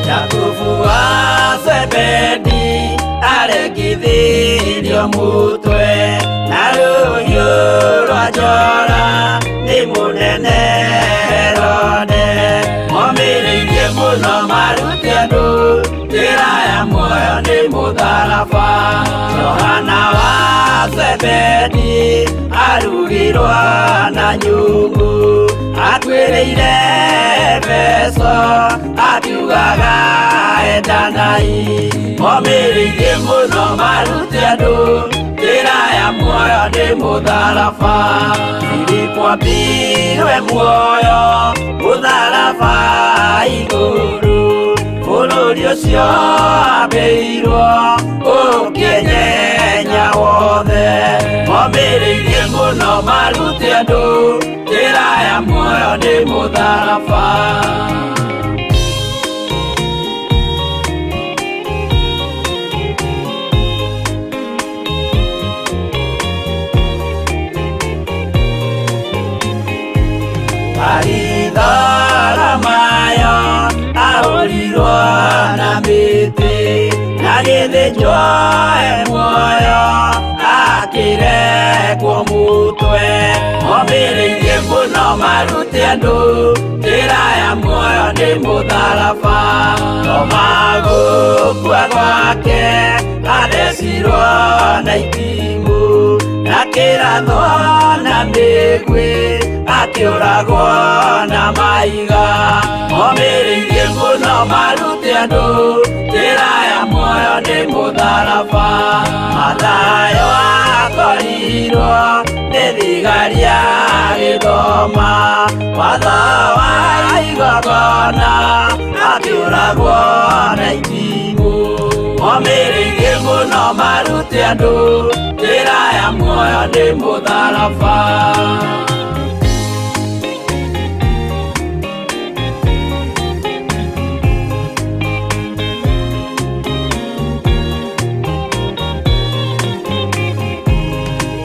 Yakubu wa Zebedi aregithirio mutwe na rũhiũ rwa njora nĩ mũnene Herode. Momĩrĩirie mũno maruti andũ njĩra ya muoyo nĩ mũtharaba. Johana wa Zebedi arugirwo na nyũngũ atuĩrĩire Efeso akiugaga endanai. Momĩrĩirie mũno maruti andũ njĩra ya muoyo nĩ mũtharaba. Filipo ambirwe muoyo mũtharaba igũrũ. Bũrũri ũcio ambĩirwo ũkĩnyenya wothe. Momĩrĩirie mũno maruti andũ njĩra ya muoyo nĩ mũtharaba. Mayo ahũrirwo na mĩtĩ na gĩthĩnjwo muoyo akĩrekwo mũtwe. Momĩrĩirie mũno maruti andũ njĩra ya muoyo nĩ mũtharaba. Toma gũkua gwake athecirwo na itimũ na kĩratho na mĩguĩ akĩũragwo na mahiga. Momĩrĩirie mũno maruti andũ njĩra ya muoyo nĩ mũtharaba. Mathayo akorirwo nĩ thigari agĩthoma watho wa igongona akĩũragwo na itimũ. Momĩrĩirie mũno maruti andũ njĩra ya muoyo nĩ mũtharaba.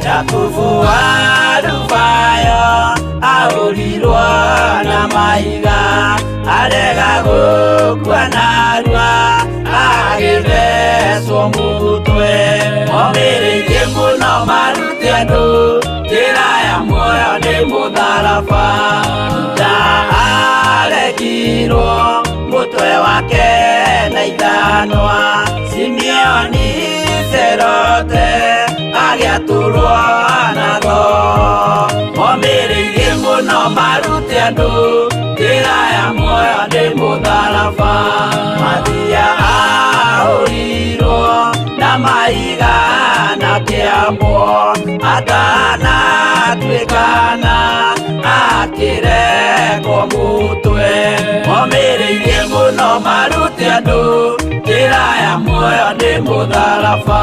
Yakubu wa Rufayo ahũrirwo na mahiga arega gũkua narua agĩthecwo mũtwe. Momĩrĩirie mũno maruti andũ njĩra ya muoyo nĩ mũtharaba. Juda aregirwo mũtwe wake na ithanwa. Simeoni Zelote agĩatũrwo na thoo. Momĩrĩirie mũno maruti andũ njĩra ya muoyo nĩ mũtharaba. Mathia ahũrirwo na mahiga na kĩambo atanatuĩkana akĩrekwo mũtwe. Momĩrĩirie mũno maruti andũ njĩra ya muoyo nĩ mũtharaba.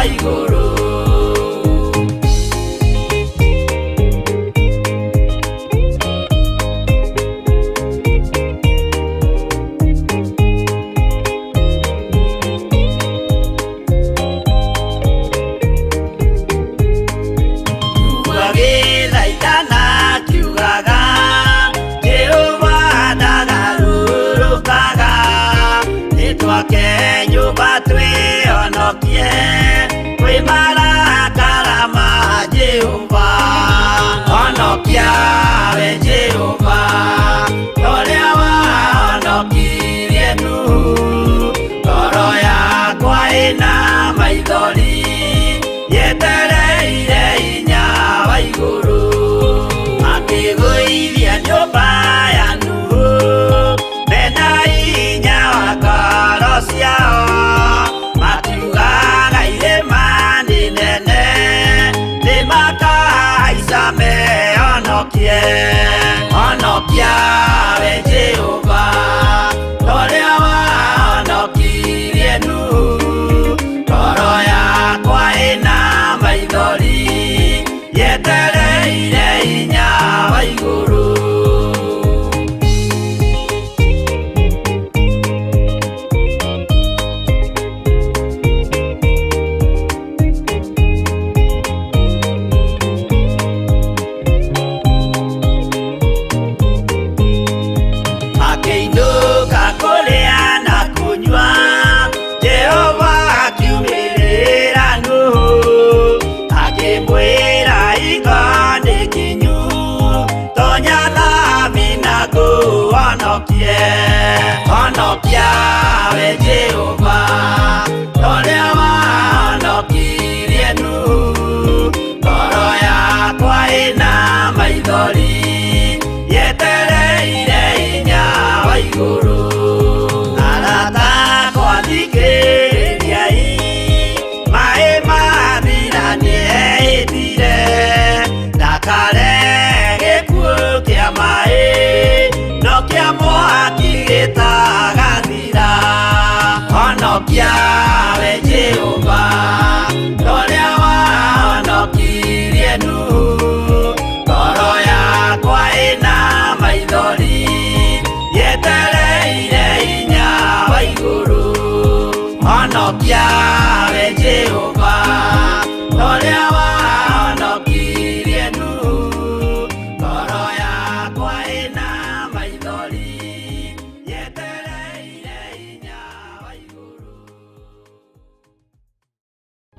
igũrũ.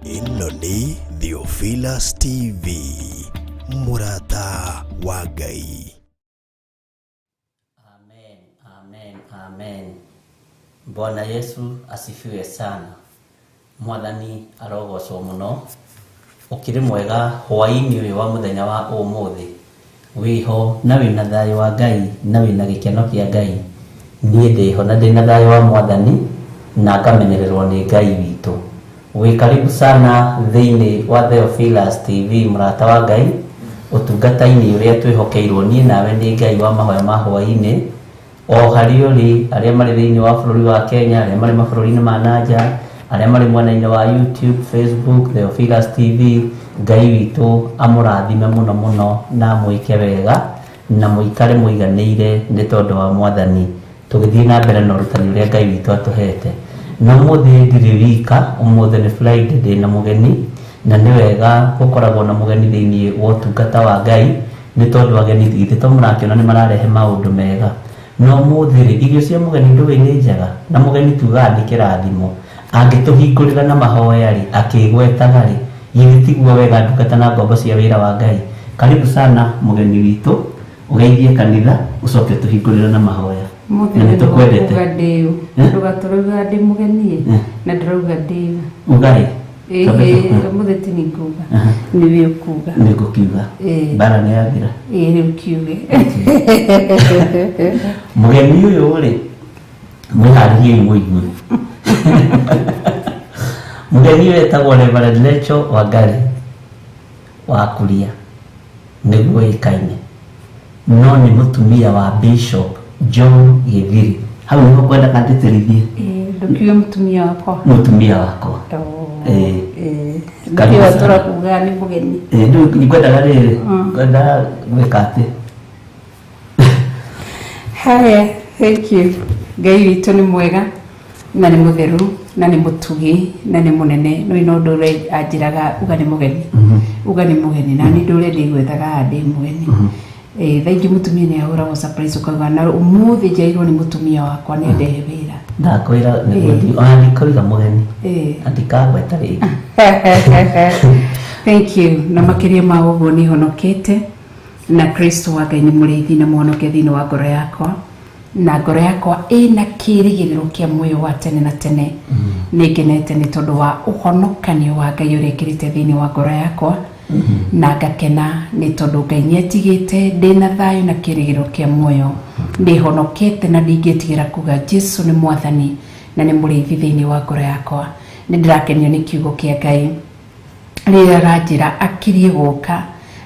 Ino ni Theophilus TV, murata wa Ngai. Amen, amen, amen. Bwana Yesu asifiwe sana. Mwathani arogocwo muno. Ukiri mwega hwaini uyu wa muthenya wa umuthi. Wiho na wina thayo wa Ngai na wina gikeno kia Ngai. Nie ndiho na ndina thayo wa Mwathani na ngamenyererwo ni Ngai witu. Karibu sana thiini wa Theophilus TV, murata wa Ngai. Utungata-ini uria twihokeirwo nie nawe ni Ngai wa mahoya ma hwaini. O hari uri aria mari thiini wa bururi wa Kenya, aria mari mabururi-ini ma nanja, aria mari mwena-ini wa YouTube, Facebook, Theophilus TV, Ngai witu amurathime muno muno na mwike wega na muikare muiganeire ni tondu wa Mwathani. Tugithii na mbere na urutani uria Ngai witu atuhete. No muthi ndiri wika, umuthi ni Friday ndina mugeni na ni wega gukoragwo na mugeni thiini wa utungata wa Ngai ni tondu ageni ithe to murakiona ni mararehe maundu mega. No muthi ri irio cia mugeni nduwe-ini njega na mugeni tuga ni kirathimo angituhingurira na mahoya ri akigwetaga ri yithiguo wega ndungata na ngombo cia wira wa Ngai. Karibu sana mugeni witu, ugeithie kanitha ucoke tuhingurira na mahoya. Muthenya tukwendete ndiu ndugaturuga ndi mugeni na ndiruga ndi ugai mutheti ni kuga ni wi kuga ni gukiuga bara ni yathira ni kiuge mugeni uyu uri mwiharirie muigwe mugeni uyu etagwo Reverend Rachel Wangari wa Kuria niguo ikaine, no ni mutumia wa Bishop John Githiri. Hau niho kwenda kanditirithie ndukiuga mutumia wakwa mutumia wakwa Ndio turakuga ni mugeni. Ndio nikwenda riri. Kwenda gwikate. Haya, thank you. Ngai witũ nĩ mwega na nĩ mũtheru na nĩ mũtugi na nĩ mũnene no ino ndore anjiraga uga nĩ mũgeni. Uga nĩ mũgeni na nĩ ndore ndigwethaga ndĩ mũgeni. Thaingĩ mũtumia nĩ ahũragwo surprise ukauga na ũmũthĩ njairwo nĩ mũtumia wakwa nĩ ndehe wĩra. Ndakwĩra nĩ gũthi ona ndikoiga mũgeni. Andikagweta rĩngĩ. Thank you. Na makĩria ma ũguo nĩ honokete na Kristo wa Ngai nĩ mũrĩithi na mũhonokia thĩinĩ wa ngoro yakwa. Na ngoro yakwa ĩna kĩĩrĩgĩrĩro kĩa muoyo wa tene na tene. Nĩ ngenete nĩ tondũ wa ũhonokanio wa Ngai ũrĩa ekĩrĩte thĩinĩ wa ngoro yakwa. Na ngakena nĩ tondũ Ngai nĩatigĩte ndĩna thayũ na kĩĩrĩgĩrĩro kĩa muoyo. Nĩ honokete na ndingĩtigĩra kuga Jesũ nĩ mwathani na nĩ mũrĩithi thĩinĩ wa ngoro yakwa. Nĩ ndĩrakenio nĩ kiugo kĩa Ngai rĩrĩa ranjĩra akirie gũka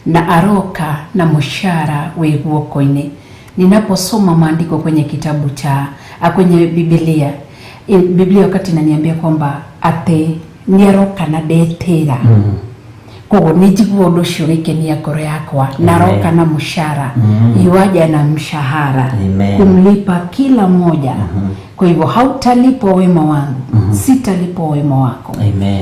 na aroka na mshahara wĩ guoko-inĩ. Ninaposoma maandiko kwenye kitabu cha kwenye Biblia wakati inaniambia kwamba ate niaroka na detera. Kogo nijiguo ndo ucio gikenia ngoro yakwa naroka na mshahara. Iwaja na mshahara kumlipa kila moja. Kwa hivyo hautalipwa wema wangu, sitalipwa wema wako.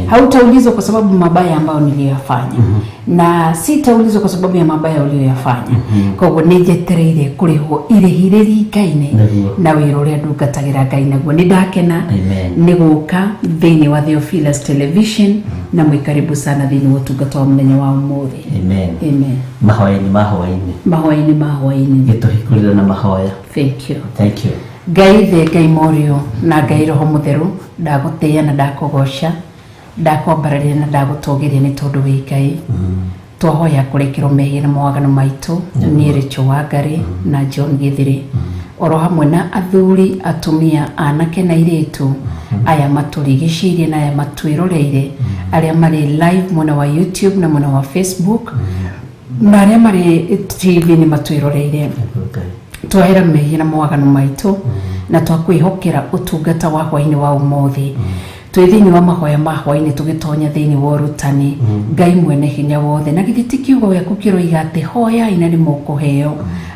Hautaulizwa kwa sababu mabaya ambayo niliyofanya. Na sitaulizwa kwa sababu ya mabaya uliyoyafanya. Kwa hivyo nijetereire kurihwo irihiriri Ngai na wĩra ũrĩa ndungatagira Ngai naguo. Nindakena nĩ gũka thĩinĩ wa Theophilus Television na mwĩkaribu sana thĩinĩ wa ũtungata wa mũthenya wa ũmũthĩ. Amen. Mahoya-inĩ. Gĩtũhingũrĩre na mahoya. Thank you. Ngai morio na Ngai roho mutheru ndagũtĩĩa na ndakũgoca ndakwambararia na ndagũtũgĩria nĩ tondũ wĩ Ngai. Twahoya kũrekerwo mehia na mawagano maitũ nĩ Rachel Wangari na John Githiri oro hamwe na athuri atumia anake na airĩtu aya matũrigicĩirie na aya matwĩroreire arĩa marĩ live mwena wa YouTube na mwena wa Facebook na arĩa marĩ TV nĩ matwĩroreire. Twahera mehia na mawagano maitũ na twakwĩhokera ũtungata wa hwaĩ-inĩ wa ũmũthĩ. Twĩ thĩinĩ wa mahoya ma hwaĩ-inĩ tũgĩtonya thĩinĩ wa ũrutani. Ngai mwene hinya wothe na githĩ ti kiugo gĩaku kĩroiga atĩ hoyai na nĩ mũkũheo.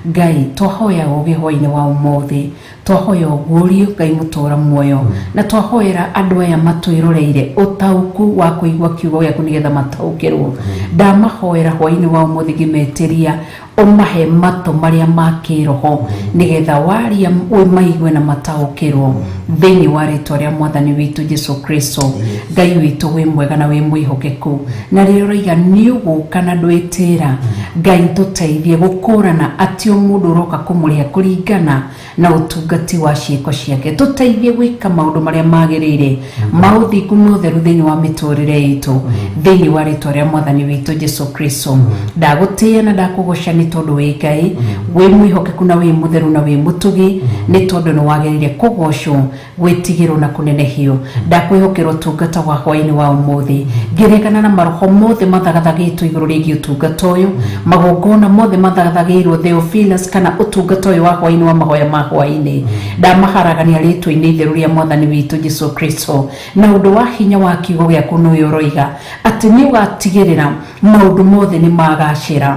Ngai twahoya ũgĩ hwaĩ-inĩ wa ũmũthĩ, twahoya ũguũrio Ngai mũtũũra muoyo na twahoera andũ aya matwĩroreire ũtaũku wa kũigua kiugo gĩaku nĩgetha mataũkĩrwo. Ndamahoera hwaĩ-inĩ wa ũmũthĩ ngĩmetĩria umahe matũ marĩa ma kĩroho nĩgetha waria maigue na mataũkĩrwo thĩinĩ wa rĩĩtwa rĩa mwathani witũ Jesũ Kristo. Ngai witũ wĩ mwega na wĩ mwĩhokeku na rĩrĩa ũroiga nĩ ũgũka na ndwĩtĩra. Ngai tũteithie gũkũrana atĩ o mũndũ ũroka kũmũrĩha kũringana na ũtungati wa ciĩko ciake. Tũteithie gwĩka maũndũ marĩa magĩrĩire ma ũthingu na ũtheru thĩinĩ wa mĩtũrĩre itũ thĩinĩ wa rĩĩtwa rĩa mwathani witũ Jesũ Kristo. Ndagũtĩĩa na ndakũgoca nĩ tondũ wĩ Ngai wĩ mwĩhokeku na wĩ mũtheru na wĩ mũtugi nĩ tondũ nĩ wagĩrĩire kũgocwo gwĩtigĩrwo na kũnenehio. Ndakwĩhokera ũtungata wa hwaĩ-inĩ wa ũmũthĩ ngĩrĩkana na maroho mothe mathagathagĩtwo igũrũ rĩgiĩ ũtungata ũyũ, magongona mothe mathagathageirwo Theophilus kana ũtungata ũyũ wa hwaĩ-inĩ wa mahoya ma hwaĩ-inĩ. Ndamaharagania rĩĩtwa-inĩ itheru rĩa mwathani witũ Jesũ Kristo na ũndũ wa hinya wa kiugo gĩaku nĩwe ũroiga atĩ nĩ ũgatigĩrĩra maũndũ mothe nĩ magacĩra.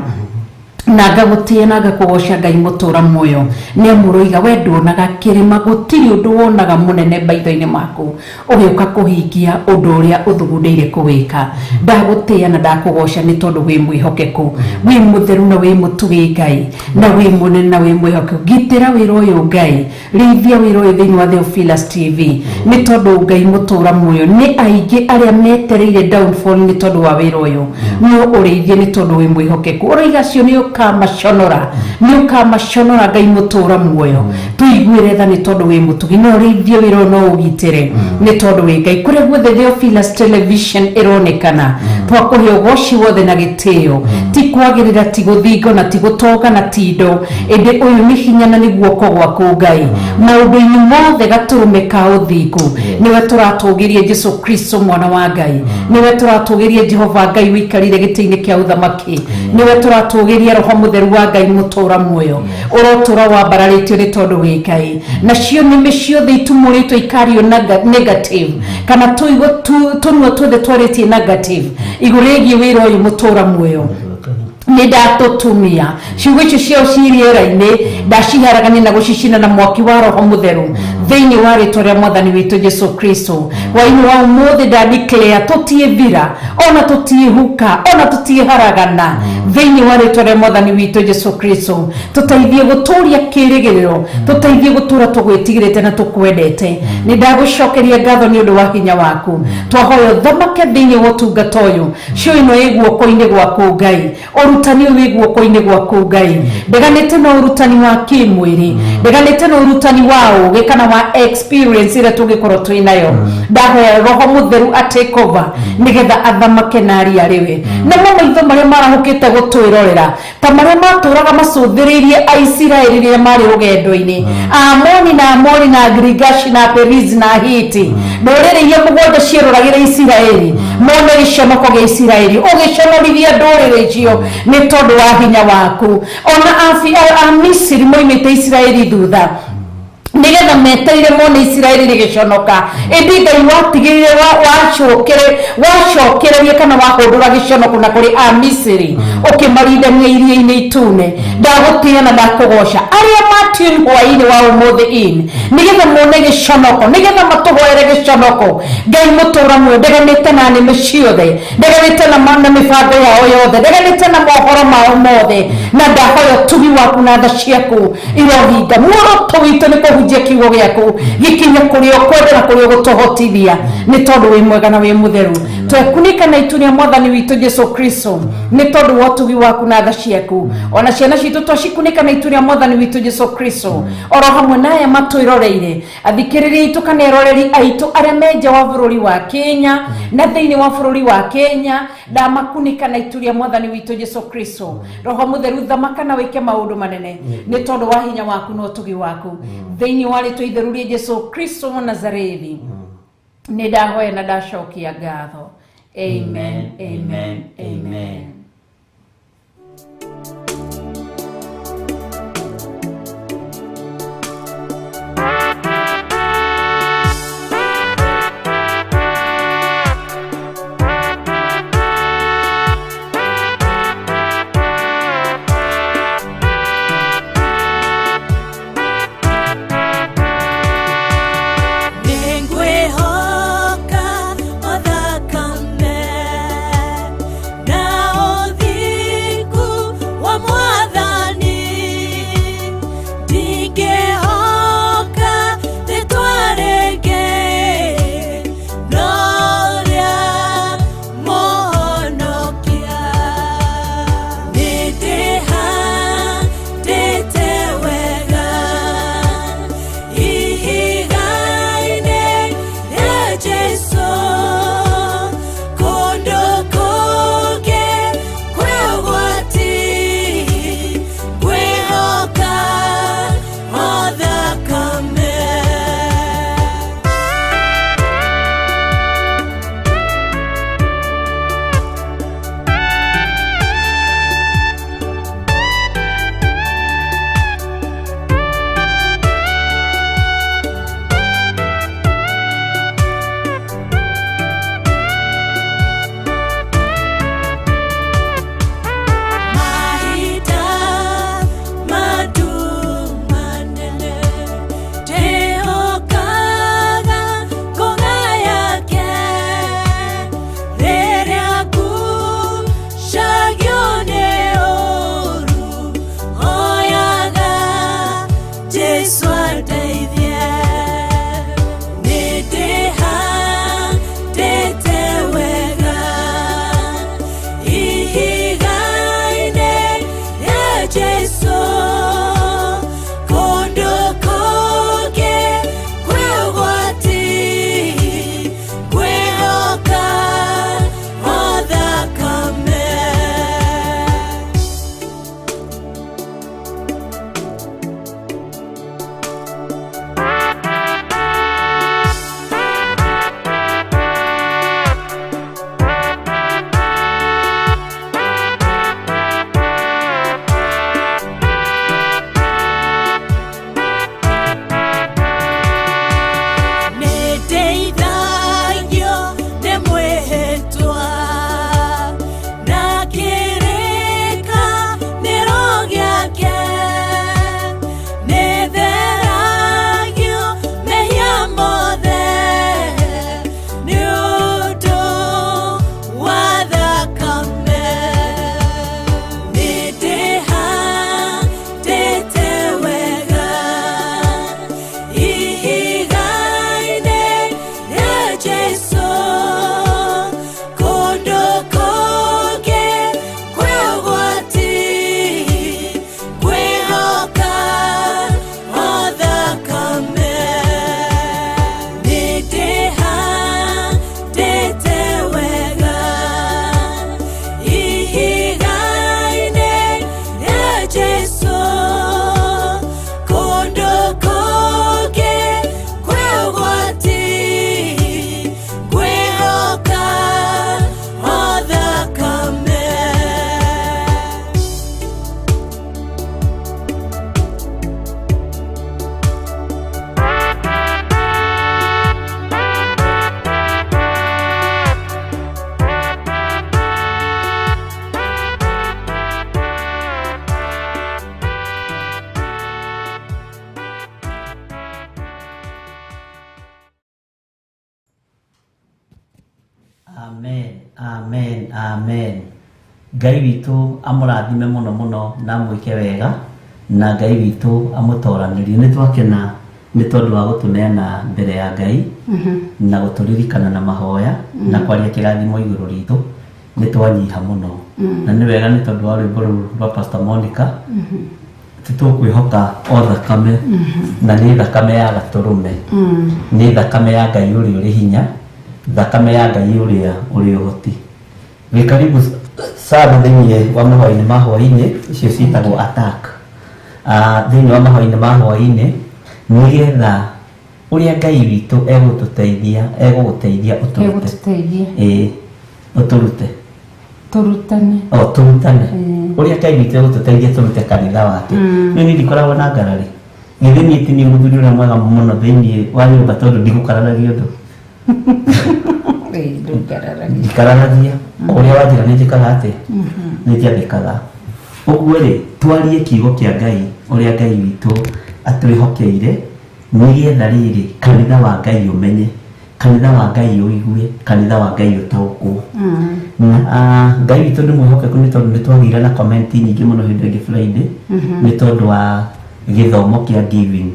Na ngagũtĩĩa na ngakũgoca Ngai mũtũũra muoyo nĩ amũroiga we nduonaga kĩrĩma gũtirĩ ũndũ wonaga mũnene maitho-inĩ maku ũgĩũka kũhingia ũndũ ũrĩa ũthugundĩire kũwĩka. Ndagũtĩĩa na ndakũgoca nĩ tondũ wĩ mwĩhokeku, wĩ mũtheru na wĩ mũtugi Ngai na wĩ mũnene na wĩ mwĩhokeku. Gitĩra wĩra ũyũ Ngai, rĩithia wĩra ũyũ thĩinĩ wa Theophilus TV nĩ tondũ Ngai mũtũũra muoyo nĩ aingĩ arĩa metereire downfall nĩ tondũ wa wĩra ũyũ. No ũrĩithie nĩ tondũ wĩ mwĩhokeku. Ũroiga cio nĩ ũkamaconora Ngai mũtũũra muoyo. Tũiguĩre tha nĩ tondũ wĩ mũtugi no ũrĩithie wĩra ũyũ no ũgitĩre nĩ tondũ wĩ Ngai. Kũrĩa guothe Theophilus Television ĩronekana twakũhe ũgoci wothe na gĩtĩo, ti kwagĩrĩra ti gũthingo na ti gũtonga na ti indo, ĩndĩ ũyũ nĩ hinya na nĩ guoko gwaku Ngai. Maũndũ-inĩ mothe gatũrũme ka ũthingu nĩwe tũratũgĩrie Jesũ Kristo mwana wa Ngai, nĩwe tũratũgĩrie Jehova Ngai wĩikarire gĩtĩ-inĩ kĩa ũthamaki, nĩwe tũratũgĩrie roho mutheru wa Ngai mutura muoyo urotura wambararitio ni tondu wi Ngai nacio nimi ciothe itumuritwo ikario negative kana tuigo tunwo twothe twaritie negative iguregi wira uyu mutura muoyo nindatutumia ciugo icio ciao ciriera-ini ndaciharagania na gucicina na mwaki wa roho mutheru thiini wa ritwa ria mwathani witu Jesu Kristo waini wa umuthi nda declare tutie vira ona tutie huka ona tutie haragana thiini wa ritwa ria mwathani witu Jesu Kristo tutaithie guturia kirigiriro tutaithie gutura tugwitigirite na tukwendete nindagucokeria ngatho ni undu wa hinya waku twahoyo thamake thiini wa tungata uyu cio ino iguoko-ini gwaku Ngai urutani uyu iguoko-ini gwaku Ngai ndeganite na urutani wa kimwiri ndeganite na urutani wa uge kana wa experience ira tugikorwo twinayo ndahoya roho mutheru take over nigetha athamake na aria riwe na maitho maria marahukite gutwirorera ta maria maturaga macuthiririe Aisiraeli riria mari rugendo-ini Amoni na Girigashi na Perizi na Hiti ndorere iria mugwanja ciiruragira Isiraeli mone giconoko gia Isiraeli ugiconorithia ndorere icio ni tondu wa hinya waku ona Misiri moimite Isiraeli thutha nigetha meteire mone Isiraeli rigiconoka indi Ngai watigirire wacokererie kana wahundura giconoko na kuri Misiri ukimarindania iria-ini itune ndagutia na ndakugosha aria matune hwaini wa umuthi in nigetha mone giconoko nigetha matuhoere giconoko Ngai mutura muoyo ndeganite na nimi ciothe ndeganite na mibango yao yothe ndeganite na mohoro mao mothe na ndahoya tugi waku na tha ciaku irohinga muoroto witu ni kuhunjia kiugo giaku gikinye kuri okwenda na kuri gutuhotithia ni tondu wi mwega na wi mutheru twekunika na itu ria mwathani witu Jesu Kristo ni tondu wa tugi waku na tha ciaku ona ciana citu twacikunika na itu ria mwathani witu Jesu Kristo oro hamwe naye matwiroreire athikiriria itu kana eroreri aitu aria menja wa bururi wa Kenya na thiini wa bururi wa Kenya ndamakunika na itu ria mwathani witu Jesu Kristo roho mutheru thamaka na wike maundu manene ni tondu wa hinya waku no tugi waku thiini wa ritwa itheru ria Jesu Kristo wa Nazarethi ni ndahoya na ndacokia ngatho amen amen amen. Now Amen, amen. Ngai witũ amũrathime mũno mũno na mwĩke wega, na Ngai witũ amũtoranĩrie. Nĩ twakena nĩ tondũ wa gũtũneana mbere ya Ngai na gũtũririkana na mahoya na kwaria kĩrathimo igũrũ ritũ nĩ twanyiha mũno. Na nĩ wega nĩ tondũ wa rwĩmbo rũu rwa Pastor Monica tũkwĩhoka o thakame na nĩ thakame ya gatũrũme, nĩ thakame ya Ngai ũrĩa ũrĩ hinya, thakame ya Ngai ũrĩa ũrĩ ũhoti. Wĩ karibu sana thĩinĩ wa mahoya-inĩ ma hwaĩ-inĩ, icio ciĩtagwo attack. Thĩinĩ wa mahoya-inĩ ma hwaĩ-inĩ nĩgetha ũrĩa Ngai witũ egũtũteithia ũtũrute turutane ũrĩa Ngai witũ egũtũteithia tũrute kanitha wake. Niĩ ndikoragwo na ngarari, githĩ nĩ mũthuri ũrĩa mwega mũno thĩinĩ wa nyũmba tondũ ndigũkararagia ũndũ ndikararagia ũrĩa wanjĩra nĩ njĩkaga atĩa, nĩ njathĩkaga. Ũguo rĩ, twarie kiugo kĩa Ngai ũrĩa Ngai witũ atwĩhokeire nĩgetha rĩrĩ kanitha wa Ngai ũmenye, kanitha wa Ngai ũigue, kanitha wa Ngai ũtaũkwo. Ngai witũ nĩ mwĩhokeku nĩ tondũ nĩ twagĩire na comment nyingĩ mũno hĩndĩ ĩngĩ Friday nĩ tondũ wa gĩthomo kĩa giving,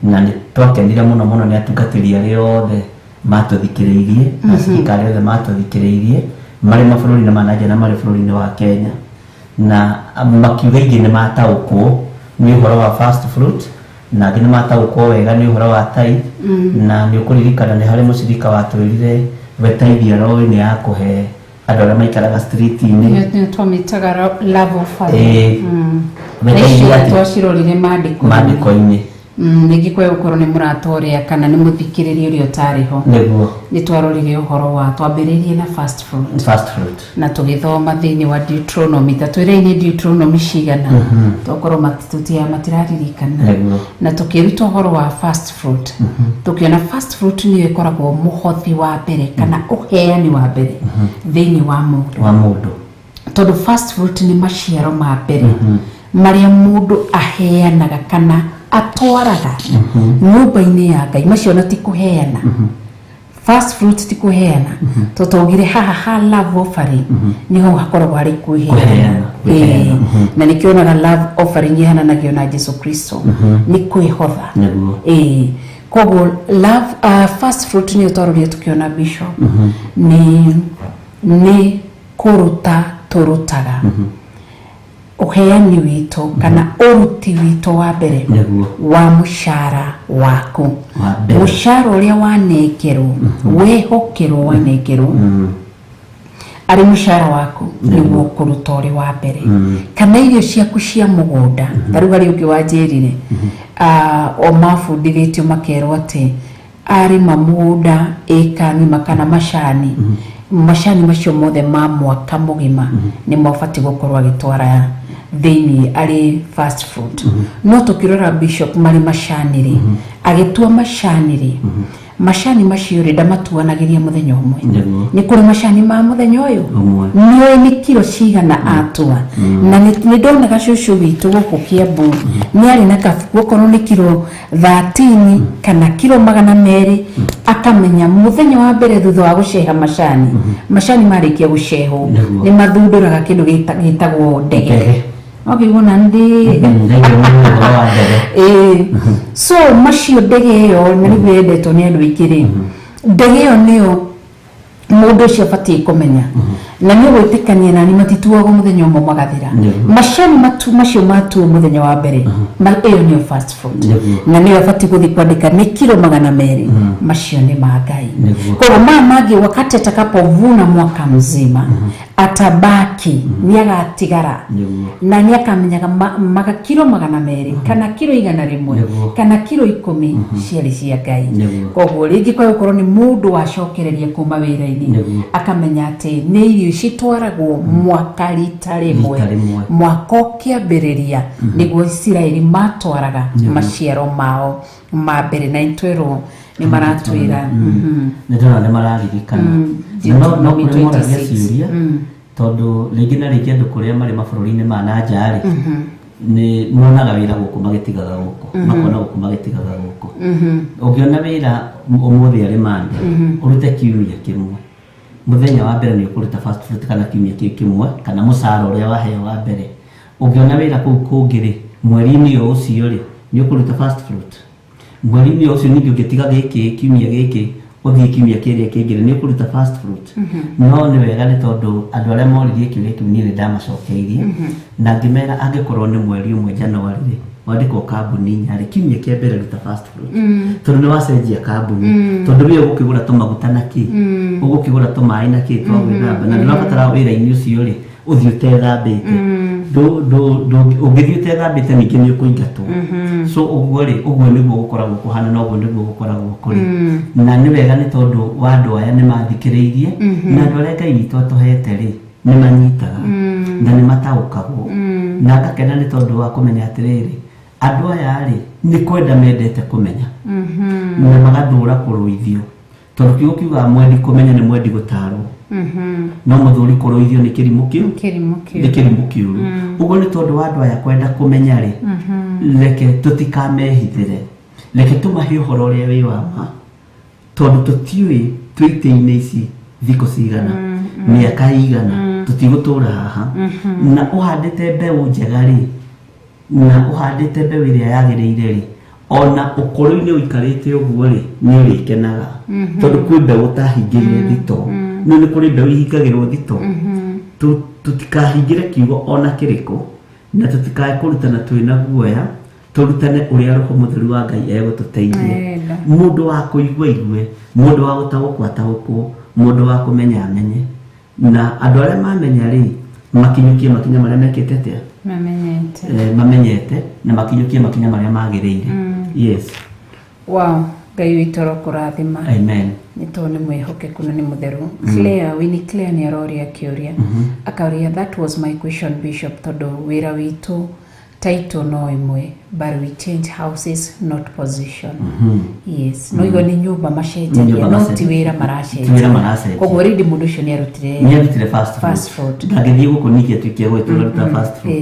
na nĩ twakenire mũno mũno nĩ atungatĩri arĩa othe matũthikĩrĩirie na thirikari othe matũthikĩrĩirie marĩ mabũrũri-inĩ ma nanja na marĩ bũrũri-inĩ wa Kenya, na makiuga ingĩ nĩ mataũkwo nĩ ũhoro wa first fruit na angĩ nĩ mataũkwo wega nĩ ũhoro wa tithe. Na nĩ ũkũririkana nĩ harĩ mũcirika watwĩrire we tithe aroi nĩ ya kũhe andũ arĩa maikaraga street-inĩ, nĩ twamĩtaga love offering. Nĩcio twacirorire maandĩko-inĩ. Ningĩ kwa gũkorwo nĩ mũratorĩa kana nĩ mũthikĩrĩria ũrĩa ũtarĩ ho, nĩ twarorire ũhoro wa twambĩrĩirie na first fruit na tũgĩthoma thĩinĩ wa Deuteronomy, tatwĩra-inĩ Deuteronomy cigana tokorwo matiraririkana, na tũkĩruta ũhoro wa first fruit. Tũkĩona first fruit nĩyo ĩkoragwo mũhothi wa mbere kana ũheani wa mbere thĩinĩ wa mũndũ, tondũ first fruit nĩ maciaro ma mbere marĩa mũndũ aheanaga kana atwaraga nyũmba-inĩ ya Ngai. Macio no ti kũheana, first fruit ti kũheana, tũtũgire haha love offering niho hakoragwo harĩ kwĩheana. Na nĩkĩonaga love offering ihananagio na Jesu Kristo nĩ kwĩhotha. Koguo love first fruit nĩ twarorire tũkĩona bishop nĩ kũruta tũrutaga uheani witũ kana uruti witũ wa mbere wa mũcara waku, mũcara ũrĩa wanengerwo wehokerwo wanengerwo arĩ mũcara waku nĩguo kũruta ũrĩ wa mbere, kana irio ciaku cia mũgũnda. Tarĩu harĩ ũngĩ wanjĩrire o mabundithĩtio makerwo atĩ arĩma mũgũnda ĩka ng'ima kana macani macio mothe ma mwaka mũgima nĩ mabatiĩ gũkorwo agĩtwara thĩinĩ arĩ first fruit. No tũkĩrora bishop marĩ macanĩrĩ agĩtua macani macio rĩ ndamatuanagĩria mũthenya ũmwe. Nĩ kũrĩ macani ma mũthenya ũyũ nĩoĩ nĩ kiro cigana atua, na nĩ ndona gacũcũ witũ gũkũ Kiambu nĩ arĩ na kabuku okorwo nĩ kiro 13 kana kiro 200, akamenya mũthenya wa mbere thutha wa gũceha macani marĩkia gũcehwo nĩ mathundũraga kĩndũ gĩtagwo ndege. Wona ndi so macio ndege ĩyo na nĩguo yendetwo nĩ andũ aingĩ rĩ, ndege ĩyo nĩyo mũndũ ũcio abatiĩ kũmenya na nĩ gwĩtĩkania nani matituagwo mũthenya ũmwe magathira. Macani macio matuo mũthenya wa mbere ĩyo nĩyo first fruit, na nĩyo abatiĩ gũthiĩ kwandĩka nĩ kiro 200 macio nĩ ma Ngai. Koguo mangĩ wakati atakapovuna mwaka mzima atabaki ni agatigara na ni akamenyaga maga kiro 200 kana kiro 100 kana kiro 10 ciarĩ cia Ngai. Koguo rĩngĩ kwa gũkorwo nĩ mũndũ wacokereria kuma wĩra-inĩ akamenya atĩ nĩ irio citwaragwo mwaka rita rĩmwe, mwaka ũkĩambĩrĩria nĩguo Isiraeli matwaraga maciaro mao ma mbere. Na itwerwo nĩ maratwĩra nĩ ndona nĩ mararirikana no kũrĩmoragia ciũria tondũ rĩngĩ na rĩngĩ andũ kũrĩa marĩ mabũrũri-inĩ ma nanja rĩ nĩ monaga wĩra gũkũ magĩtigaga gũkũ, makona gũkũ magĩtigaga gũkũ. Ũngĩona wĩra ũmũthĩ arĩ Monday ũrute kiumia kĩmwe muthenya wa mbere ni ukuruta fast fruit kana kiumia kimwe kana musara uria waheo wa mbere ungiona wira kuu kungiri mweri-ini ucio ri ni ukuruta fast fruit mweri-ini ucio ningi ungitiga giki kiumia giki uthie kiumia kiria kingire ni ukuruta fast fruit no ni wega ni tondu andu aria moririe kiumia kiu ni ndamacokeirie na ngimera angikorwo ni mweri umwe January ri wandiko kambuni nyari kiumia kia mbere ruta fast fruit tondu ni wacenjia kambuni tondu we ugukigura tumaguta na ki ugukigura tumai na ki twa gwithamba na ndirabatara wira-ini ucio ri uthie utethambite ungithie utethambite ningi ni ukuingatwo so uguo ri uguo niguo gukoragwo kuhana na uguo niguo gukoragwo kuri na ni wega ni tondu wa andu aya ni mathikiriirie na andu aria Ngai witũ atuhete ri ni manyitaga na ni mataũkagwo na ngakena ni tondu wa kumenya atiriri andu aya ri ni kwenda mendete kumenya na magathura kuruithio tondu kiugo kiuga mwendi kumenya ni mwendi gutarwo no muthuri kuruithio ni kirimu kiu uguo ni tondu wa andu aya kwenda kumenya ri reke tutikamehithire reke tumahe uhoro uria wi wa ma tondu tutiui twite-ini ici thiko cigana miaka igana tutigutura haha na uhandite mbeu njega ri na uhandite mbeu iria yagiriire ri ona ukuru-ini uikarite uguo ri ni urikenaga tondu kwi mbeu utahingirire thito no ni kuri mbeu ihingagirwo thito tutikahingire kiugo ona kiriko na tutikae kurutana twina guoya turutane uria roho mutheru wa Ngai egututeithie mundu wa kuigua igue mundu wa gutaguku ataguku mundu wa kumenya amenye na andu aria mamenya ri makinyukie makinya maria mekite atia mamenyete na makinyukie makinya maria magiriire yes wow Ngai witũ arokũrathima amen ni to ni mwihokeku na ni mutheru Claire Winnie Claire ni aroria kiuria akaria that was my question bishop tondu wira witu title no imwe but we change houses not position yes no igo ni nyumba macenjagia no ti wira maracenjia koguo rindi mundu ucio ni arutire fast food ndagithie guku niki atuikie gweturuta fast food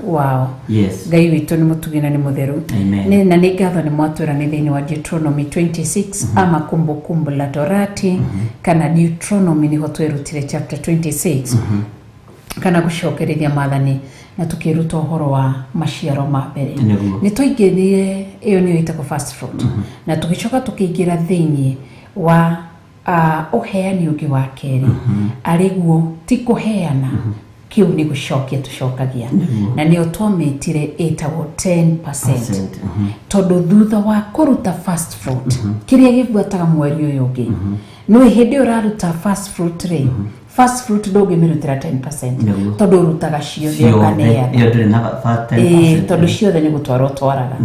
wow yes Ngai witũ ni mutugina ni mutheru ni na ni ngatho ni mwatwira ni thiini wa Deuteronomy 26 ama kumbukumbu la Torati kana Deuteronomy ni ho twerutire chapter 26 kana gucokerithia maathani na tukiruta uhoro wa maciaro ma mbere ni tuingirire iyo ni yitako fast food na tugicoka tukiingira thiini wa uheani ungi wa keri ariguo ti kuheana kiu ni gucokia tucokagia na ni automatire etagwo 10% tondu thutha wa kuruta fast food kiria gibuataga mweri uyu ungi no hindi uraruta fast food ri fast fruit doge mirutira 10% tondu rutaga ciothe ukaneana iyo ndire na 10% tondu ciothe ni gutwara twaraga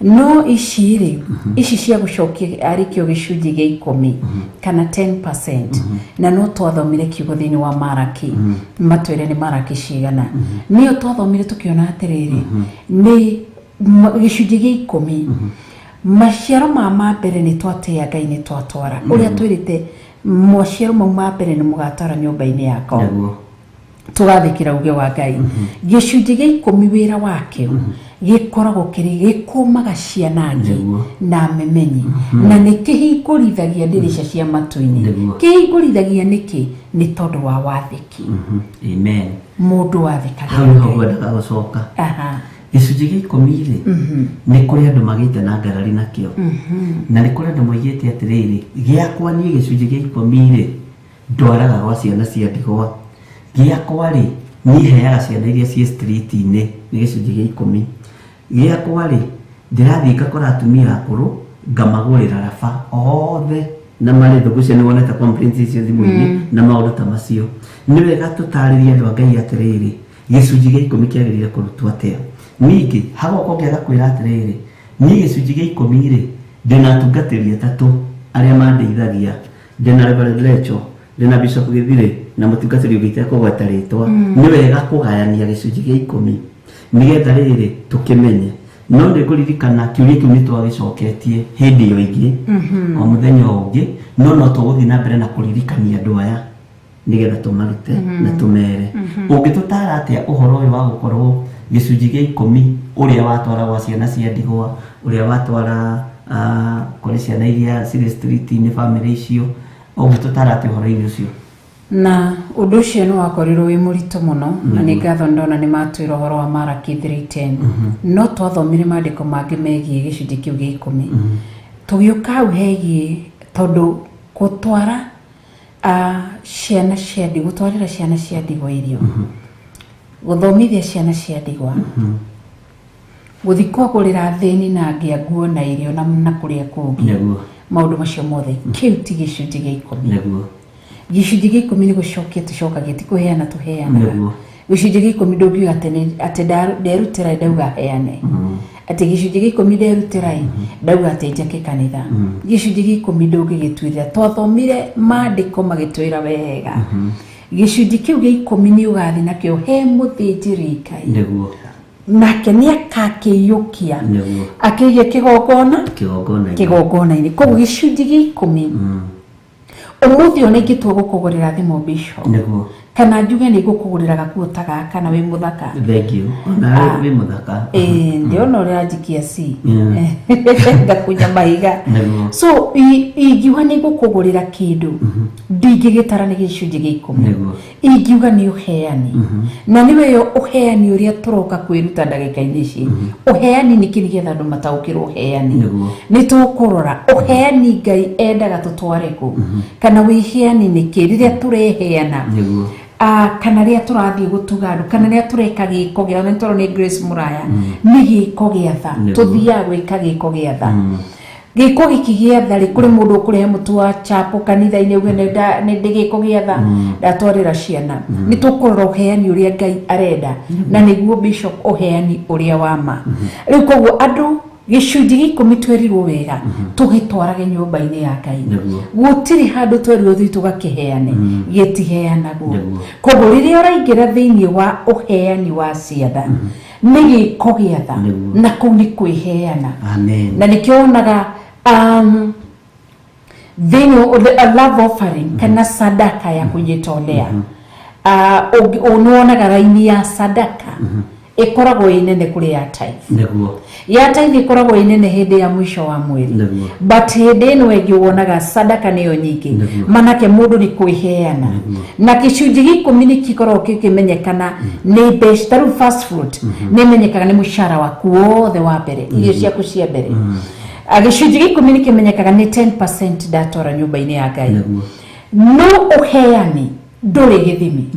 no ici ri ici cia gucokia arikio gicunji gia 10 kana 10% na no twathomire kiugo thiini wa Maraki matwire ni Maraki cigana niyo twathomire tukiona atiriri ni gicunji gia 10 maciaro ma mbere ni twatea Ngai ni twatwara uria twirite maciaro ma mbere ni mugatara nyumba-ini yakwa tugathikira uge wa Ngai gicunji gia 10 wira wake gikoragwo kiri gikumaga ciana ngi na memenyi na nikihingũrithagia ndirisha cia matu-ini kihingũrithagia niki ni tondu wa wathiki amen mundu wathikaga hau gwendaga gucoka gicunji gia 10 ri ni kuri andu magite na ngarari nakio na ni kuri andu moigite atiriri giakwa ni gicunji gia 10 ri ndwaraga gwa ciana cia ndigwa giakwa ri ni heaga ciana iria cie street-ini ni gicunji gia 10 giakwa ri ndirathii ngakora atumia akuru ngamagurira raba othe na mari thugucio ni woneta complaints icio thimu-ini na maundu ta macio ni wega tutaririe andu a Ngai atiriri gicunji gia 10 kiagirire kurutwo atia ningi hago kongiaga kwira atiriri ni gicunji gia 10 ri ndina tungatiria tatu aria mandeithagia ndina Reverend Lecho ndina Bishop Githire na mutungatiri ugite kugweta ritwa ni wega kugayania gicunji gia 10 nigetha riri tukimenye no ndikuririkana kiuria kiu ni twagicoketie hindi yo ingi o muthenya ungi no tuguthi na mbere na kuririkania andu aya nigetha tumarute na tumere ungitutara atia uhoro uyu wa gukorwo gicunji gia 10 uria watwara gwa ciana cia ndigwa uria watwara kuri ciana iria ciri street-ini family icio ũgĩtũtarate ũhoro-inĩ ũcio. Na ũndũ ũcio nĩ wakorirwo wĩ mũritũ mũno na nĩ ngatho ndona nĩ matwĩra ũhoro wa Malaki 3:10 no twathomire maandĩko mangĩ megiĩ gĩcunjĩ kĩu gĩa 10 tũgĩũka hau hegiĩ tondũ gũtwara ciana cia ndigwa gũtwarĩra ciana cia ndigwa irio gũthomithia ciana cia ndigwa gũthiĩ kũgũrĩra thĩni na ngĩa nguo na irio na kũrĩa kũngĩ maũndũ macio mothe kĩu ti gĩcunjĩ gĩa 10 gĩcunjĩ gĩa 10 nĩ gũcokia tũcokagia ti kũheana tũheanaga gĩcunjĩ gĩa 10 ndũngiuga atĩ nderutĩra ndauga heane atĩ gĩcunjĩ gĩa 10 nderutĩra ndauga atĩ njake kanitha gĩcunjĩ gĩa 10 ndũngĩgĩtuĩra twathomire maandĩko magĩtwĩra wega gĩcunjĩ kĩu gĩa 10 nĩ ũgathiĩ nakĩo he mũthĩnjĩri Ngai nake nĩ akakĩiyũkia akĩige kĩgongona-inĩ koguo gĩcunjĩ gĩa 10 ũmũthĩ ona ingĩtua gũkũgũrĩra thimũ Bishop kana njuge nĩ gũkũgũrĩra gakuo ta gaka na wĩ mũthaka thengio na wĩ mũthaka ndiona ũrĩa njikia ci ngakunya mahiga so ingiuga nĩ gũkũgũrĩra kĩndũ ndingĩgĩtara nĩ gĩcunjĩ gĩa 10 ingiuga nĩ ũheani na nĩwe ũheani ũrĩa tũroka kwĩruta ndagĩka-inĩ ici ũheani nĩ kĩrĩ getha andũ mataũkĩrwo ũheani nĩ tũkũrora ũheani Ngai endaga tũtware kũ kana wĩheani nĩ kĩ rĩrĩa tũreheana kana rĩrĩa tũrathiĩ gũtuga andũ kana rĩrĩa tũreka gĩko gĩa nĩ tondũ nĩ Grace Muraya nĩ gĩko gĩa tha tũthiaga gwĩka gĩko gĩa tha gĩko gĩkĩ gĩa tha rĩ kũrĩ mũndũ ũkũrehe mũtu wa chapo kanitha-inĩ uge nĩ gĩko gĩa tha ndatwarĩra ciana nĩ tũkũrora ũheani ũrĩa Ngai arenda na nĩguo Bishop ũheani ũrĩa wa ma rĩu koguo andũ gĩcunjĩ gĩa 10 twerirwo wega tũgĩtwarage nyũmba-inĩ ya Ngai gũtirĩ handũ twerirwo thĩ tũgakĩheane gĩtiheanagwo koguo rĩrĩa ũraingĩra thĩinĩ wa ũheani wa ciana nĩ gĩko gĩa tha na kũu nĩ kwĩheana na nĩkĩo wonaga thĩinĩ a love offering kana sadaka ya kũnyitolea unaonaga raini ya sadaka ikoragwo inene kuri ya tithe ya tithe ikoragwo inene hindi ya mwisho wa mweri but hindi ino wengi wonaga sadaka niyo nyingi manake mundu ni kwiheana na gicunji gĩa 10 ni kikoragwo kikimenyekana ni mbeca taru fast food ni menyekaga ni mushara waku wothe wa mbere irio ciaku cia mbere gicunji gĩa 10 ni kimenyekaga ni 10% ndatora nyumba-ini ya Ngai no uheani nduri githimi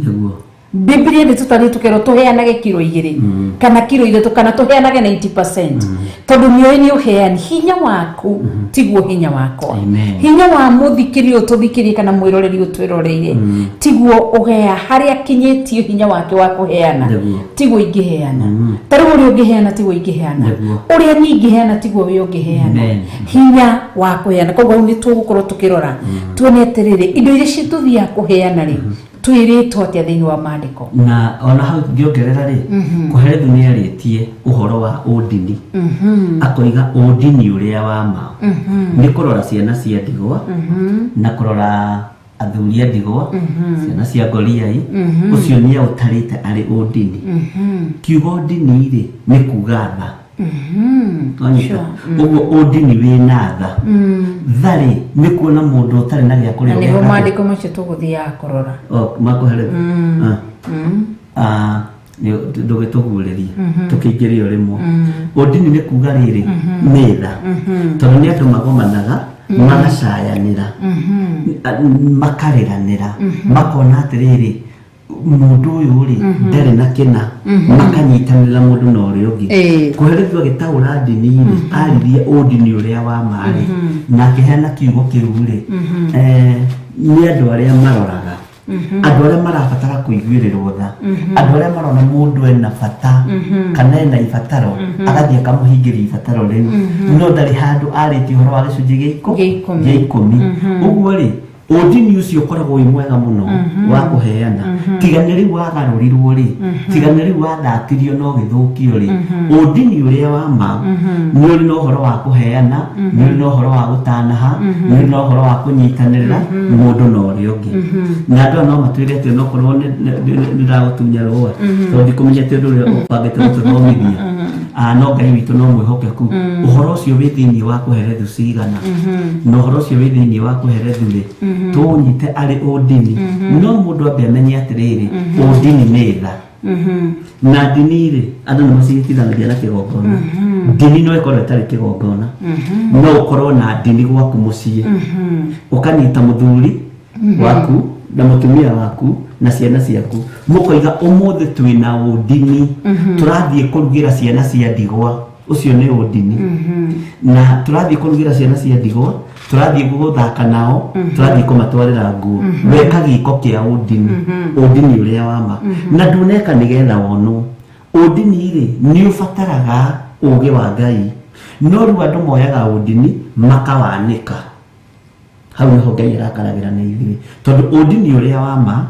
Biblia nĩ tũtarĩ tũkerwo tũheanage kilo 2 kana kilo 3 kana tũheanage 90% tondũ nĩoĩ nĩ ũheani hinya waku tiguo hinya wakwa hinya wa mũthikĩrio tũthikĩrie kana mwĩroreri ũtwĩroreire tiguo ũhea harĩa kinyĩtio hinya wake wa kũheana tiguo ingĩheana tarĩ ũrĩa ũngĩheana tiguo ingĩheana ũrĩa ningĩheana tiguo wĩ ũngĩheana hinya wa kũheana koguo nĩ tũgũkorwo tũkĩrora tuone atĩrĩrĩ indo iria citũthiaga kũheana rĩ twĩrĩtwo atĩa thĩinĩ wa maandĩko na ona hau ngĩongerera rĩ kũherethu nĩ arĩtie ũhoro wa ũndini akoiga ũndini ũrĩa wa ma nĩ kũrora ciana cia ndigwa na kũrora athuri a ndigwa ciana cia ngoriai ũcio nĩ ũtarĩte arĩ ũndini kiugo ũndini rĩ nĩ kuga tha ũguo ũndini wĩna tha tharĩ nĩ kuona mũndũ ũtarĩ na gĩa kũrĩa nĩho maandĩko macio tũgũthiaga kũrora makũherethu ndũgĩtũguũrĩrie tũkĩingĩria o rĩmwe ũndini nĩ kuga rĩrĩ nĩ tha tondũ nĩ andũ magomanaga magacayanĩra makarĩranĩra makona atĩrĩrĩ mundu uyu ri ndarĩ na kĩna makanyitanĩra mũndũ na ũrĩa ũngĩ kũherethwo agĩtaũra ndini aririe ũndini ũrĩa wa maarĩ na akĩheana kiugo kĩu rĩ nĩ andũ arĩa maroraga andũ arĩa marabatara kũiguĩrĩrwo tha andũ arĩa marona mũndũ ena bata kana ena ibataro agathiĩ akamũhingĩria ibataro rĩu no ndarĩ handũ arĩtie ũhoro wa gĩcunjĩ gĩa 10 ũguo rĩ ũndini ũcio ũkoragwo wĩ mwega mũno wa kũheana tigana rĩu wagarũrirwo rĩ tigana rĩu wathakirio no gĩthũkio rĩ ũndini ũrĩa wa ma nĩ ũrĩ na ũhoro wa kũheana nĩ ũrĩ na ũhoro wa gũtanaha nĩ ũrĩ na ũhoro wa kũnyitanĩrĩra mũndũ na ũrĩa ũngĩ na andũ no matuĩre atĩ onokorwo nĩ ndagũtunya rũa tondũ ndikũmenyete ũndũ ũrĩa ũbangĩte gũtũthomithia no Ngai witũ no mwĩhokeku ũhoro ũcio wĩ thĩinĩ wa kũherethu cigana na ũhoro ũcio wĩ thĩinĩ wa kũherethu rĩ tũnyite arĩ ũndini no mũndũ ambe amenye atĩrĩrĩ ũndini nĩ tha na ndini rĩ andũ nĩ macigithanagia na kĩgongona ndini no ĩkorwo ĩtarĩ kĩgongona no ũkorwo na ndini gwaku mũciĩ ũkanyita mũthuri waku na mũtumia waku na ciana ciaku mũkoiga ũmũthĩ twĩna ũndini tũrathiĩ kũrugĩra ciana cia ndigwa ũcio nĩ ũndini na tũrathiĩ kũrugĩra ciana cia ndigwa tũrathiĩ gũthaka nao tũrathiĩ kũmatwarĩra nguo weka gĩko kĩa ũndini ũndini ũrĩa wa ma na nduneka nĩgetha wonwo ũndini rĩ nĩ ũbataraga ũũgĩ wa Ngai no rĩu andũ moyaga ũndini makawanĩka hau nĩho Ngai arakaragĩra na ithuĩ tondũ ũndini ũrĩa wa ma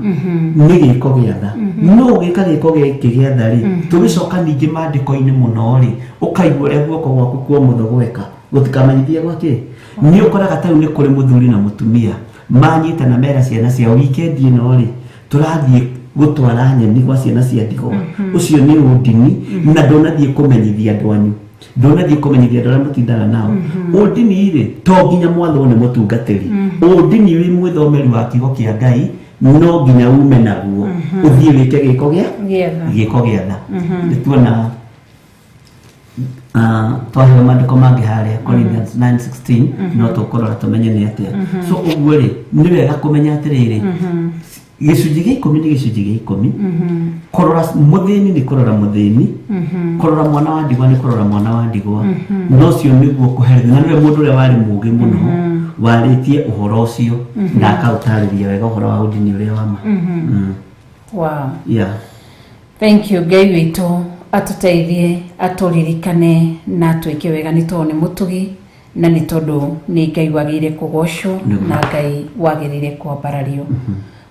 nĩ gĩko gĩa tha no ũgĩka gĩko gĩkĩ gĩa tha rĩ tũgĩcoka ningĩ maandĩko-inĩ mũno rĩ ũkaigua ũrĩa guoko gwaku kwa mũtho gweka gũtikamenyithie gwakĩ nĩ ũkoraga ta rĩu nĩ kũrĩ mũthuri na mũtumia manyitana mera ciana ciao wikendi ĩno rĩ tũrathiĩ gũtwara nyeni gwa ciana cia ndigwa ũcio nĩ ũndini na ndũnathiĩ kũmenyithia andũ anyu ndũnathiĩ kũmenyithia andũ arĩa mũtindaga nao ũndini rĩ to nginya mwathwo nĩ mũtungatĩri ũndini wĩ mwĩthomeri wa kiugo kĩa Ngai no nginya ume naguo ũthiĩ wĩke gĩko gĩa tha nĩtuona twaheo maandĩko mangĩ harĩa Corinthians 9:16 no tũkũrora tũmenye nĩ atĩa so ũguo rĩ nĩ wega kũmenya atĩrĩrĩ gĩcunjĩ gĩa 10 nĩ gĩcunjĩ gĩa 10 kũrora mũthĩni nĩ kũrora mũthĩni kũrora mwana wa ndigwa nĩ kũrora mwana wa ndigwa no cio nĩguo kũherithia na nĩwe mũndũ ũrĩa warĩ mũũgĩ mũno warĩtie ũhoro ũcio na akaũtarĩria wega ũhoro wa ũndini ũrĩa wa ma wow yeah thank you Ngai witũ atũteithie atũririkane na twĩke wega nĩ tondũ nĩ mũtugi na nĩ tondũ nĩ Ngai wagĩrĩire kũgocwo na Ngai wagĩrĩire kwambarario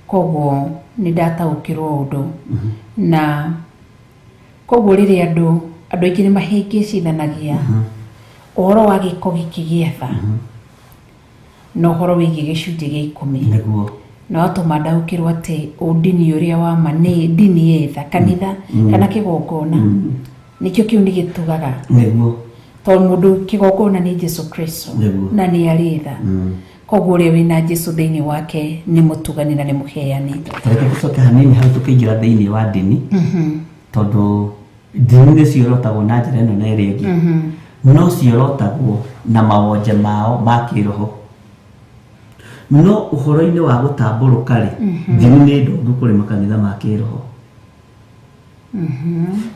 koguo nĩ ndataũkĩrwo ũndũ na koguo rĩrĩa andũ aingĩ nĩ mahĩngĩcithanagia ũhoro wa gĩko gĩkĩ gĩa tha na ũhoro wĩgiĩ gĩcunjĩ gĩa 10 na watũma ndaũkĩrwo atĩ ũndini ũrĩa wa ma nĩ ndini yetha kanitha kana kĩgongona nĩkĩo kĩu nĩ gĩtugaga tondũ mũndũ kĩgongona nĩ Jesũ Kristo na nĩ arĩ tha koguo ũrĩa wĩna Jesũ thĩinĩ wake nĩ mũtugani na nĩ mũheani tareke gũcoka hanini hau tũkĩingĩra thĩinĩ wa ndini tondũ ndini nĩ ciorotagwo na njĩra ĩno na ĩrĩa ĩngĩ no ciorotagwo na mawonje mao ma kĩroho no ũhoro-inĩ wa gũtambũrũka rĩ ndini nĩ ndongu kũrĩ makanitha ma kĩroho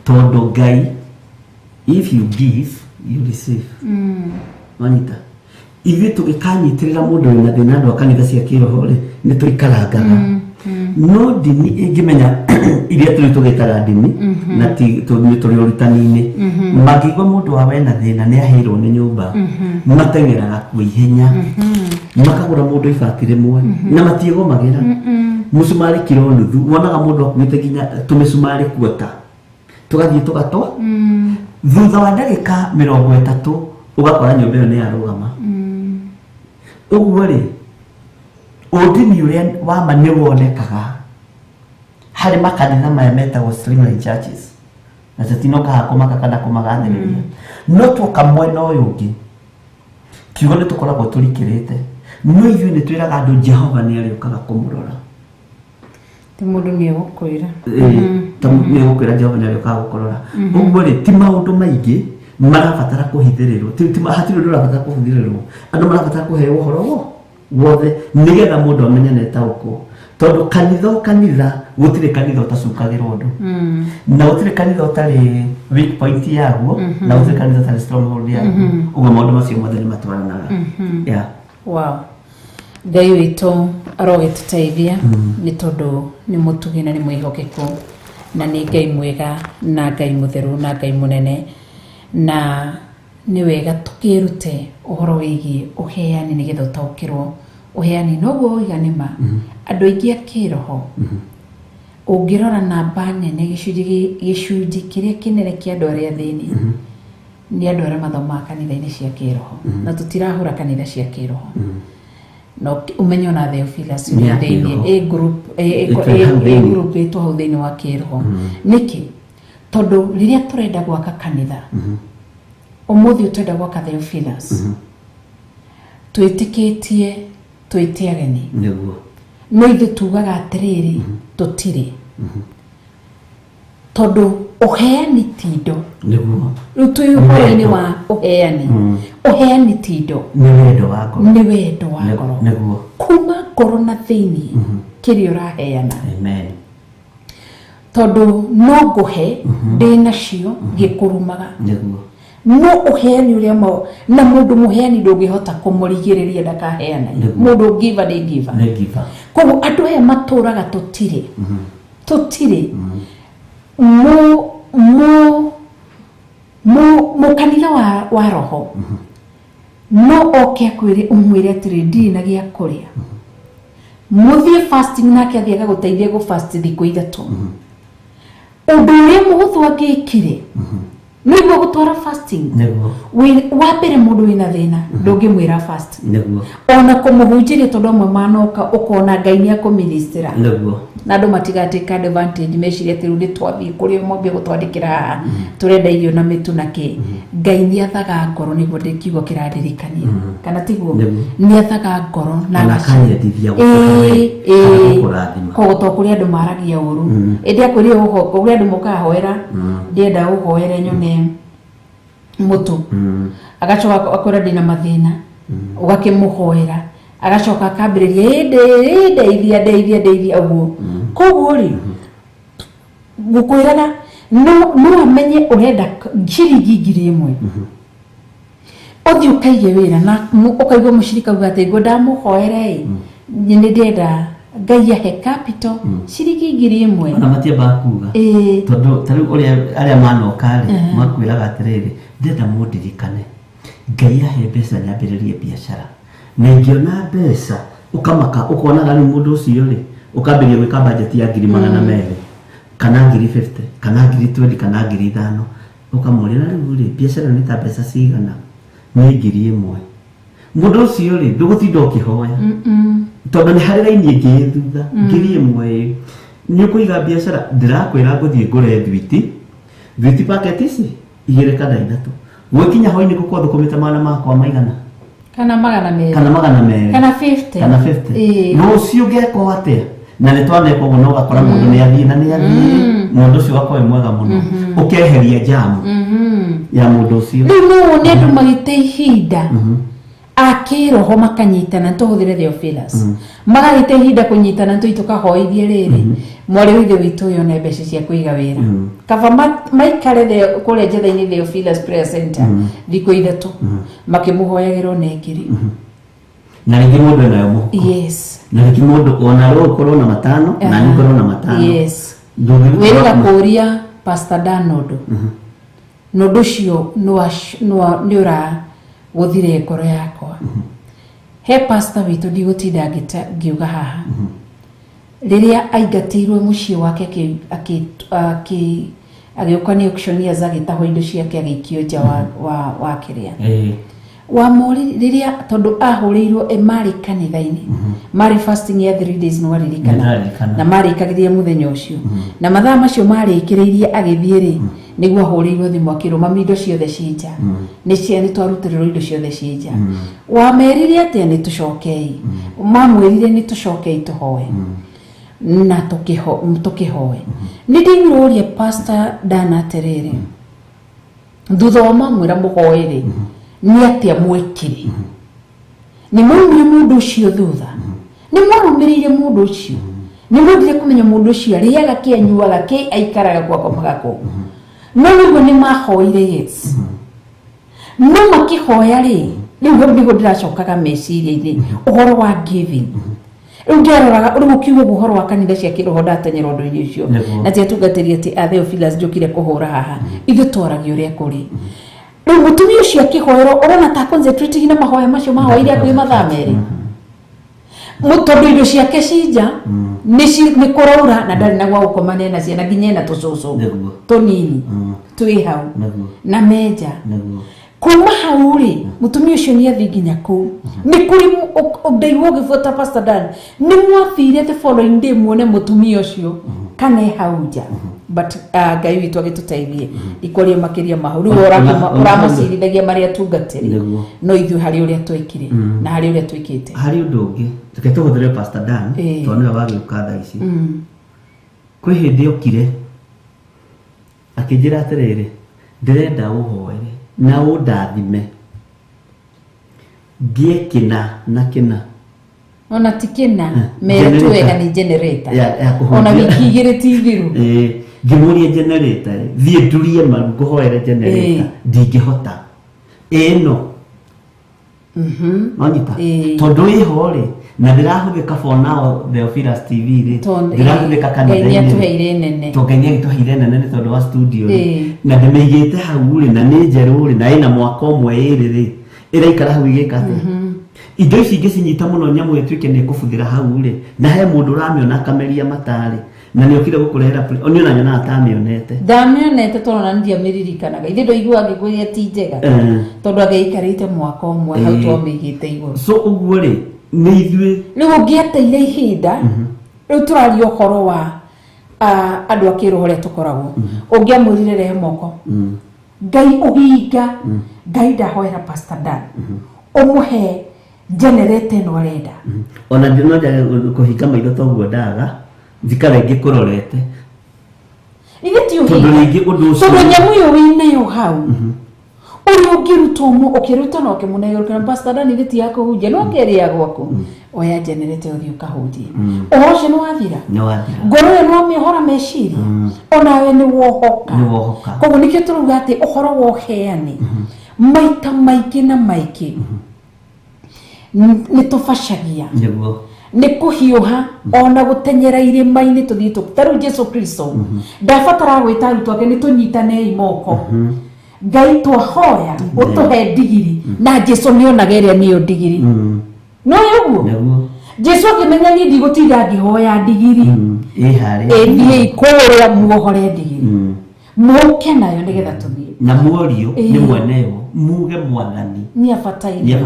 tondũ Ngai if you give you receive wanyita ithuĩ tũgĩkanyitĩrĩra mũndũ wĩna thĩna andũ a kanitha cia kĩroho rĩ nĩ tũikarangaga no ndini ĩngĩmenya iria tũrĩ tũgĩtaga ndini na nĩ tũrĩ ũrutani-inĩ mangĩigua mũndũ wa wena thĩna nĩ aheirwo nĩ nyũmba mateng'eraga kwa ihenya makagũra mũndũ ibati rĩmwe na matiĩgomagĩra mũcumarĩ kiro nuthu wonaga mũndũ akuĩte nginya tũmĩcumarĩ kuota tũgathiĩ tũgatwa thutha wa ndagĩka 30 ũgakora nyũmba ĩyo nĩ yarũgama ũguo rĩ ũndini ũrĩa wa ma nĩ wonekaga harĩ makanitha maya metagwo streamline churches na tũtinokaga kũmaka kana kũmagathĩrĩria no twoka mwena ũyũ ũngĩ kiugo nĩ tũkoragwo tũrikĩrĩte no ithuĩ nĩ twĩraga andũ Jehova nĩ arĩũkaga kũmũrora ti mũndũ nĩ egũkwĩra nĩ egũkwĩra Jehova nĩ arĩũkaga gũkũrora ũguo rĩ ti maũndũ maingĩ marabatara kũhithĩrĩrwo hatirĩ ũndũ ũrabatara kũhithĩrĩrwo andũ marabatara kũheo ũhoro wothe nĩgetha mũndũ amenye na etaũkwo tondũ kanitha gũtirĩ kanitha ũtacukagĩrwo ũndũ na gũtirĩ kanitha ũtarĩ weak point yaguo na gũtirĩ kanitha ũtarĩ stronghold yaguo ũguo maũndũ macio mothe nĩ matwaranaga yeah wow Ngai witũ arogĩtũteithia nĩ tondũ nĩ mũtugi na nĩ mwĩhokeku na nĩ Ngai mwega na Ngai mũtheru na Ngai mũnene na nĩ wega tũkĩrute ũhoro wĩgiĩ ũheani nĩgetha ũtaũkĩrwo ũheani noguo ũigane ma andũ aingĩ a kĩroho ũngĩrora namba nene gĩcunjĩ kĩrĩa kĩnene kĩa andũ arĩa thĩinĩ nĩ andũ arĩa mathomaga kanitha-inĩ cia kĩroho na tũtirahũra kanitha cia kĩroho no umenyo na Theophilus nĩ thĩinĩ a group ĩtwo hau thĩinĩ wa kĩroho nĩkĩ tondu riria turenda gwaka kanitha umuthi utenda gwaka Theophilus twitikitie twite ageni niguo no ithu tugaga atiriri tutire tondu uheani tindo niguo rutu uhoro-ini wa uheani uheani tindo ni wendo wako niguo kuma ngoro na thiini kiri uraheana amen tondu no nguhe ndina cio ngikurumaga niguo no uheani uria na mundu muheani ndungihota kumurigiriria ndakaheana mundu giver ni giver koguo andu aya maturaga tutire mu kanitha wa roho no oke akwire umwire atiri ndina gia kuria muthie fasting nake athiaga guteithia go fast thiku ithatu undu uria muhuthu agikire niguo gutwara fasting wa mbere mundu wina thina ndungimwira fast ona kumuhunjiria tondu amwe manoka ukona Ngai ni akuministera na andu matigateka advantage meciria ati rundi twathii kuri mwambie gutwandikira turenda irio na mitu na ki Ngai ni athaga ngoro niguo ndikiugo kirandirikania kana tiguo ni athaga ngoro na nakanyendithia koguo to kuri andu maragia uru indi akwiri uho kuri andu mukahoera ndienda uhoere nyone mutu agacoka akwira ndina mathina ugakimuhoera agacoka akambiriria ndeithia uguo koguo ri gukwiraga no amenye urenda ciringi 1,000 uthi ukaige wira na ukaigwa mushirika ugate ngo ndamuhoere ni ndenda Ngai ahe capital ciringi 1,000 na matia bakuga tondu tari uria aria manoka ri makwiraga atiriri ndenda mundirikane Ngai ahe mbeca nyambiririe biashara na ingiona mbeca ukamaka ukonaga ni mundu ucio ri ukambiria gwika budget ya 200,000 kana 50 kana 20 kana 5,000 ukamurira riu ri biashara ni ta mbeca cigana ni 1,000 mundu ucio ri ndugutinda ukihoya tondu ni hari raini ingi thutha 1,000 ni kuiga biashara ndirakwira nguthie ngure thwiti packet ici 2 kana 3 gwikinya hoini guko thukumite mana makwa maigana kana magana meri kana 50 no ucio ngeko atia na ni twaneka uguo no gakora mundu ni athii na ni athii mundu ucio wakwa mwega muno ukeheria jamu ya mundu ucio riu ni andu magite ihinda akiroho makanyitana tuhuthire Theophilus magagite ihinda kunyitana tukahoithie riri mwari withe witu yone mbeca cia kuiga wira kava maikare kule jetha-ini Theophilus prayer center thiku ithatu makimuhoyagirwo nengiri na ringi mundu nayo muhuko na ringi mundu ona ro korwo na 5 na ni korwo na 5 wira kuria Pastor Danodo nodo cio ni ura guthire ngoro yakwa he pastor witu ndigutinda ngiuga haha riria aingatirwe mucii wake agiuka ni auctioneer agitaho indo ciake agikio nja wa kiria wa mori riria tondu ahurirwo mari kanitha-ini mari fasting ya 3 days no aririkana na mari ikagiria muthenya ucio na mathaa macio mari ikiriirie agithie niguo ahurirwo thimu akiruma indo ciothe cinja ni cia ni twarutirwo indo ciothe cinja wa meririe atia ni tucokei mamwirire ni tucokei tuhoe na tukihoe ni ndingiruria Pastor Dana atiriri thutha wa mamwira muhoere ni atia mwekire ni mwumire mundu ucio thutha ni mwarumirire mundu ucio ni mwendire kumenya mundu ucio ariaga kianyuaga ki aikaraga kwa magako no niguo ni mahoire yes no makihoya ri riu ndigo ndiracokaga meciria-ini uhoro wa giving ungeroraga uri mukiugo uhoro wa kanitha cia kiroho ndatenyera undu-ini ucio na tia tugatiria ati Theophilus njukire kuhura haha ithu twaragio ria kuri riu mutumi ucio akihoerwo urona ta concentrating na mahoya macio mahoire akwi mathaa meri mutondu indo ciake cinja ni kuraura na ndari na gwa gukomania na ciana nginya na tucucu tunini twi hau na meja kuma hau ri mutumi ucio ni athi nginya ku ni kuri ndaiwo gifuata Pastor Dan ni mwathire the following day muone mutumi ucio kana hau nja but Ngai witũ agĩtũteithie ikorie makiria mahau rĩu ũramũcirithagia marĩa tungatĩri no ithuĩ harĩ ũrĩa twekire na harĩ ũrĩa twĩkĩte harĩ ũndũ ũngĩ reke tũhũthĩre Pastor Dan tondũ nĩwe wagĩũka thaa ici kwĩ hĩndĩ okire akĩnjĩra atĩrĩrĩ ndĩrenda ũhoere na ũndathime ngĩkĩna na kĩna ona tikina metu wega ni generator ona wiki igire tithiru ngĩmũria generator thiĩ ndurie nguhoere generator ndingĩhota ĩno nonyita tondũ ĩho rĩ na ndĩrahũthĩka for now Theophilus TV rĩ ndĩrahũthĩka kanitha-inĩ tuheire nene tũngenyia tuheire nene nĩ tondũ wa studio rĩ na ndĩmĩigĩte hau rĩ na nĩ njerũ rĩ na ĩna mwaka ũmwe ĩrĩ rĩ ĩraikara hau igĩka atĩa indo ici ingĩcinyita mũno nyamũ ĩtuĩke nĩ ĩkũbuthĩra hau rĩ na he mũndũ ũramĩona akameria matarĩ na nĩ okire gũkũrehera oniona nyona atamĩonete ndamĩonete tondũ na ndiamĩririkanaga ithe ndoigua ngĩgwĩria ti njega tondũ agĩikarĩte mwaka ũmwe hau twamĩigĩte igũrũ so ũguo rĩ nĩ ithuĩ rĩu ũngĩeteire ihinda rĩu tũraria ũhoro wa andũ a kĩroho ũrĩa tũkoragwo ũngĩamwĩrire rehe moko Ngai ũhinga Ngai ndahoera Pastor Dan ũmũhe generator ĩno arenda ona ndinoja kũhinga maitho toguo ndaga thikara ngĩkũrorete ithe ti ũhinga tondũ nyamũ ĩyo wĩnayo hau ũrĩa ũngĩrutwo ũkĩruta na ũkĩmũnengerũkĩra Pastor Dan ithe ti yakũhunjia no kĩrĩa gwaku oya generator ũthiĩ ũkahunjie ũhoro ũcio nĩ wathira ngoro ĩyo no mĩhora meciria onawe nĩ wohoka koguo nĩkĩo tũrauga atĩ ũhoro wa ũheani maita maingĩ na maingĩ nĩ tũbacagia nĩ kũhiũha ona gũtenyera irĩma-inĩ tũthiĩ tarĩu Jesu Kristo ndabatara gwĩta arutwo ake nĩ tũnyitanei moko Ngai twahoya ũtũhe ndigiri na Jesu nĩonaga ĩrĩa nĩyo ndigiri no ũguo Jesu akĩmenya niĩ ndigũtinda ngĩhoya ndigiri ĩthiĩ kũrĩa muohore ndigiri mũke nayo nĩgetha tũthiĩ na muorio nĩ mweneyo muge mwathani nĩ abatairio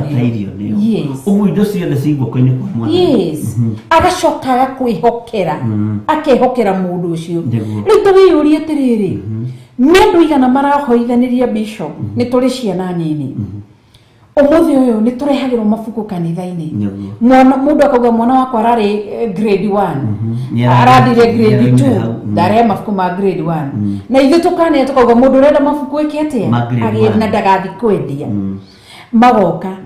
nĩyo ũguo indo ciothe ciguoko-inĩ kwa mwathani agacoka agakwĩhokera akehokera mũndũ ũcio rĩu tũwĩyũrie atĩrĩrĩ nĩ andũ igana marahoithanĩria bishop nĩ tũrĩ ciana nini ũmũthĩ ũyũ nĩ tũrehagĩrwo mabuku kanitha-inĩ mũndũ akauga mwana wakwa ararĩ grade 1 arathire grade 2 ndarehe mabuku ma grade 1 na ithuĩ tũkanĩa tũkauga mũndũ ũrenda mabuku ĩke atĩa na ndagathi kwendia magoka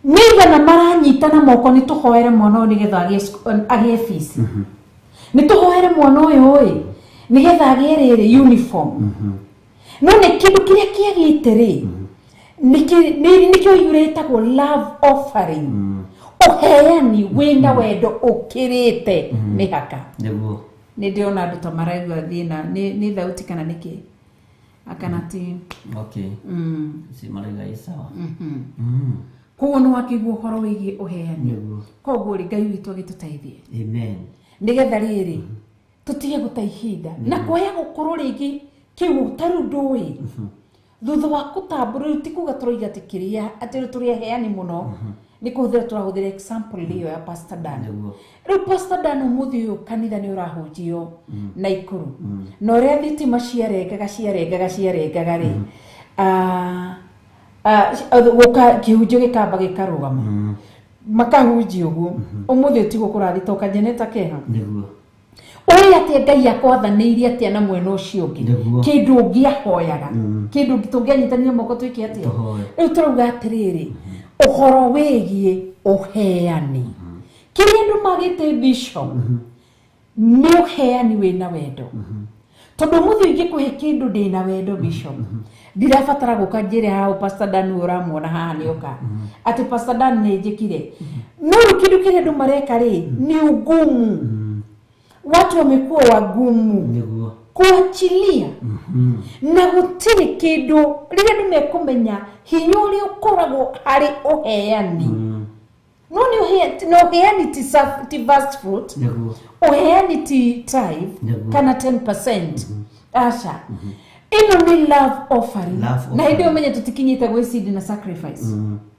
nĩigana maranyitana moko nĩ tũhoere mwana ũyũ nĩgetha agĩe fees nĩ tũhoere mwana ũyũ ĩ nĩgetha agĩe rĩrĩ uniform no nĩ kĩndũ kĩrĩa kĩagĩte rĩ nikio yuretagwo love offering uheani wenda wendo ukirite mihaka nĩ ndĩrona andũ ta maraigua thĩna nĩ thauti kana nĩkĩ akanati okay si maraiga isawa koguo nĩ wakĩigua ũhoro wĩgiĩ uheani koguo rĩ Ngai witũ agĩtũteithie amen nĩgetha rĩrĩ tũtige gũta ihinda na kuoya gũkorwo rĩngĩ kĩu tarũ ndũĩ thutha wa kũtambũrwo ti kuga tũroiga atĩ kĩrĩa atĩ tũrĩ aheani mũno nĩ kũhũthĩra tũrahũthĩra example ĩyo ya Pastor Dan rĩu Pastor Dan ũmũthĩ ũyũ kanitha nĩ ũrahunjio na ikũrũ na ũrĩa thitima ciarengaga rĩ kĩhunjio gĩkamba gĩkarũgama makahunjia ũguo ũmũthĩ ũtigwo kũrathita ũkanyeneta keha ũrĩa atĩ Ngai akwathanĩirie atĩa na mwena ũcio ũngĩ kĩndũ ũngĩahoyaga kĩndũ tũngĩanyitania moko twĩke atĩa rĩu tũrauga atĩrĩrĩ ũhoro wĩgiĩ ũheani kĩrĩa andũ magĩte bishop nĩ ũheani wĩna wendo tondũ mũthĩ ingĩkũhe kĩndũ ndĩna wendo bishop ndirabatara gũka njĩre hao Pastor Dan ũramuona haha nĩoka atĩ Pastor Dan nĩ njĩkire no kĩndũ kĩrĩa andũ mareka rĩ nĩ ugumu watu wamekuwa wagumu kuachilia na gũtirĩ kĩndũ rĩrĩa andũ mekumenya hinya ũrĩa ũkoragwo harĩ ũheani no nĩ ũheani ti first fruit ũheani ti tithe kana 10% aca ĩno nĩ love offering na hĩndĩ ũmenye tũtikinyĩte gwĩcindi na sacrifice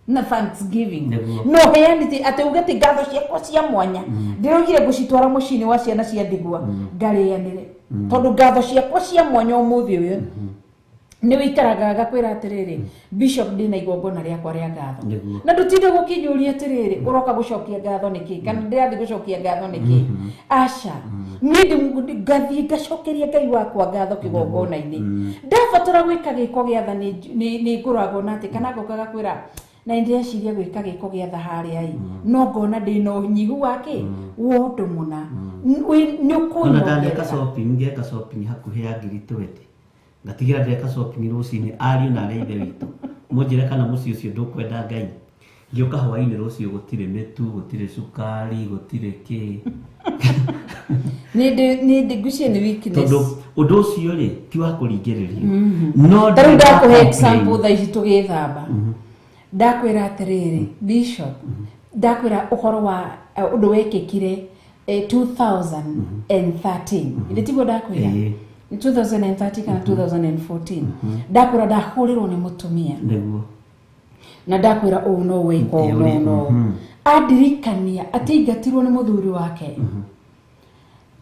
na Thanksgiving Nĩguo. no heanite ati ugati ngatho ciakwa cia mwanya ndirugire gucitwara mucini wa ciana cia ndigwa ngarianire tondu ngatho ciakwa cia mwanya umuthi uyu ni wikaraga gakwira atiriri bishop ndina igongona riakwa ria ngatho Nĩguo. na ndutinde gukinjuria atiriri uroka gucokia ngatho niki kana ndirathi gucokia ngatho niki aca ni ngathie ngacokeria Ngai wakwa ngatho kigongona-ini ndabatara gwika giko giatha ni nguragwo nati kana ngokaga kwira na ndĩreciria gwĩka gĩko gĩatha harĩa no ngona ndĩna ũnyihu wake wondu mũna nĩ ũkũnyongera ona ndeka shopping hakuhĩ ya 20 ngatigira ndeka shopping rũcinĩ ariũ na arĩa ithe witũ mũnjĩre kana mũciĩ ũcio ndũkwenda Ngai ngĩũka hwaĩ-inĩ rũciũ gũtirĩ mĩtu gũtirĩ cukari gũtirĩ kĩ nĩ ngucie nĩ weakness tondũ ũndũ ũcio rĩ ti wa kũringĩrĩrio no tarĩu ndakũhe example thaa ici tũgĩthamba ndakwĩra atĩrĩrĩ Bishop ndakwĩra ũhoro wa ũndũ wekĩkire 2013 ile tiguo ndakwĩra 2013 kana 2014 ndakwĩra ndahũrĩrwo nĩ mũtumia nĩguo na ndakwĩra ũũ no wĩko no andirikania atĩ aingatirwo nĩ mũthuri wake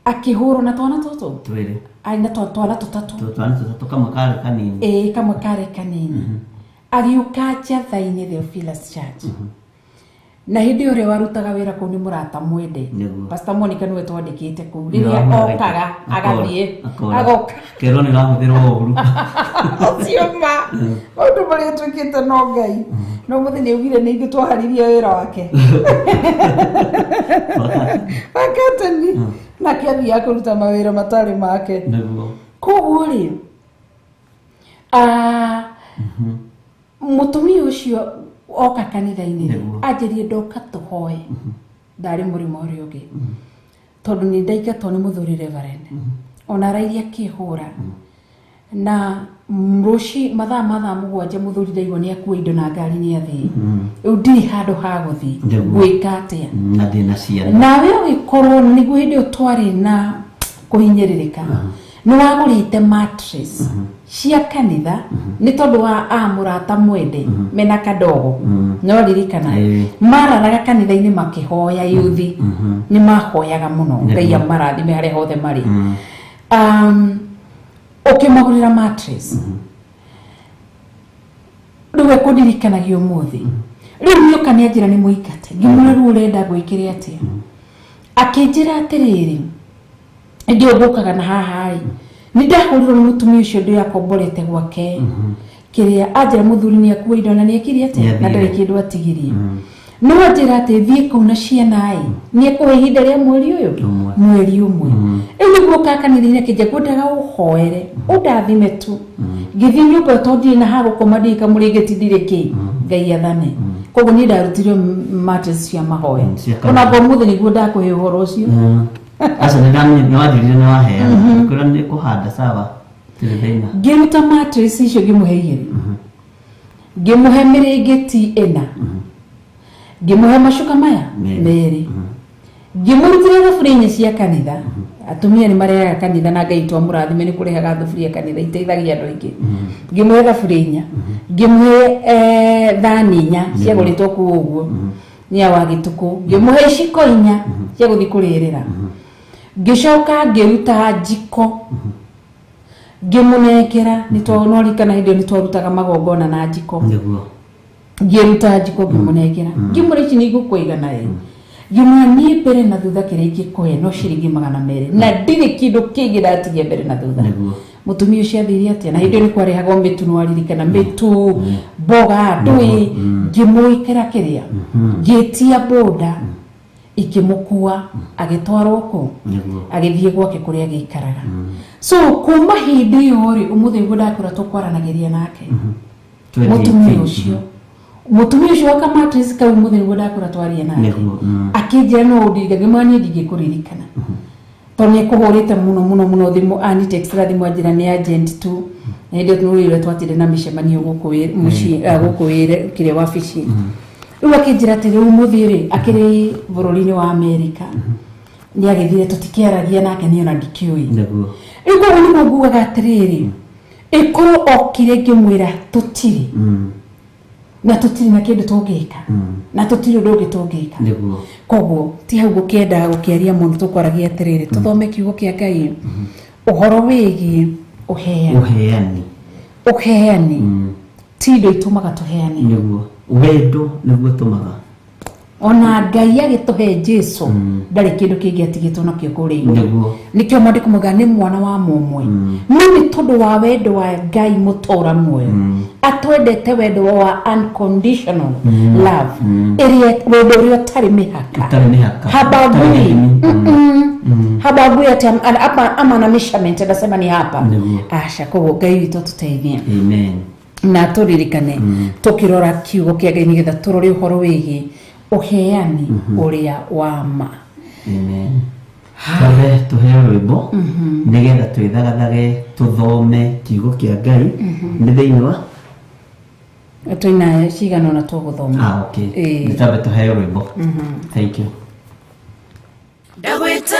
akĩhũrwo na twana tũtũ twĩrĩ na twana tũtatũ kamwe karĩ kanini agiuka njatha-inĩ Theophilus Church na hindi ũrĩa warutaga wĩra kũu nĩ mũrata mwende Pastor Monica nĩwe twandĩkĩte kũu rĩrĩa okaga agathiĩ agoka kero nĩ rahũthĩrwo ũru ũcio ma ũndũ marĩa twĩkĩte no Ngai no mũthĩ nĩ augire nĩ ithuĩ twaharirie wĩra wake wakatani na kĩathiaga kũruta mawĩra matarĩ make koguo rĩ mutumia ucio oka kanitha-inĩ anjĩrie ndoka tũhoe ndarĩ mũrĩmo ũrĩa ũngĩ tondũ nĩ ndaingatwo nĩ mũthuri Reverend ona arairie akĩhũra na rũci mathaa mũgwanja mũthuri ndaigua nĩ akua indo na ngari nĩ athĩ rĩu ndirĩ handũ ha gũthiĩ gwĩka atĩa na ndĩna ciana nawe ũgĩkorwo nĩguo hĩndĩ ĩyo twarĩ na kũhinyĩrĩrĩka nĩ wagũrĩte mattress cia kanitha nĩ tondũ wa mũrata mwende mena kadogo no ririkana mararaga kanitha-inĩ makĩhoya yuthi nĩ mahoyaga mũno Ngai amarathime harĩa hothe marĩ ũkĩmagũrĩra mattress rĩu ekũndirikanagia ũmũthĩ rĩu nĩoka nĩ anjĩra nĩ mũingate ngĩmwĩra rĩu ũrenda gwĩkĩre atĩa akĩnjĩra atĩrĩrĩ ĩndĩ ũgũkaga na haha nĩ ndahũrirwo nĩ mũtumia ũcio ndĩakomborete gwake kĩrĩa anjĩra mũthuri nĩ akua indo na nĩ ekire atĩa na ndarĩ kĩndũ atigirie no anjĩra atĩ thiĩ kũu na ciana nĩ ekũhe ihinda rĩa mweri ũmwe rĩu nĩguo kanitha-inĩ kĩnja ngwendaga ũhoere ũndathime tu ngĩthiĩ nyũmba tondũ na ha gũkoma ndikamũrĩngĩti ndirĩ kĩ Ngai athane koguo niĩ ndarutire mattress cia mahoya ona ngo mũthĩ nĩguo ndakũhe ũhoro ũcio aca nĩ wathirire nĩ waheana kwĩra nĩ kũhanda sawa ngĩruta mattress icio ngĩmũhe igĩrĩ ngĩmũhe mĩrĩngĩti 4 ngĩmũhe macuka maya merĩ ngĩmũrutire thaburia cia kanitha atumia nĩ marehaga kanitha na Ngai twamũrathime nĩ kũrehaga thaburia kanitha iteithagia andũ aingĩ ngĩmũhe thaburia 4 ngĩmũhe thani 4 ciagũrĩtwo kũu ũguo nĩ awa gĩtukũ ngĩmũhe iciko 4 cia gũthiĩ kũrĩrĩra ngĩcoka ngĩruta njiko ngĩmũnengera nĩ twanorikana hĩndĩ nĩ twarutaga magongona na njiko ngĩruta njiko ngĩmũnengera ngĩmũra ici nĩ igũkũigana ngĩmũra niĩ mbere na thutha kĩrĩa ingĩkũhe no ciringi 200 na ndirĩ kĩndũ kĩngĩ ndatigia mbere na thutha mutumia ũcio athiire atĩa na hĩndĩ ĩyo nĩ kwarehagwo mĩtu nĩ waririkana mĩtu mboga ndũĩ ngĩmũĩkĩra kĩrĩa ngĩtia boda ikĩmũkua agĩtwarwo kũ agĩthiĩ gwake kũrĩa gĩikaraga so kuma hĩndĩ ĩyo rĩ ũmũthĩ nĩguo ndakwĩra tũkwaranagĩria nake mutumia ũcio waka mattress kau ũmũthĩ nĩguo ndakwĩra twaria nake akĩnjĩra no ũndirika ngĩmwĩra niĩ ndingĩkũririkana tondũ nĩ kũhũrĩte mũno thimũ anitext thimũ anjĩra nĩ agent tu na hĩndĩ ĩyo nĩrĩrĩa twatire na mĩcemanio gũkũ wĩra kĩrĩa wabici rĩu akĩnjĩra atĩ rĩu mũthĩ rĩ akĩrĩ bũrũri-inĩ wa Amerika nĩ agĩthire tũtikĩaragia nake niĩ ona ndikĩũĩ rĩu koguo nĩguo ngugaga atĩrĩrĩ ĩkorwo okire ngĩmwĩra tũtirĩ na tutiri na kindu tungika na tutiri undu ungi tungika niguo koguo ti hau gukienda gukiaria mundu tukwaragia atiriri tuthome kiugo kia Ngai uhoro wigi uheani ti indo itumaga tuheani niguo wendo niguo tumaga ona Ngai agituhe Jesu ndari kindu kingi atigitwo nakio kuri niguo nikio mandiko muga ni mwana wa mumwe ni tondu wa wendo wa Ngai mutora muoyo atwendete wendo wa unconditional love area wendo uria tari mihaka habagui ati ama na measurement ndasema ni hapa asha koguo Ngai witu tuteithie amen na turirikane tukirora kiugo kia Ngai nigetha turore uhoro wigi uheani uria wa ma amen tuhe rwimbo nigetha twithagathage tuthome kiugo kia Ngai ni thiini wa tuina cigano na tuguthoma okay nitabe tuhe rwimbo thank you ndagweta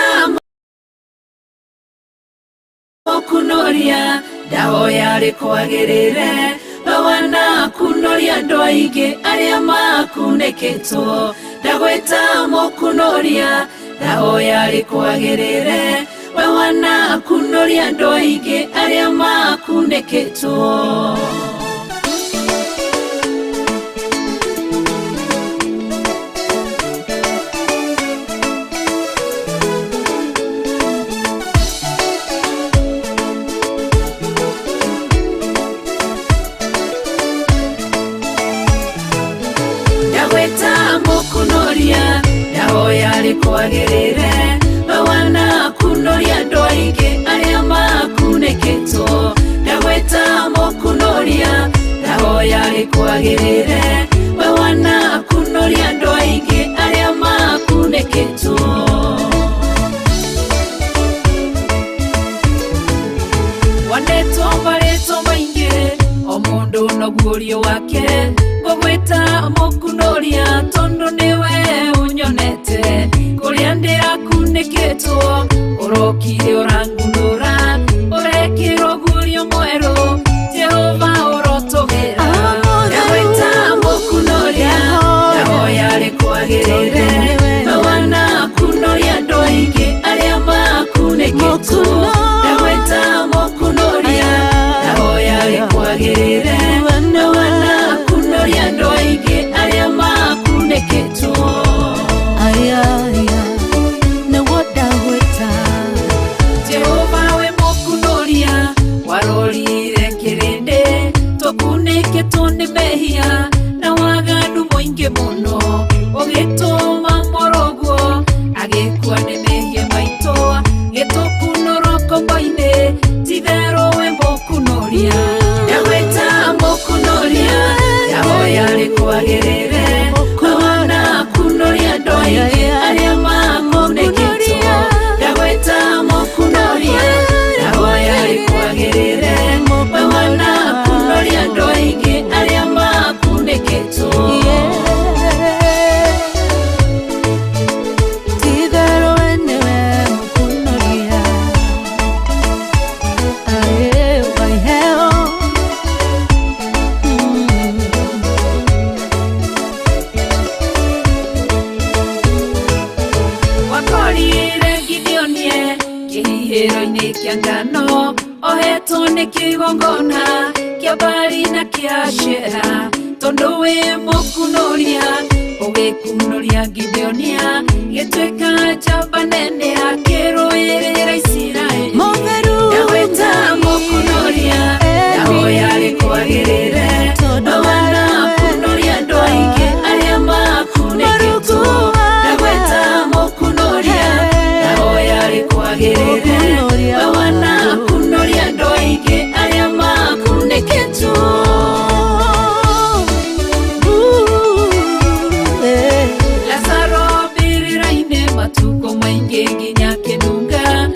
kunoria ndahoya rikwagirire bawana kunoria andu aingi aria makuneketwo ndagweta mukunoria ndahoya rikwagirire bawana kunoria andu aingi aria makuneketwo ndahoya rikwagirire bawana kunoria andu aingi aria makuneketwo ndagweta mukunoria ndahoya rikwagirire bawana kunoria andu aingi aria makuneketwo wanetwo baretwo maingi o mundu no guorio wake ngweta mukunoria tondu niwe unyonete kuria ndirakuneketwo urokire urangunura urekirwo guorio mweru Jehova urotogira ndagweta mukunoria ndahoya rikwagirire bawana kunoria andu aingi aria makuneketwo ndagweta mukunoria ndahoya rikwagirire bawana kunoria andu aingi aria makuneketwo Jehova we mukunoria warorire kirinde tukuneketwo ni mehia na waganu muingi muno ugituma morogo agikua ni mehia maito gitukunoroka baine tithero we mukunoria ndagweta mukunoria ndahoya rikwagirire bawana kunoria andu aingi aria makuneketwo ndagweta mukunoria ndahoya rikwagirire bawana kunoria andu aingi aria makuneketwo kihihiro-ini kia ngano ohetwo ni kigongona kia bari na kia shera tondu wi mukunoria ugikunoria Gideonia gitwika njamba nene akiruirira Isiraeli ndagweta mukunoria ndahoya rikwagirire bawana kunoria andu aingi aria makuneketwo ndagweta mukunoria ndahoya rikwagirire bawana kunoria andu aingi aria makuneketwo Lazaro birira-ini matuko maingi nginya kinunga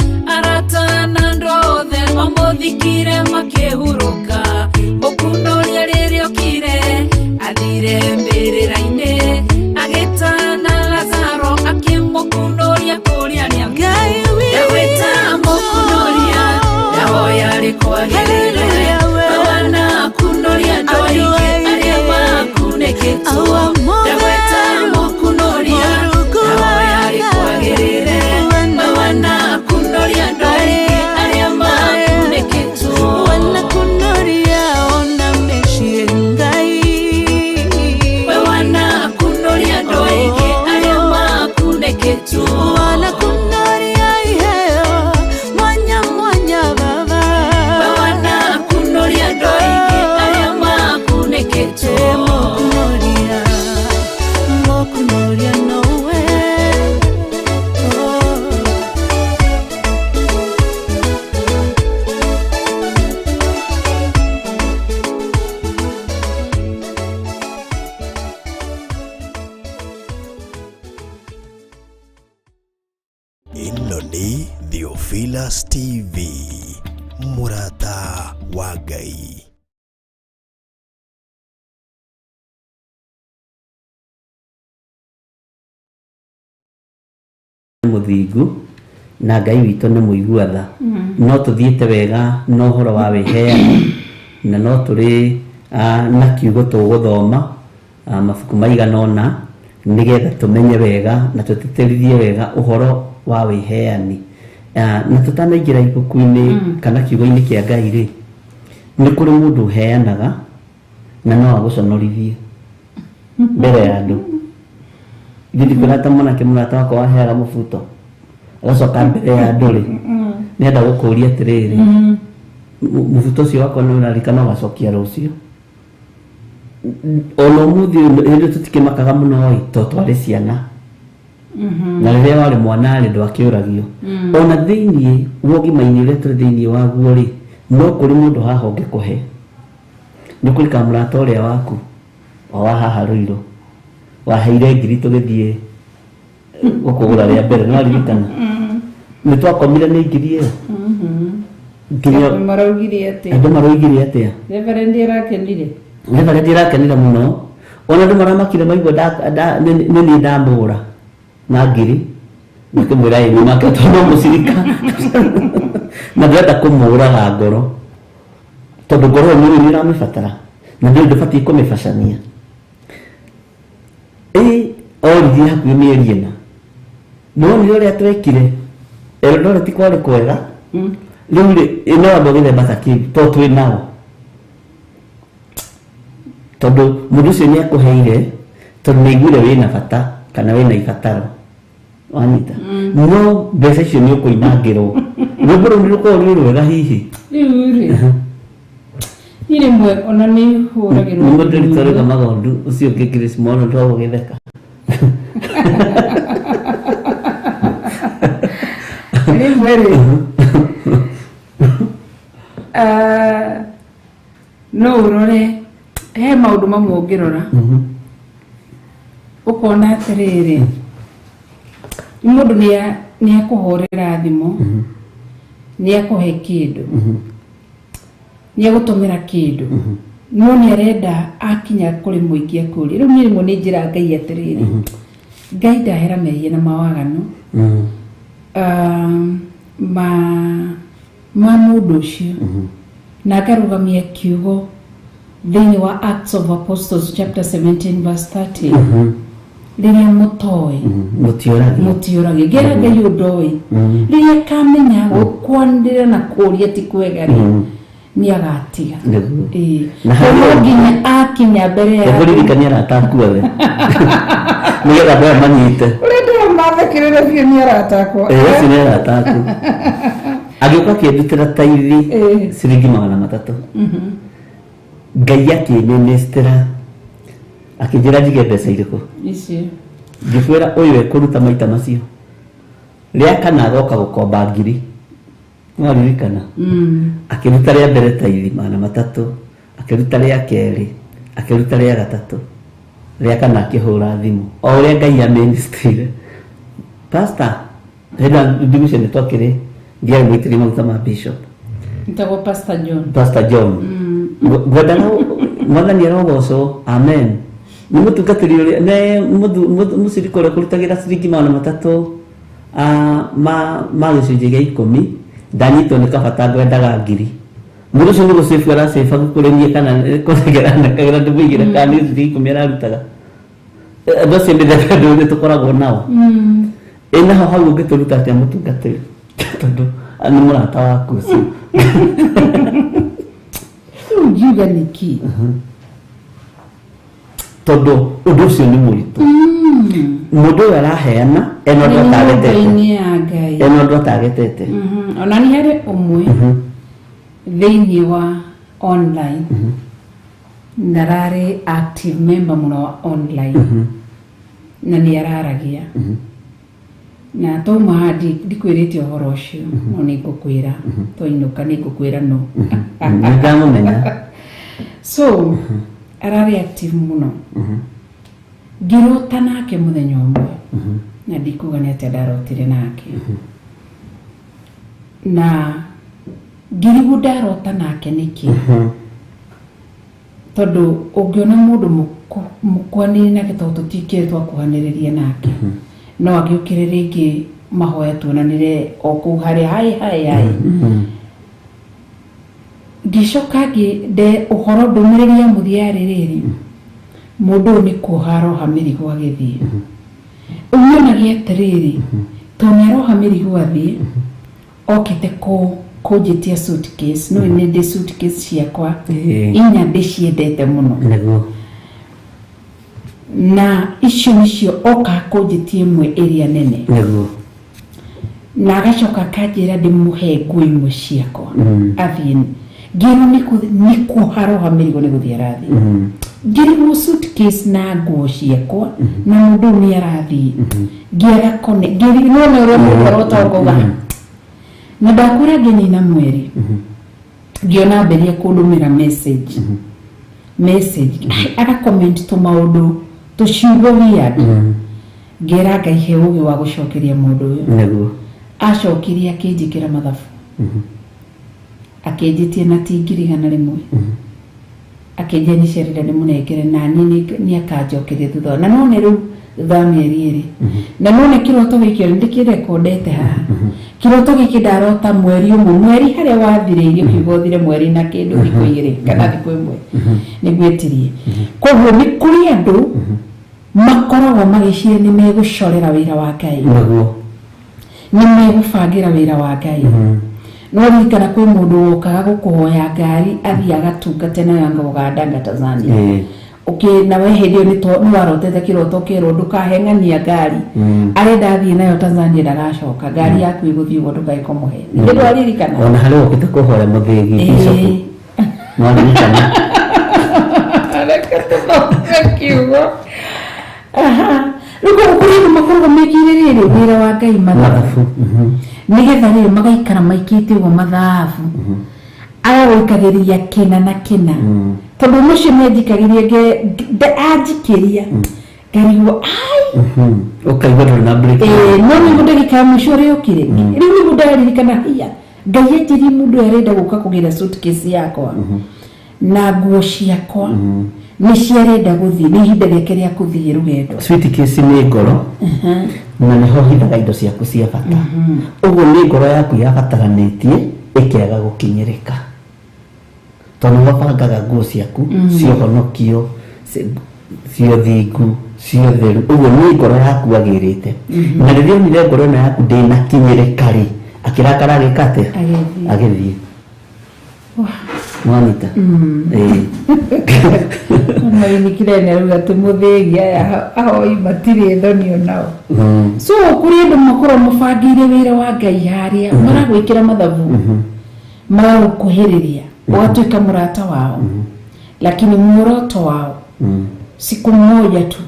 Theophilus TV, Murata wa Ngai. Muthingu na Ngai witũ nĩ mũigua tha no tũthiĩte wega no horo wa wĩheani na no tũrĩ na kiugo tũgũthoma mabuku maigana ũna nĩgetha tũmenye wega na tũtĩtĩrithie wega ũhoro wa wĩheani na tũtanaingĩra ibuku-inĩ kana kiugo-inĩ kĩa Ngai rĩ nĩ kũrĩ mũndũ ũheanaga na no agũconorithie mbere ya andũ. Gidi kurata mwanake murata wako waheaga mubuto agacoka mbere ya andũ rĩ nĩenda gũkũria atĩrĩrĩ mubuto ũcio wako nĩ ũrarikana ũgacokia rũciũ. Ona ũmũthĩ hĩndĩ tũtikĩmakaga mũno to twarĩ ciana na rĩrĩa warĩ mwana rĩ ndwakĩũragio. Ona thĩinĩ wa ũgima-inĩ ũrĩa tũrĩ thĩinĩ waguo rĩ no kũrĩ mũndũ haha ũngĩkũhe nĩ kũrĩ kamũrata ũrĩa waku wa haha Rũirũ waheire ngiri tũgĩthiĩ gũkũgũra rĩa mbere no aririkana nĩ twakomire nĩ ngiri ĩyo andũ maraugire atĩa Reverend ĩrakenire mũno ona andũ maramakire maigua nĩ niĩ ndamũra na ngiri nakĩmwĩra ĩni make tondũ mũcirika na ndĩrenda kũmũraga ngoro tondũ ngoro ĩyo nĩ ĩramĩbatara na nĩ ndũbatiĩ kũmĩbacania. Orithi hakuhĩ mĩeri ĩna nĩwonire ũrĩa twekire Eldoret kwarĩ kwega rĩu rĩ no andũ gĩthemba ta kĩu to twĩ nao tondũ mũndũ ũcio nĩ akũheire tondũ nĩaiguire wĩna bata kana wĩna ibataro wanyita no mbeca icio nĩ ũkũinangĩrwo rũmbo rũu nĩrũkorwo rwĩ rwega hihi rĩmwe ona nĩ hũragĩrwo mũndũ ndĩrĩtwarĩga magondu ũcio ũngĩ Krismon twagũgĩtheka no urore he maundu mamwe ũngĩrora ũkona atĩrĩrĩ mũndũ nĩ akũhũrĩra thimũ nĩ akũhe kĩndũ nĩ agũtũmĩra kĩndũ no nĩ arenda akinya kũrĩ mũingĩ akũrĩ rĩu nĩ nĩ njĩra Ngai atĩrĩrĩ Ngai ndahera mehia na mawaganu ma mũndũ ũcio na ngarũgamia kiugo thĩinĩ wa Acts of Apostles chapter 17 verse 30 rĩrĩa mũtoĩ mũtiũrage gera Ngai ũndoĩ rĩrĩa kamenya gũkwanĩrĩra na kũũria ti kwega rĩ nĩ agatiga na nginya akinya mbere ya kũririkania aratakua we nĩgetha andũ aya manyite ũrĩa mathekĩrĩre biũ nĩ aratakwa ũcio nĩ aratakua agĩũka akĩndutĩra taithi ciringi 300 Ngai akĩnĩnĩstĩra akĩnjĩra njige mbeca irĩkũ icio ngĩkwĩra ũyũ ekũruta maita macio rĩa kana agoka gũkomba ngiri waririkana akĩruta rĩa mbere taithi 300 akĩruta rĩa kerĩ akĩruta rĩa gatatũ rĩa kana akĩhũra thimũ o ũrĩa Ngai amĩnĩstĩire pastor hĩndĩ ndigũcio nĩ twakĩrĩ ndiarĩ mũitĩri maguta ma bishop ntagwo Pastor John ngwendaga mwathani arogocwo amen nĩ mũtungatĩri ũrĩa nĩ mũcirika ũrĩa kũrutagĩra ciringi 300 ma gĩcunjĩ gĩa 10 ndanyitwo nĩ kabata ngwendaga ngiri mũndũ ũcio nĩ gũcĩbu aracĩba gũkũrĩnie kana kũregera ndakagĩra ndĩmũigĩre kana nĩ ciringi 10 ararutaga andũ acio mĩthemba ndũrĩ tũkoragwo nao naho hau ũngĩtũruta atĩa mũtungatĩri tondũ nĩ mũrata waku ũcio ngiuga nĩkĩ tondũ ũndũ ũcio nĩ mũritũ mũndũ ũyũ araheana ena ũndũ atagetete ona nĩ harĩ ũmwe thĩinĩ wa online nararĩ active member mũno wa online na nĩ araragia na toma hadi ndikwĩrĩte ũhoro ũcio no nĩ ngũkwĩra toinũka nĩ ngũkwĩra no nĩndamũmenya so ararĩ active mũno ngĩrota nake mũthenya ũmwe na ndikuga nĩ atĩ ndarotire nake na ngirigu ndarota nake niki tondu ungiona mundu mukwanire nake tondu tutikire kuhaniriria nake no agiukire ringi mahoya tuonanire oku hari hai gicoka de uhoro ndumiriria muthia ririri mundu ni kuharoha mirigo agithie umionagia atiriri tonyaroha mirigo athie okite kujitia suitcase no ni de suitcase ciakwa inya ndiciendete muno na icio nicio oka kujitie imwe iria nene na agacoka kanjira ndimuhe nguo imwe ciakwa athie ngiro ni kuharoha mirigo ni guthia rathi ngiro suitcase na nguo ciakwa na mundu ni arathi ngiaga kone ngiro no ro mukorota ngoga na ndakura ngeni na mweri ngiona beria kundumira message aga comment to maundu to ciugo weird ngira ngaihe ugi wa gucokeria mundu uyu acokiria akinjikira mathabu akenjitie na tingirigana rimwe akenjia nicerire ndimunengere na ni akanjokeria thutha na no ne riu thamieri iri na no ne kiroto gikio ndikirekondete haha kiroto giki ndarota mweri haria wathiriirio kigothire mweri na kindu thiku igiri kana thiku imwe nigwetirie koguo ni kuri andu makoragwo magicire ni megucorera wira wa Ngai ni megubangira wira wa Ngai no rikana kwi mundu wokaga gukuhoya ngari athia gatungate na yanga Uganda Tanzania na weherio ni warotete kiroto kero ndukahengania ngari arenda athie nayo Tanzania ndagacoka ngari yaku iguthii ugo ndukaikomuhe ndio aririkana ona hari ukite kuhoya muthigi bicopu no rikana kiugo rugo kuri makuru mekirire wira wa Ngai mathabu nigetha ri magaikara maikite ugo mathabu agawikagiria kina na kina tondu mucio menjikagiria anjikiria ngarigo ai ukaigwa na break no ni ndagika mucio ri ukire riu ni ndaririkana hiya Ngai enjiri mundu arenda guka kugira suitcase yakwa na nguo ciakwa ni ciarenda guthii ni ihinda riake ria kuthii rugendo suitcase ni ngoro na niho hithaga indo ciaku cia bata uguo ni ngoro yaku yabataranetie ikiaga gukinyirika tondu wabangaga nguo ciaku ciohonokio cio thingu cio theru uguo ni ngoro yaku agirite na riria unire ngoro ino yaku ndinakinyirika ri akirakara gikate agithie mwanita mai nikirene ruga tumuthigi aya ahoi matire thonio nao so kuri andu makoro mubangire wira wa Ngai haria maragwikira mathabu maragukuhiriria watuika murata wao lakini muroto wao siku moja tu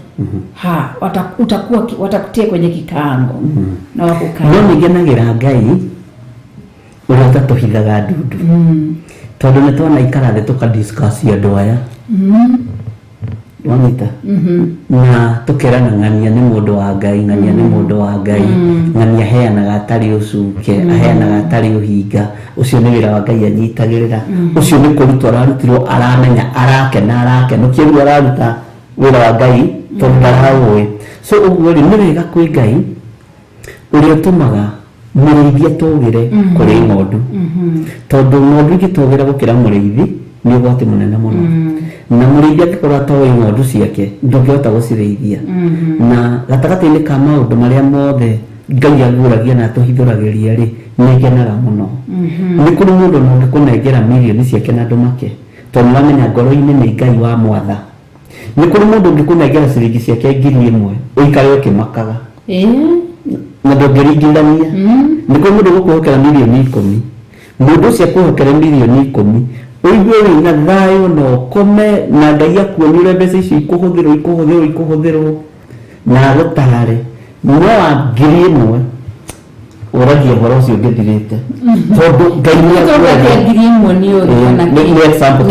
watakutia kwenye kikango na wakukaa no nigenagira Ngai urata tuhithaga ndudu tondu ne twana ikara the tukadiscuss andu aya wanita na tukerana ngania ni mundu wa Ngai ngania ni mundu wa Ngai ngania heanaga atari ucuke aheanaga atari uhinga ucio ni wira wa Ngai anyitagirira ucio ni kurutwa ararutirwo aramenya arake no kiru araruta wira wa Ngai tondu ndarawe so uguo ri ni wega kwi Ngai uri utumaga muriithia tugire kuri ng'ondu tondu ng'ondu igitugira gukira muriithi ni ugwati munene muno na muriithia akikorwo atoĩ ng'ondu ciake ndungihota gucirĩithia na gatagati-inĩ ka maũndũ marĩa mothe Ngai aguragia na tuhithũragĩria ri nĩ ngenaga muno nĩ kũrĩ mũndũ no ũngĩkũnengera milioni ciake na ndũmake tondu wamenya ngoro-inĩ nĩ Ngai wa mwatha nĩ kũrĩ mũndũ ũngĩkũnengera ciringi ciake 1,000 ũikare ũkĩmakaga na ndũngĩringithania nĩ kũrĩ mũndũ ũgũkũhokera milioni 10 mũndũ ũcio akũhokera milioni 10 uigue wina thayo no kome na Ngai akuonire mbeca icio ikuhuthirwo na gutare no wa 1,000 uragia horo ucio ngithirite tondu Ngai ni akuonire 1,000 ni urikana ni example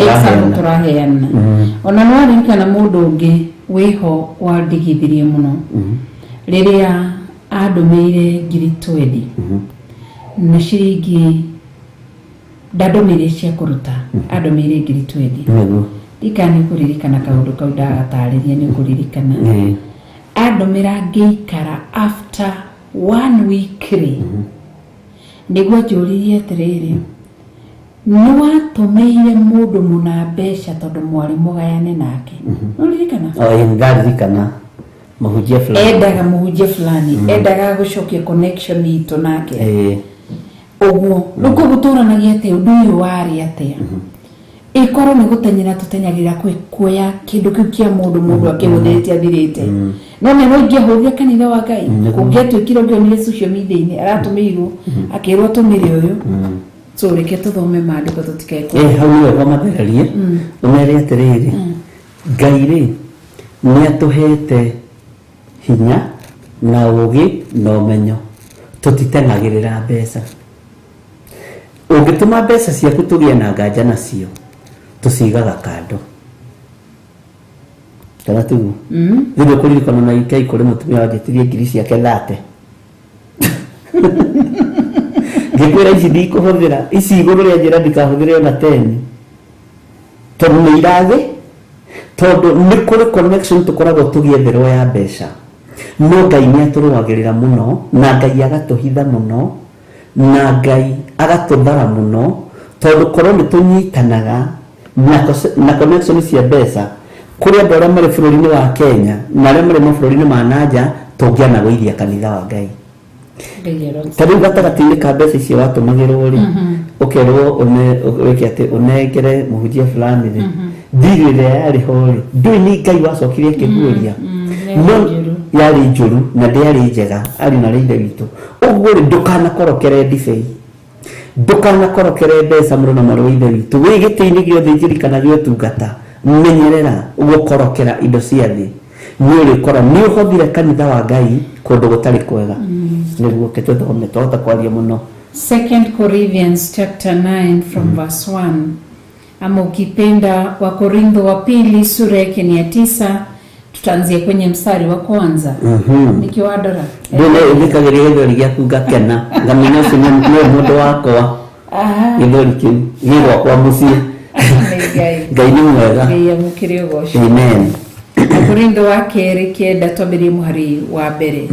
turaheana ona no arikana mundu ungi wiho wandigithirie muno riria andumeire 20,000 na ciringi ndandomire cia kuruta andomire 20 Niguo. ikani kuririkana kaundu kau ndagataririe ni kuririkana andomira ngeikara after 1 week niguo njuririe atiriri niwatumeire mundu muna mbeca tondu mwari mugayane nake nuririkana Ndaririkana mahujia fulani endaga muhunjia fulani endaga gucokia connection itu nake uguo nuko guturanagia ate undu uyu wari atia ikoro ni gutenyera tutenyagira kuoya kindu kiu kia mundu akimuthete athirite no ne no ingehurire kanitha wa Ngai kungetwikira ngio ni social media ini aratumirwo akirwo tumire uyu so reke tuthome maandiko tutikae hau niwe kwamathererie umere atiriri Ngai ri ni atuhete hinya na ugi na umenyo tutitenagirira mbeca ungituma mbeca ciaku tugie na nganja nacio tucigaga kando kana tu ndio kuririkana na ikai kuri mutumia wagetirie ngiri ciake 30 ngikwira ici ndikuhuthira ici iguru ria njira ndikahuthire ona 10 tondu ni irathi tondu ni kuri connection tukoragwo tugietherwo ya mbeca no Ngai ni aturwagirira muno na Ngai agatuhitha muno na Ngai agatuthara muno tondu korwo ni tunyitanaga na connection cia mbeca kuri andu aria mari bururi-ini wa Kenya na aria mari mabũrũri-inĩ ma nanja tungiana guithia kanitha wa Ngai tariu gatagati-inĩ ka mbeca icio watumagirwo ri ukerwo weke ati unengere muhunjia fulani ri ndiri ria yari ho ri ndui ni Ngai wacokirie kiguria no yari njuru na ndiari njega ari na rinde witu uguo ri ndukanakorokere ndibei ndukanakorokere mbeca mũno na marũithe witu wi gĩtĩ-inĩ gĩothe njirikana gĩa ũtungata menyerera gukorokera indo cia thĩ ni urikora ni uhothire kanitha wa Ngai kundu gutari kwega niguo ketuthome twahota kwaria muno 2 Corinthians chapter 9 from verse 1 ama ukipenda wa Korintho wa pili sura yake ni ya 9 tutaanzia kwenye mstari wa kwanza nikiwadora ndio ndikageria githori gyaku ngakena ngamenya ucio ni mundu wakwa githori kiu githwa kwa mucie Ngai ni mwega Ngai amukire ugoco amen Korintho wa keri kenda twambirie muhari wa mbere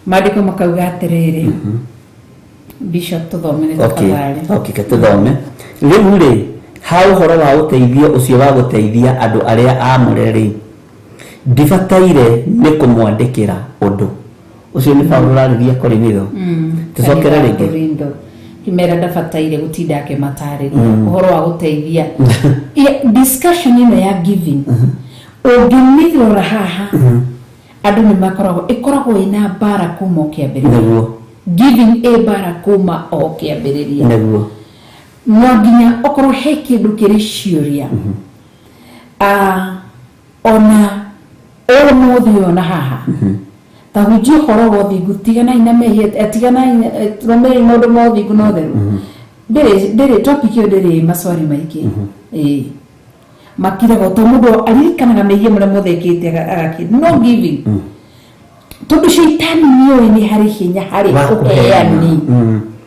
maandiko makauga atiriri Bishop tuthome ni tafadhali okay ketuthome riu ri ha uhoro wa uteithio ucio wa guteithia andu aria amureri ndibataire ni kumwandikira undu ucio ni Paulo arariria Korintho tucokere ringi Korintho kimera ndabataire gutinda ke matariria uhoro wa guteithia discussion ino ya giving ungimithora haha andu ni ikoragwo ina bara kuma ukiambiriria giving bara kuma ukiambiriria niguo no nginya okorwo he kindu kiri ciuria ona muthi ona haha ta hujio horo wothi gutigana ina mehi atigana romeri modo mothi gunotheru ndere topic yo ndere maswari maiki makira goto mudo aririkanaga mehi mure muthekite agaki no giving tondu shaitani niyo ni hari hinya hari kuheani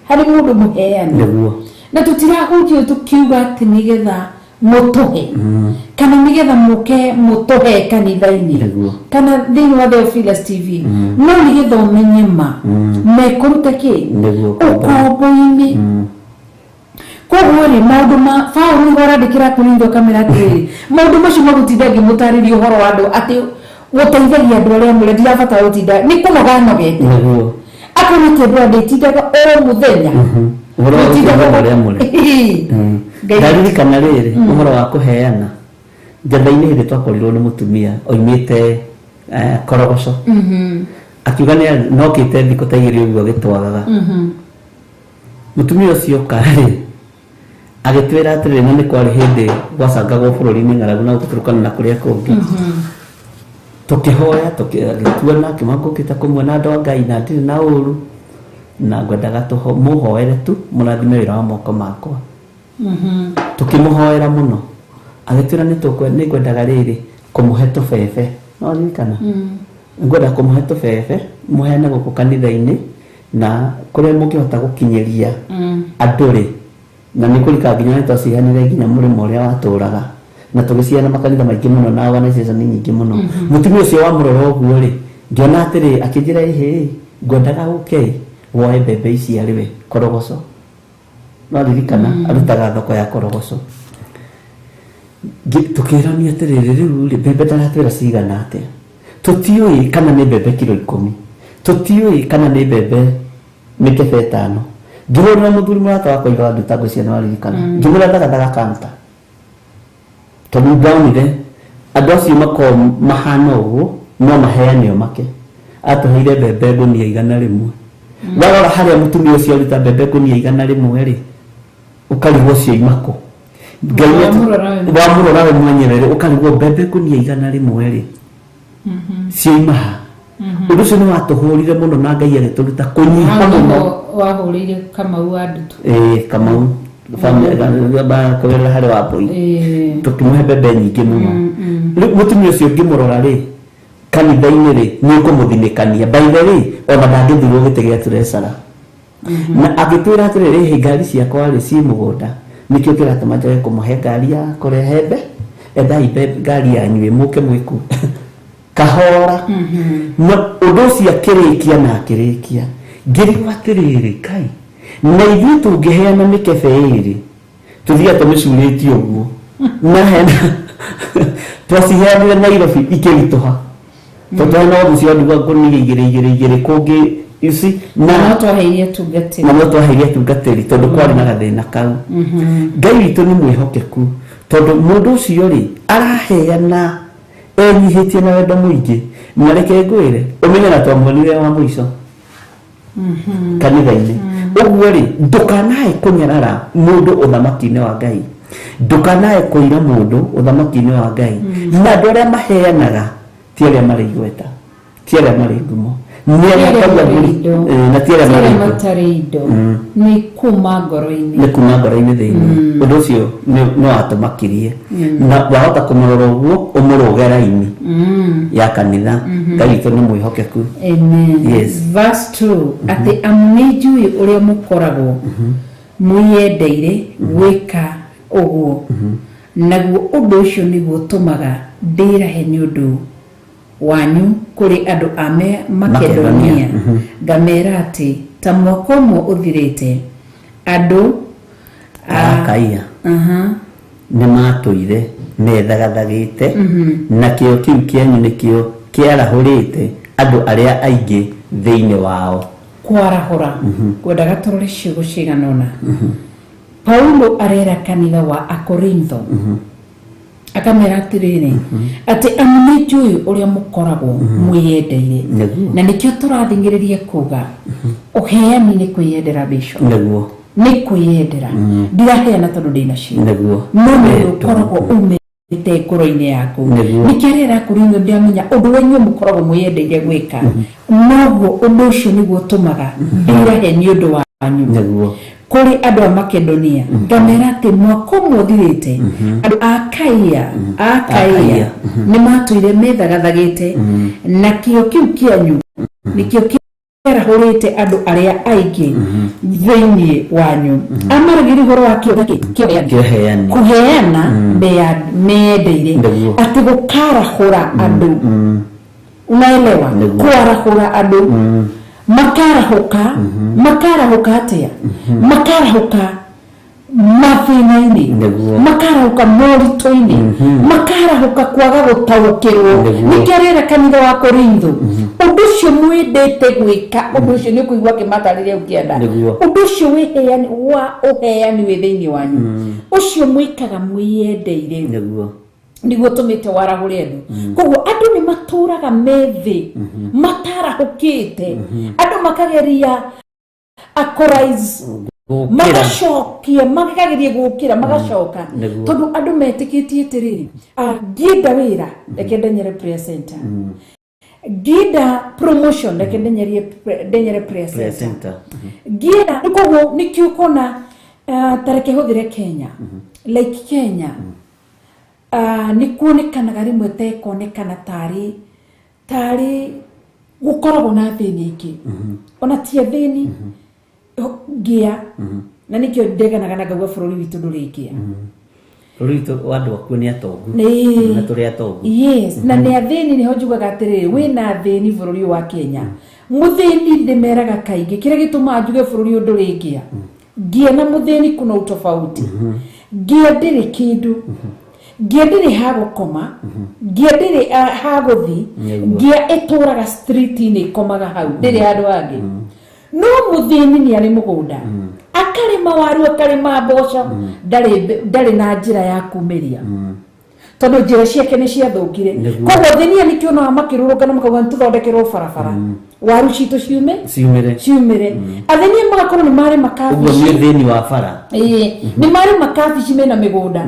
hari mudo muheani na tutirahujio tukiuga ati nigetha mutuhe kana nigetha muke mutuhe kanitha-ini kana thini wa Theophilus TV no nigetha umenye ma mekuruta ki ukombo-ini koguo ri maundu ma Paulo ni arandikira Korintho kamera atiri maundu macio magutinda ngimutariria uhoro wa andu ati guteithagia andu aria mure ndirabata gutinda ni kunoga nogete akona kindu anditindaga o muthenya uhoro wa aria mure ndaririkana riri uhoro wa kuheana njatha-ini hindi twakorirwo ni mutumia oimite korogoco akiuga nokite thiku ta igiri uguo agitwagaga mutumia ucio kari agitwira atiriri na ni kwari hindi gwacangagwo bururi-ini ng'aragu na guturukana na kuria kungi tukihoya tukituana kimangukita kumwe na andu a Ngai na ndiri na uru na ngwendaga muhoere tu murathime wira wa moko makwa tukimuhoera muno agitwira ni ngwendaga riri kumuhe tubebe no ririkana ngwenda kumuhe tubebe muheane guku kanitha-ini na kuria mungihota gukinyeria andu ri na ni kurika nginya twasiganire nginya murimo uria waturaga na tugiciana makanitha maingi muno na organization nyingi muno mutumia ucio wa muroro guo ri ngiona atiri akinjira ihe ngwendaga guke woe mbembe ici ariwe korogoco no ririkana arutaga thoko ya korogoco tukirania atiriri riu ri mbembe taratwira cigana atia tutiui kana ni mbembe kilo 10 tutiui kana ni mbembe mikebe 5 ngirona muthuri murata wakwa iga ndutango cia no ririkana ngimura ndaga kanta tondu ndaunire andu acio mako mahana uguo no maheane o make atuheire mbembe ngunia 100 warora haria mutumia ucio aruta mbembe ngunia 100 ri ukarigwo cio imako ngai wa murora we mwenyewe ukarigwo mbembe ngunia 100 ri cio imaha undu ucio ni watuhurire muno na ngai agituruta kunyiha muno wahurire Kamau andutu Kamau family ba kwera hari wapoi tukimuhe mbembe nyingi muno mutumia ucio ngimurora ri kanitha-ini ri ni ukumuthinikania by the way ona ndangithirwo gite gia turesara na agitwira atiriri he ngari ciakwa ri ci mugunda nikio kiratuma njage kumuhe ngari ya kurehe mbe endai ngari yanyu muke mwiku kahora na undu ucio akirikia na akirikia ngirigwo atiriri kai na ithuĩ tũngĩheana mĩkebe ĩrĩ tũthiga tũmĩcurĩtie ũguo na hena twaciheanire Nairobi ikĩritũha tũtwana ũndũ cio nduga ngũnia igĩrĩ kũngĩ ici na no twaheirie tungatĩri tondũ kwarĩ na gathĩna kau Ngai witũ nĩ mwĩhokeku tondũ mũndũ ũcio rĩ araheana enyihĩtie na wendo mũingĩ na reke ngwĩre ũmenye na twamuonire wa mũico kanitha-inĩ uguo ri ndukanae kunyarara mundu uthamaki-inĩ wa Ngai ndukanae kuira mundu uthamaki-inĩ wa Ngai na andu aria maheanaga ti aria mari igweta ti aria mari ngumo ni aria na ti aria matari indo ni kuma ngoro-inĩ thiini undu ucio no atumakirie na wahota kumurora uguo umurugera-ini ya kanitha Ngai witũ nĩ mwĩhokeku. Amen. Yes. Verse 2 ati amnijui uria mukoragwo mwiyendeire gwika uguo naguo undu ucio niguo tumaga ndirahe ni undu wanyu kuri andu a Makedonia ngamera ati ta mwaka ũmwe uthirite andu Akaia nĩ matũire methagathagĩte na kĩo kĩu kĩanyu nĩkĩo kĩarahũrĩte andũ arĩa aingĩ thĩinĩ wao kwarahũra ngwendaga tũrore ciugo cigana ũna Paulo arera kanitha wa Akorintho akamera atiriri ati amnijui uria mukoragwo mwiyendeire na nikio turathingiririe kuga uheani ni kwiyendera bisho naguo ni kwiyendera ndiraheana tondu ndina cio naguo no ukoragwo umete ngoro-inĩ yaku nikirera kuringo ndiamenya undu wenyu mukoragwo mwiyendeire gwika noguo undu ucio niguo tumaga ndirahe ni undu wanyu naguo kuri andu a Makedonia ngamera ati mwaka ũmwe ũthirĩte andu Akaia ni matuire methagathagĩte na kĩo kĩu kĩanyu nikĩo kĩarahũrĩte andu aria aingĩ thĩinĩ wanyu amaragĩri horo wa kĩoheani kuheana meyendeire ati gukarahũra andu unaelewa kwarahũra andu makarahuka atia makarahuka mathina-inĩ makarahuka moritũ-inĩ makarahuka kwaga gũtaũkĩrwo nĩkĩo rĩra kanitha wa Korintho ũndũ ũcio mwendete gwĩka ũndũ ũcio nĩ ũkũigua akĩmatarĩria ũkĩenda ũndũ ũcio wĩheani wa ũheani wĩ thĩinĩ wanyu ũcio mwĩkaga mwĩyendeire niguo tumite warahũre andu koguo andu ni matũraga methi matarahũkĩte andu makageria akorize magashokia makageria gũkĩra magacoka tondu andu metĩkĩtie atiriri ngĩenda wĩra reke ndenyere prayer center ngĩenda promotion reke ndenyere prayer center ngĩenda koguo nikĩo kona tareke hũthĩre Kenya like Kenya ni kuonekanaga rimwe tekonekana tari gukoragwo na thĩni ingĩ ona ti thĩni ngĩa na nikio ndeganaga na ngauga bũrũri witũ ndũrĩ ngĩa bũrũri witũ andũ akuo nĩ atongu na tũrĩ atongu yes na nĩ athĩni nĩho njugaga atĩrĩrĩ wĩna thĩni bũrũri wa Kenya mũthĩni ndĩmeraga kaingĩ kĩrĩa gĩtũmaga njuge bũrũri ũyũ ndũrĩ ngĩa ngĩa na mũthĩni kuna utofauti ngĩa ndĩrĩ kĩndũ ngĩa ndĩrĩ ha gũkoma ngĩa ndĩrĩ ha gũthi ngĩa ĩtũraga street-inĩ ikomaga hau ndĩrĩ handũ hangĩ no mũthĩni nĩ arĩ mũgũnda akarĩma waru akarĩma mboco ndarĩ na njĩra ya kumĩria tondũ njĩra ciake nĩ ciathũkire koguo thĩnia nĩkĩo nao makĩrũrũngana makauga nĩtũthondekerwo barabara waru citũ ciumĩre athĩnia magakorwo nĩ marĩ makabici ũguo nĩ thĩni wa bara nĩ marĩ makabici mena mĩgũnda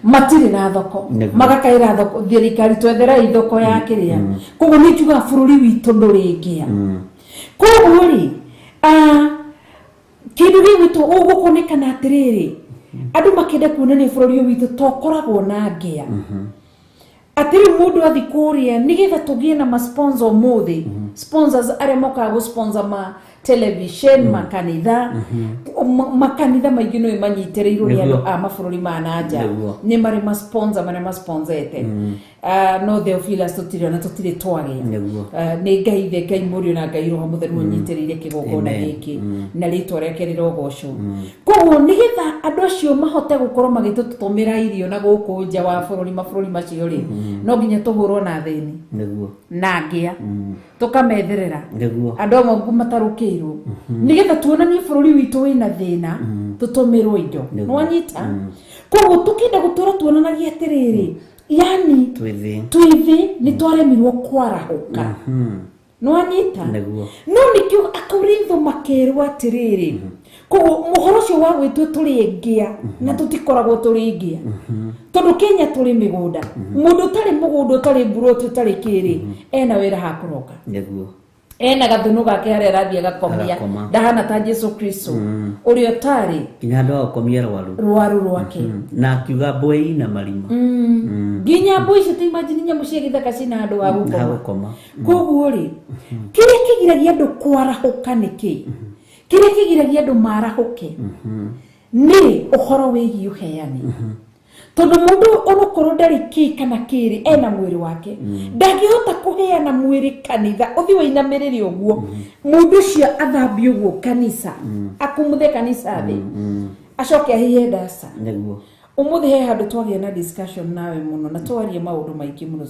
matirĩ na thoko magakaĩra thoko thirikari twetherai thoko ya kĩrĩa koguo nĩ njugaga bũrũri witũ ndũrĩ ngĩa koguo rĩ kĩndũ gĩgwĩtwo ũgũkuonekana atĩrĩrĩ andũ makĩenda kuonania bũrũri ũyũ witũ tokoragwo na ngĩa atĩrĩ mũndũ athi kũrĩa nĩgetha tũgĩe na masponsor mũthĩ sponsors arĩa mokaga gũsponsor ma television makanitha maingĩ nĩ manyitĩrĩirwo nĩ andũ a mabũrũri ma nanja nĩ marĩ masponsor marĩa masponsorete no Theophilus tũtirĩ twagĩa nĩ Ngai the Ngai Mũriũ na Ngai Roho Mũtheru nyitĩrĩire kĩgongona gĩkĩ na rĩtwa rĩake rĩrogocwo koguo nĩgetha andũ acio mahote gũkorwo magĩtũtũmĩra irio na gũkũ nja wa mabũrũri macio rĩ no nginya tũhũrwo na thĩni na ngĩa tũkametherera andũ amwe matarũkĩirwo nĩgetha tuonanie bũrũri witũ wĩna thĩna tũtũmĩrwo indo nwanyita koguo tũkĩenda gũtũra tuonanagia atĩrĩrĩ yani twĩthĩ nĩ twaremirwo kwarahũka nwanyita no nĩkĩo akaurithwo makerwo atĩrĩrĩ koguo mũhoro ũcio wa gwĩtwo tũrĩ ngĩa na tũtikoragwo tũrĩ ngĩa tondũ Kenya tũrĩ mĩgũnda mũndũ ũtarĩ mũgũnda ũtarĩ mburoti ũtarĩ kĩrĩ ena wĩra ha kũroka ena gathũnũ gake harĩa arathiĩ agakomia ndahana ta Jesu Kristo ũrĩa ũtarĩ nginya andũ agakomia rwaru rwake na akiuga mbũi na marima nginya mbũi icio ta imagine nyamũ cia gĩthaka cina andũ wa gũkoma koguo rĩ kĩrĩa kĩgiragia andũ kwarahũka nĩkĩ kĩrĩa kĩgiragia andũ marahũke nĩ ũhoro wĩgiĩ ũheani tondũ mũndũ onokorwo ndarĩ kĩ kana kĩrĩ ena mwĩrĩ wake ndangĩhota kũheana mwĩrĩ kanitha ũthi wainamĩrĩre ũguo mũndũ ũcio athambie ũguo kanisa akumuthe kanisa thĩ acoke ahihe ndasa ũmũthĩ he handũ twagĩa na discussion nawe mũno na twaria maũndũ maingĩ mũno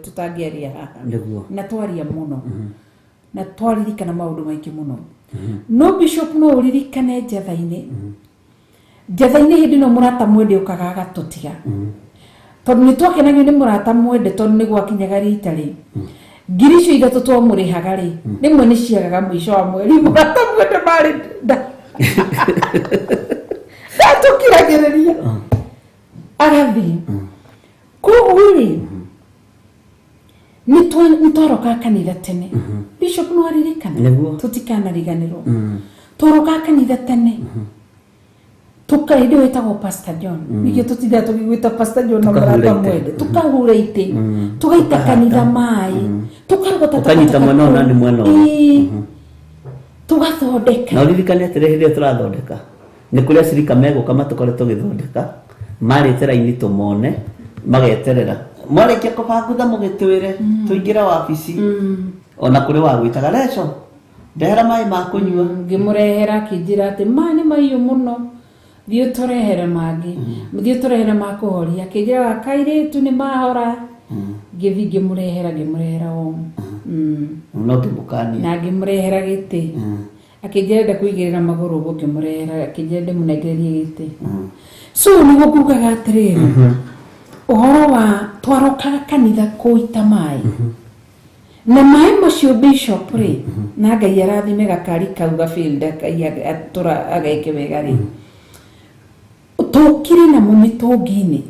tutangĩaria haha na twaria mũno na twaririkana maũndũ maingĩ mũno no bishop no ũririkane njatha-inĩ hĩndĩ no mũrata mwende ũkaga agatũtiga tondũ nĩ twakenagio nĩ mũrata mwende tondũ nĩ gwakinyaga rita rĩ ngiri icio ithatũ twamũrĩhaga rĩ rĩmwe nĩ ciagaga mũico wa mweri mũrata mwende marĩ ndatũkiragĩrĩria agathiĩ koguo rĩ nĩ tworoka kanitha tene bishop no aririkana tũtikanariganĩrwo tworoka kanitha tene tukaide wetagwo Pastor John nĩkĩo tũtithaga tũgĩgwĩta Pastor John na mũrata mwende tukahura itĩ tugaita kanitha maĩ tukarogota tukanyita mwena ona nĩ mwena tugathondeka na uririkane atĩrĩ hĩndĩ tũrathondeka nĩ kũrĩa cirika megũka matũkore tũgĩthondeka marĩte raini tũmone mageterera mwarĩkia kũbangutha mũgĩtwĩre tũingĩra wabici ona kũrĩ wa gwĩtaga leco ndehera maĩ ma kũnyua ngĩmũrehera akĩnjĩra atĩ maĩ nĩ mahiũ mũno thiĩ tũrehere mangĩ thiĩ tũrehere ma kũhoria akĩnjĩra kairĩtu nĩ mahora ngĩthi ngĩmũrehera omu no ngĩmũkania na ngĩmũrehera gĩtĩ akĩnjĩra enda kũigĩrĩra magũrũ ũguo ngĩmũrehera akĩnjĩra ndĩmũnengererie gĩtĩ so nĩguo ngugaga atĩrĩrĩ ũhoro wa twarokaga kanitha kũita maĩ na maĩ macio bishop rĩ na Ngai arathime gakari kau gafielda atura ageke wega rĩ tũkire na mĩtũngi-inĩ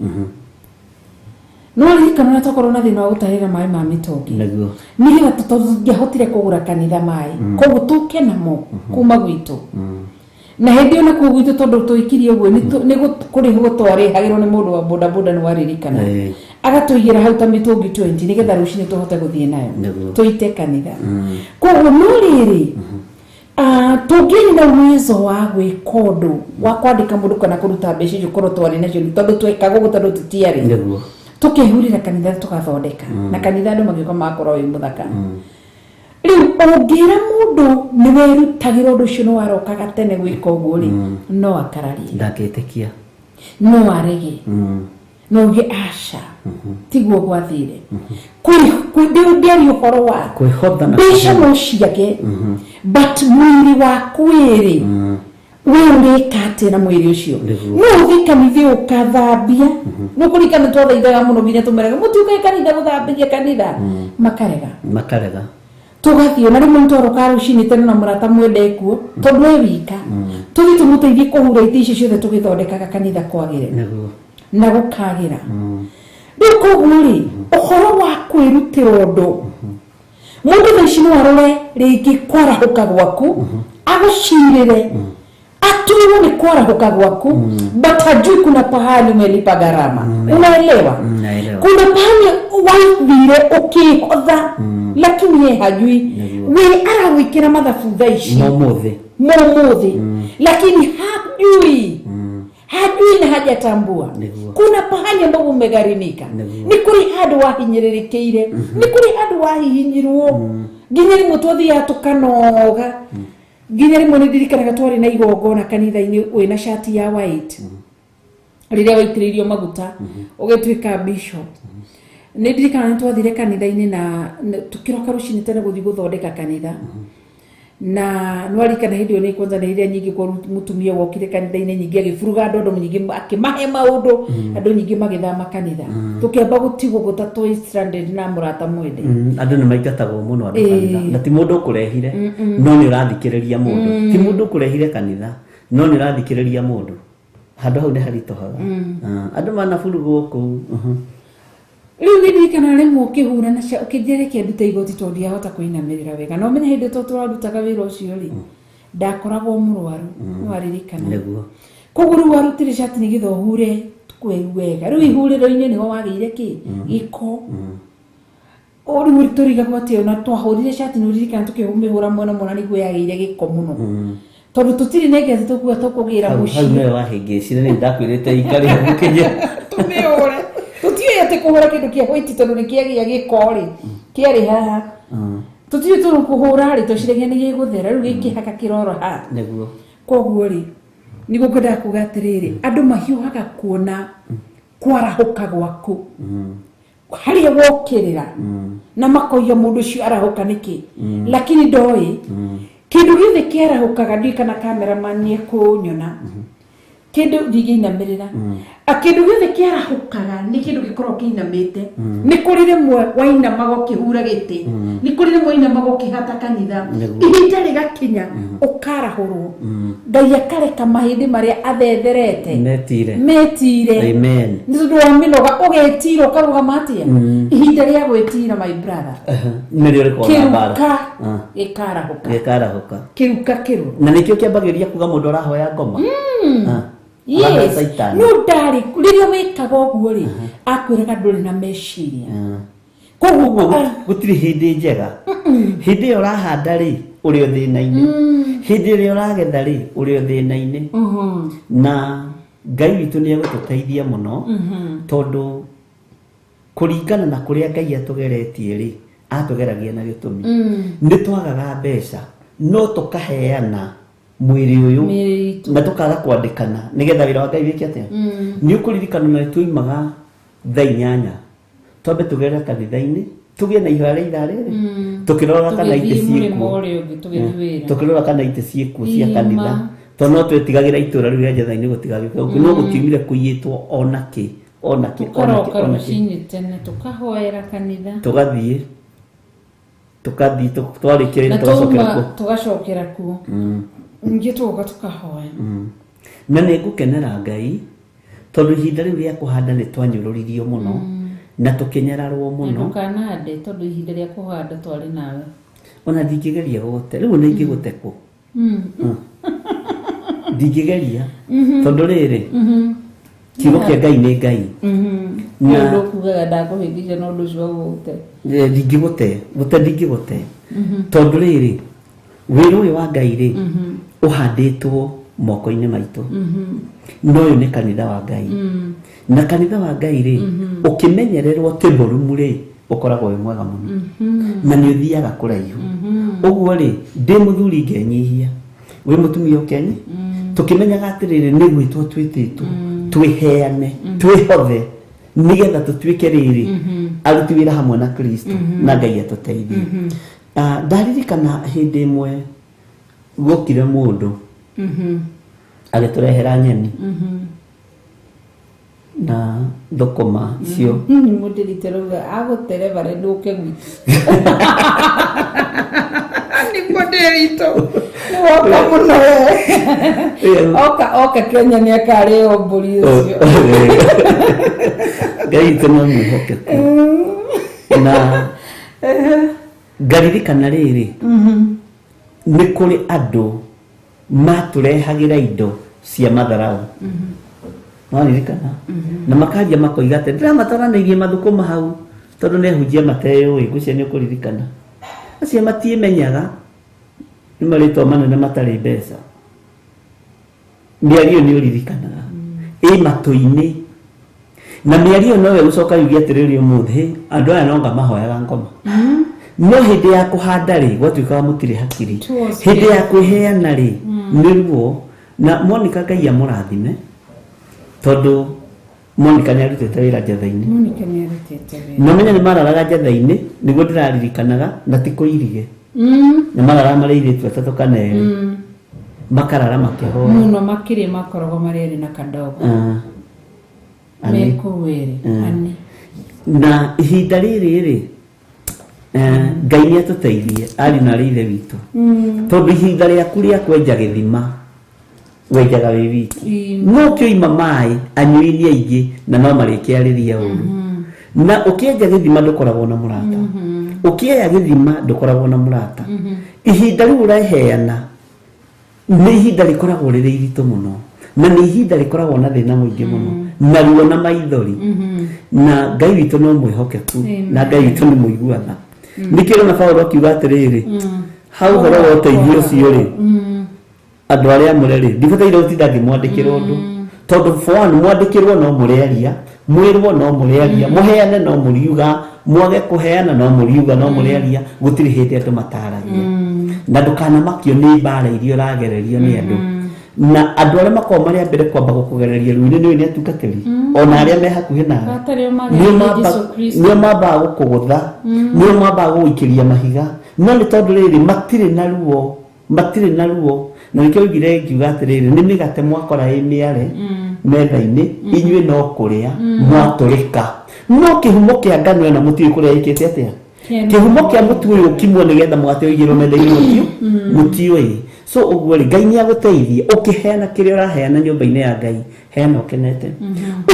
no ririkana na twakorwo na thĩna wa gũtahĩra maĩ ma mĩtũngi nĩgetha tũngĩahotire kũgũra kanitha maĩ koguo tũke namo kuma gwitũ na hindi ona kuo gwitu tondu tuikirie uguo ni kuri gutwari hagirwo ni mundu wa boda boda ni waririkana agatuigira hau ta mitungi 20 nigetha rucini tuhote guthie nayo tuite kanitha koguo no riri tungiri na uwezo wa gwika undu wa kwandika mundu kana kuruta mbeca icio korwo twari nacio tondu twekaga guo tondu tutiari tukehurira kanitha tugathondeka na kanitha andu magiko makorwo wi muthaka riu ungira mundu ni werutagira undu ucio ni warokaga tene gwika uguo ri no akararie ndaketikia no arege no ge asha tiguo gwathire ndiari uhoro wa kwihotha na mbeca no ciake but mwiri waku iri we ureka atia na mwiri ucio no uthi kanitha ukathambia no kurikana twathaithaga muno nginya tumeraga mutiuke kanitha guthambia kanitha makarega tugathio na rimwe ntoroka rucini tene na murata mwende kuo tondu we wika tuthi tumuteithie kuhura iti icio ciothe tugithondekaga kanitha kwagire na gukagira riu koguo ri uhoro wa kwirutira undu mundu thaici no arore ringi kwarahuka gwaku agucirire atuiwe ni kwarahuka gwaku but hajui kuna pahali umelipa gharama unaelewa kuna pahali waithire ukihotha lakini ye hajui we arawikira mathabu thaici momuthi lakini hajui na hajatambua kuna pahali ambapo umegharimika ni kuri handu wahinyiririkiire ni kuri handu wahihinyirwo nginya rimwe twathia tukanoga nginya rimwe ndirikanaga twari na igongona kanitha-ini wina shati ya white riria waitiririo maguta ugituika bishop ndirikana twathire kanitha-ini na tukiroka rucini tene guthi guthondeka kanitha na nwarikana hindi ni kwanza na iria nyingi kwa mutumia wokire kanitha-ini nyingi agifuruga andu nyingi akimahe maundu andu nyingi magithama kanitha tukiamba gutigwo gutatu stranded na murata mwende andu ni maingatagwo muno andu kanitha na ti mundu kurehire no ni urathikiriria mundu ti mundu kurehire kanitha no ni urathikiriria mundu handu hau ni haritohaga andu manafurugwo ku riu ndirikana rimwe ukihura na ukijerekia nduta igoti tondu yahota kuinamirira wega no menye hindi turarutaga wira ucio ri ndakoragwo murwaru waririkana neguo kuguru warutire shati ni githohure tukweru wega riu ihuriro-ini niho wageire ki giko ori muri turiga kwatio na twahurire shati nuririkana tukihumihura mwana niguo yageire giko muno tondu tutiri negete tukuga tukugira muci hau no wahingicire ni ndakwirite ikari gukinye tumiore tutie ate kuhura kindu kia white tondu ni kiagia gikori kiari haha tutie turu kuhura ri tuciregia ni giguthera riu gikihaka kiroro ha neguo koguo ri niguo kwenda kuga atiriri andu mahiuhaga kuona kwarahuka gwaku haria wokirira na makoiya mundu ucio arahuka niki lakini ndoi kindu githe kiarahukaga ndikana cameraman ni kunyona kindu ndiginamirira akindu githe kiarahukaga ni kindu gikorwo kiinamite ni kuri rimwe waina mago kihura giti ni kuri rimwe waina mago kihata kanitha ihinda rigakinya ukarahurwo ngai akareka mahindi maria athetherete metire amen ni tondu wa minoga ugetira ukarugama atia ihinda ria gwitira my brother nirio rikona bara gikarahuka kiruka kiru na nikio kiambagiria kuga mundu arahoya ngoma yes no ndari riria wikaga uguo ri akwiraga nduri na meciria koguo gutiri hindi njega hindi urahanda ri uri thina-ini hindi ria uragetha ri uri thina-ini na ngai witu ni agututeithia muno tondu kuringana na kuria ngai atugeretie ri atugeragia na gitumi ni twagaga mbeca no tukaheana mwiri uyu na tukaga kwandikana nigetha wira wa ngai wiki atia ni ukuririkana na tuimaga thaa 8 twambe tugere kanitha-ini tugie na ihoya ria riri tukirora kana ite ciekuo tukirora kana ite ciekuo cia kanitha tondu no twetigagira itura riu ria njatha-ini gutigagika uguo no gutiumire kuiyitwo onaki tene tukahoera kanitha tugathie twarikire tugacokera kuo ngi tuga tukahoya na nigukenera ngai tondu ihinda riu ria kuhanda ni twanyururirio muno na tukinyararwo muno ndukanande tondu ihinda ria kuhanda twari nawe ona ndingigeria gute riu ni ngigute ku ndingigeria tondu riri kiugo kia Ngai ni Ngai na ndo kugaga ndakuhindije no ndu cio gute ndingigute tondu riri wiru uyu wa Ngai ri uhanditwo moko-ini maitu no uyu ni kanitha wa Ngai na kanitha wa Ngai ri ukimenyererwo ti murumu ri ukoragwo wi mwega muno na ni uthiaga kuraihu uguo ri ndi muthuri ngenyihia wi mutumia ukenyi tukimenyaga atiriri ni gwitwo twititwo twiheane twihothe nigetha tutuike riri aruti wira hamwe na Kristo na Ngai atuteithie ndaririkana hindi imwe gukire mundu agiturehera nyeni na thukuma cio mudiritero agutere bare nduke gwitu ni mudirito oka muno oka Kenya ni akare omburi ucio Ngai tena muhoke na ngaririkana riri ni kuri andu maturehagira indo cia matharau naririkana na makaria makoiga ati ndiramatwaranirie mathukuma hau tondu nehunjia mateo igucia ni ukuririkana acio matimenyaga ni marito manene matari mbeca miario ni uririkanaga matu-ini na miario nowe ucoka yugia atiriri umuthi andu aya nonga mahoyaga ngoma no hindi ya kuhanda ri gwatuika mutiri hakiri hindi ya kwiheana ri niruo na Monica Ngai amurathime tondu Monica ni arutete wira njatha-ini no menya ni mararaga njatha-ini niguo ndiraririkanaga na ti kuirige ni marara mareithitwe atatu kana eri makarara makihoya muno makiri makorogo mareri na kadogo mekuwere ani na ihinda riri Ngai ni atuteithie ari na rithe witu tondu ihinda riaku ria kwenja githima wenjaga wi wiki no kioima mai anyui ni aingi na no marikiariria uru na ukienja githima ndukoragwo na murata ukieya githima ndukoragwo na murata ihinda riu uraheana ni ihinda rikoragwo riri iritu muno na ni ihinda rikoragwo na thina muingi muno na ruo na maithori na Ngai witu no mwihokeku na Ngai witu ni muiguana nikiro na Paulo akiuga atiriri hau horo wa uteithio ucio ri andu aria mureri ndibataire utinda ngimwandikira undu tondu for mwandikirwo no mureria mwirwo no mureria muheane no muriuga mwage kuheana no muriuga no mureria gutiri hindi andu mataragia na ndukana makio ni mbara irio ragererio ni andu na andu aria makoma mari mbere kwamba gukugereria ruini ni atungatiri ona aria me hakuhi na ni mamba gukugutha ni mamba guikiria mahiga no ni tondu riri matire na ruo na nikio ngire ngiuga atiriri ni migate mwakora imiare metha-ini inyue no kuria mwaturika no kihumo kia ngano ena mutiu kuria ikite atia kihumo kia mutu uyu kimwo nigetha mwate uigirwo metha-ini mutiu so uguo ri Ngai ni aguteithie ukiheana kiria uraheana nyumba-ini ya Ngai heana ukenete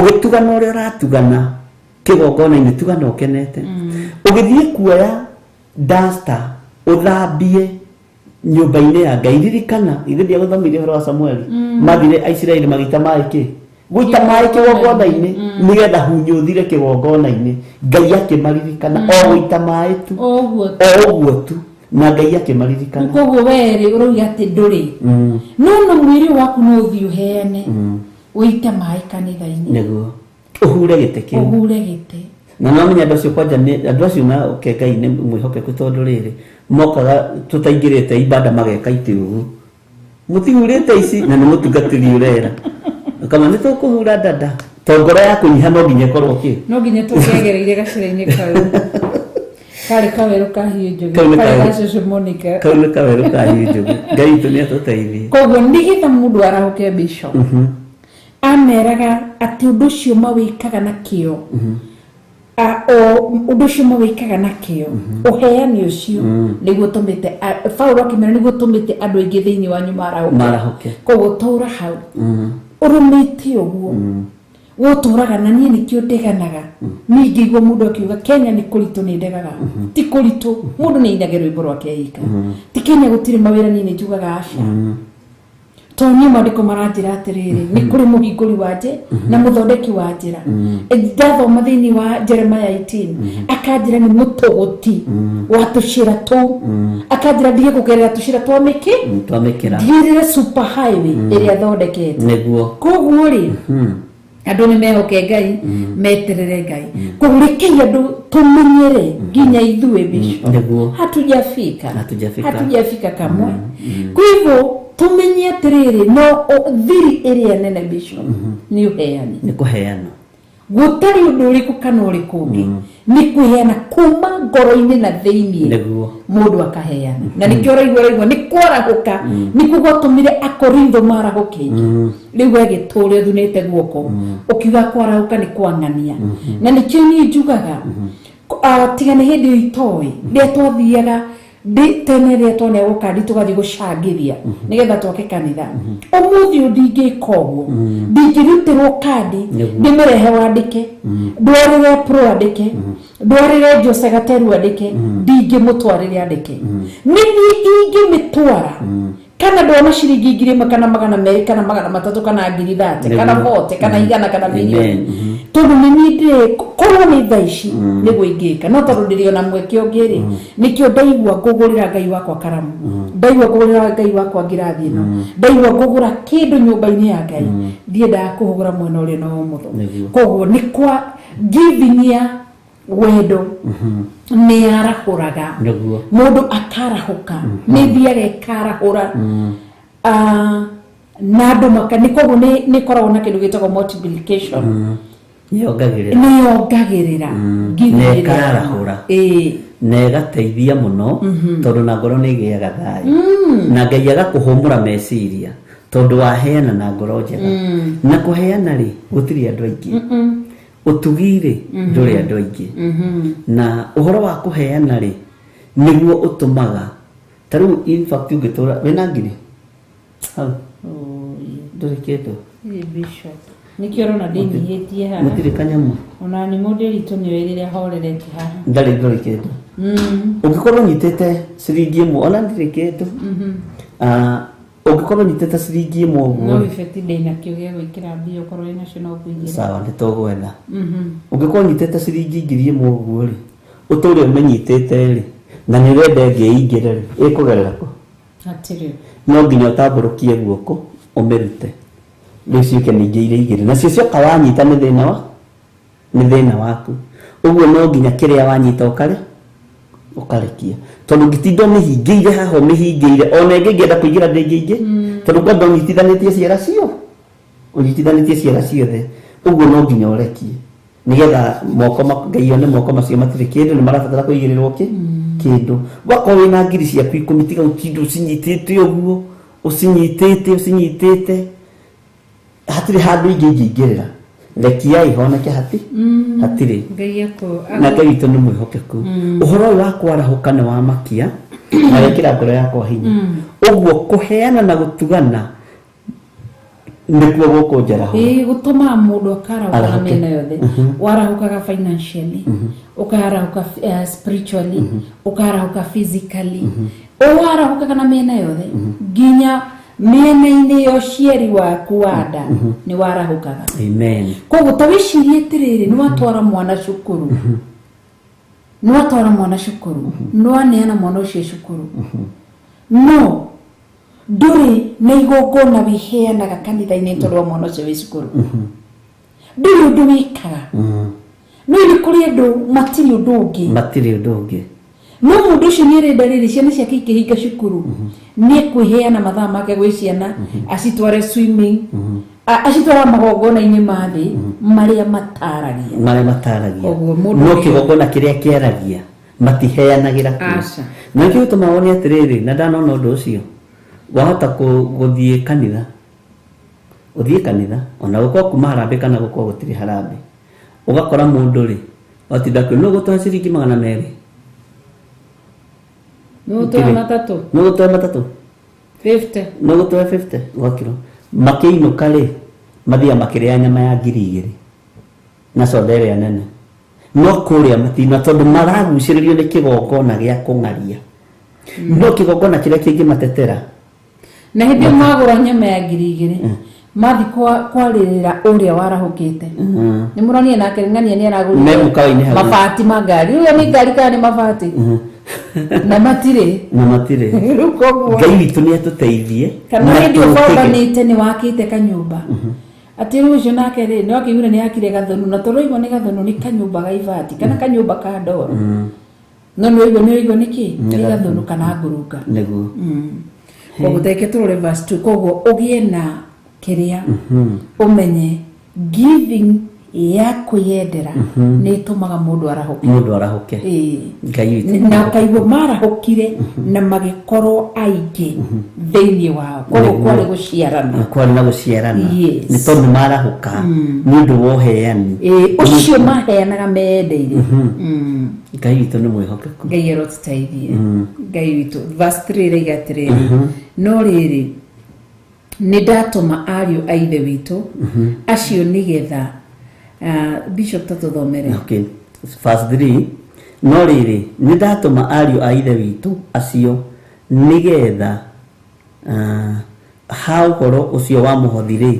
ugitugana uria uratugana kigongona-ini tugana ukenete ugithie kuoya duster uthambie nyumba-ini ya Ngai ririkana ithiria guthomirie horo wa Samueli mathire Aisiraeli magita maiki guita mai kigongona-ini nigetha hunyuthire kigongona-ini Ngai akimaririkana o guita mai tu oguo tu na Ngai akimaririkana koguo weri uroiga ati nduri no mwiri waku no uthio heane uite mai kanitha-ini niguo uhure gite kiu na no menya ndocio kwanja ni andu acio na Ngai ni mwihokeku tondu riri mokaga tutaingirite ibada mageka itiugu mutihurite ici na ni mutungatiri urera kama ni tukuhura dada tongora yaku nyiha no nginya korwo ki no nginya tugegereire gacira-ini kau kari kaweru kahiu njugu kari gacucu Monica kau kaweru kahiu njugu Ngai tu ni atuteithie koguo nigitha mundu arahuke bishop ameraga ati undu ucio mawikaga na kio undu ucio mawikaga na kio uheani ucio niguo tumite Paulo akimera niguo tumite andu aingi thiini wanyu marahuke koguo tura hau urumite uguo guturaga na nie nikio ndiganaga ningi igua mundu akiuga Kenya ni kuritu ni ndegaga ti kuritu mundu ni indage rwimbo rwake ika ti Kenya gutire mawira nie njugaga aca tonye mandiko maranjira atiriri ni kuri muhinguri wanje na muthondeki wa njira ndathoma thiini wa Jeremiah 18 akanjira ni mutogoti wa tushira tu akanjira ndige kugerera tushira twamikira ndirire super highway iria thondekete niguo koguo ri andu ni mehoke Ngai meterere Ngai kureke andu tumenyere nginya ithue bisho niguo hatujafika kamwe kwa hivyo tumenye atiriri no thiri iria nene bisho ni uheani ni kuheana gutari undu uriku kana uriku ni kuheana kuma ngoro-ini na thiini niguo mundu akaheana na nikio raigwa ni kwarahuka ni kugotumire akorintho marahukinya riu agitore thunite guoko ukiuga kwarahuka ni kwang'ania na nikio ni njugaga tigane hindi itoi ria twathiaga tene ria tone gukandi tugathi gucangithia nigetha twoke kanitha umuthi ndingika uguo ndingirutirwo kandi ndimirehe wandike ndwarire pro andike ndwarire Jose Gateru andike ndingimutwarire andike nini ingimitwara kana ndona ciringi 1,000 kana 200 kana 300 kana 30 kana 40 kana 100 kana milioni tondu nini korwo ni thaici ni guingika no tondu ndiriona mweke ongiri nikio ndaigua ngugurira Ngai wakwa karamu ndaigua ngugurira Ngai wakwa ngirathi no ndaigua ngugura kindu nyumba-ini ya Ngai ndienda kuhugura mwena uri no mutho koguo ni kwa giving ya wendo ni arahuraga mundu akarahuka ni thiaga karahura na andu makani koguo ni koragwo na kindu gitagwo multiplication ni ongagirira ngikarahura na igateithia muno tondu na ngoro ni giaga thayu na Ngai agakuhumura meciria tondu waheana na ngoro njega na kuheana ri gutiri andu aingi utugire nduri andu aingi na uhoro wa kuheana ri niguo utumaga taru in fact ungitura wena ngiri nduri kindu bishop nikio rona ndinyihitie haha mutiri kanyamu ona ni mundu ritu ni wirire horerete haha ndari nduri kindu ungikorwo nyitete ciringi 1 ona ndiri kindu ungikorwo nyitete ciringi 1 uguo no effect ndina kiuge gwikira mbio korwo ina cio no kuigira sawa nitugwetha ungikorwo nyitete ciringi 1,000 uguo ri uturi umenyitete ri na ni wende ngeingire ri ikugerera ko atiri no nginya utamburukie guoko umirute rĩciũke ningĩ igĩrĩ nacio cioka wanyita nĩ thĩna waku ũguo no nginya kĩrĩa wanyita ũkarekia tondũ ngĩtinda ũmĩhingĩire haha ũmĩhingĩire ona ĩngĩenda kũingĩra ndĩngĩingĩ tondũ kwamba ũnyitithanĩtie ciara ciothe ũguo no nginya ũrekie nigetha moko Ngai one moko macio matirĩ kĩndũ nĩ marabatara kũigĩrĩrwo kĩndũ wakorwo wĩna ngiri ciaku 10 tiga ũtinda ũcinyitĩte ũguo ũcinyitĩte hatiri handu ingĩingĩrĩra rekia ihoneke hatiri na Ngai witũ nĩ mwĩhokeku ũhoro ũyũ wa kwarahuka nĩ wa makia na wekĩra ngoro yakwa hinya ũguo kũheana na gũtugana nĩkuo gũkũ njaraho gũtũma mũndũ akarahuka mĩena yothe warahukaga financially ukarahuka spiritually ukarahuka physically warahukaga na mĩena yothe nginya mĩena-inĩ ya ũciari waku wa nda nĩ warahukaga amen koguo ta wĩcirie atĩrĩrĩ nĩ watwara mwana cukuru nĩ waneana mwana ũcio cukuru no ndũrĩ na igongona wĩheanaga kanitha-inĩ tondũ wa mwana ũcio wĩ cukuru ndũrĩ ũndũ wĩkaga no nĩ kũrĩ andũ matirĩ ũndũ ũngĩ no mundu ucio ni renda riri ciana ciake ikihinga cukuru ni kwiheana mathaa make gwi ciana acitware swimming acitwara magongona-inĩ ma thĩ marĩa mataragia no kĩgongona kĩrĩa kĩaragia matiheanagĩra kuo na nĩkĩo gĩtũmaga wone atĩrĩrĩ na ndanona ũndũ ũcio wahota gũthiĩ kanitha ona gũkorwo kuma harambĩ kana gũkorwo gũtirĩ harambĩ ũgakora mũndũ rĩ watinda kwĩ no gũtwara ciringi 200 no to matatũ 50 no gũtwara 50 gwakĩro makĩinũka rĩ mathiaga makĩrĩa nyama ya 2,000 na soda ĩrĩa nene no kũrĩa matina tondũ maragucĩrĩrio nĩ kĩgongona gĩa kũng'aria no kĩgongona kĩrĩa kĩngĩmatetera na hindi magura nyama ya 2,000 mathi kwarĩrĩra ũrĩa warahũkĩte nĩ mũronire nake ng'ania nĩ aragũrire mabati ma ngari ũyũ nĩ ngari kana nĩ mabati na matirĩ rĩu koguo Ngai witũ nĩ atũteithie kana hĩndĩ ũkombanĩte nĩ wakĩte kanyũmba atĩ rĩu ũcio nake rĩ nĩ wakĩigire nĩ yakire gathonu na tũroigwo nĩ gathonu nĩ kanyũmba ga ibati kana kanyũmba ka ndoro no nĩ oigwo nĩkĩ nĩ gathonu kana ngurunga nĩguo koguo teke tũrore verse 2 koguo ũgĩe na kĩrĩa ũmenye giving ya kwĩyendera nĩ ĩtũmaga mũndũ arahũke Ngai witũ na kaigua marahũkire na magĩkorwo aingĩ thĩinĩ wao koguo kwarĩ na gũciarana nĩ tondũ marahũka nĩ ũndũ wa ũheani ũcio maheanaga meyendeire Ngai witũ nĩ mwĩhokeku Ngai arotũteithie Ngai witũ verse 3 rĩiga atĩrĩrĩ no rĩrĩ nĩ ndatũma ariũ a ithe witũ acio nĩgetha Bishop tatuthomere okay verse 3 no rĩrĩ nĩ ndatũma ariũ a ithe witũ acio nĩgetha ha ũhoro ũcio wa mũhothi rĩ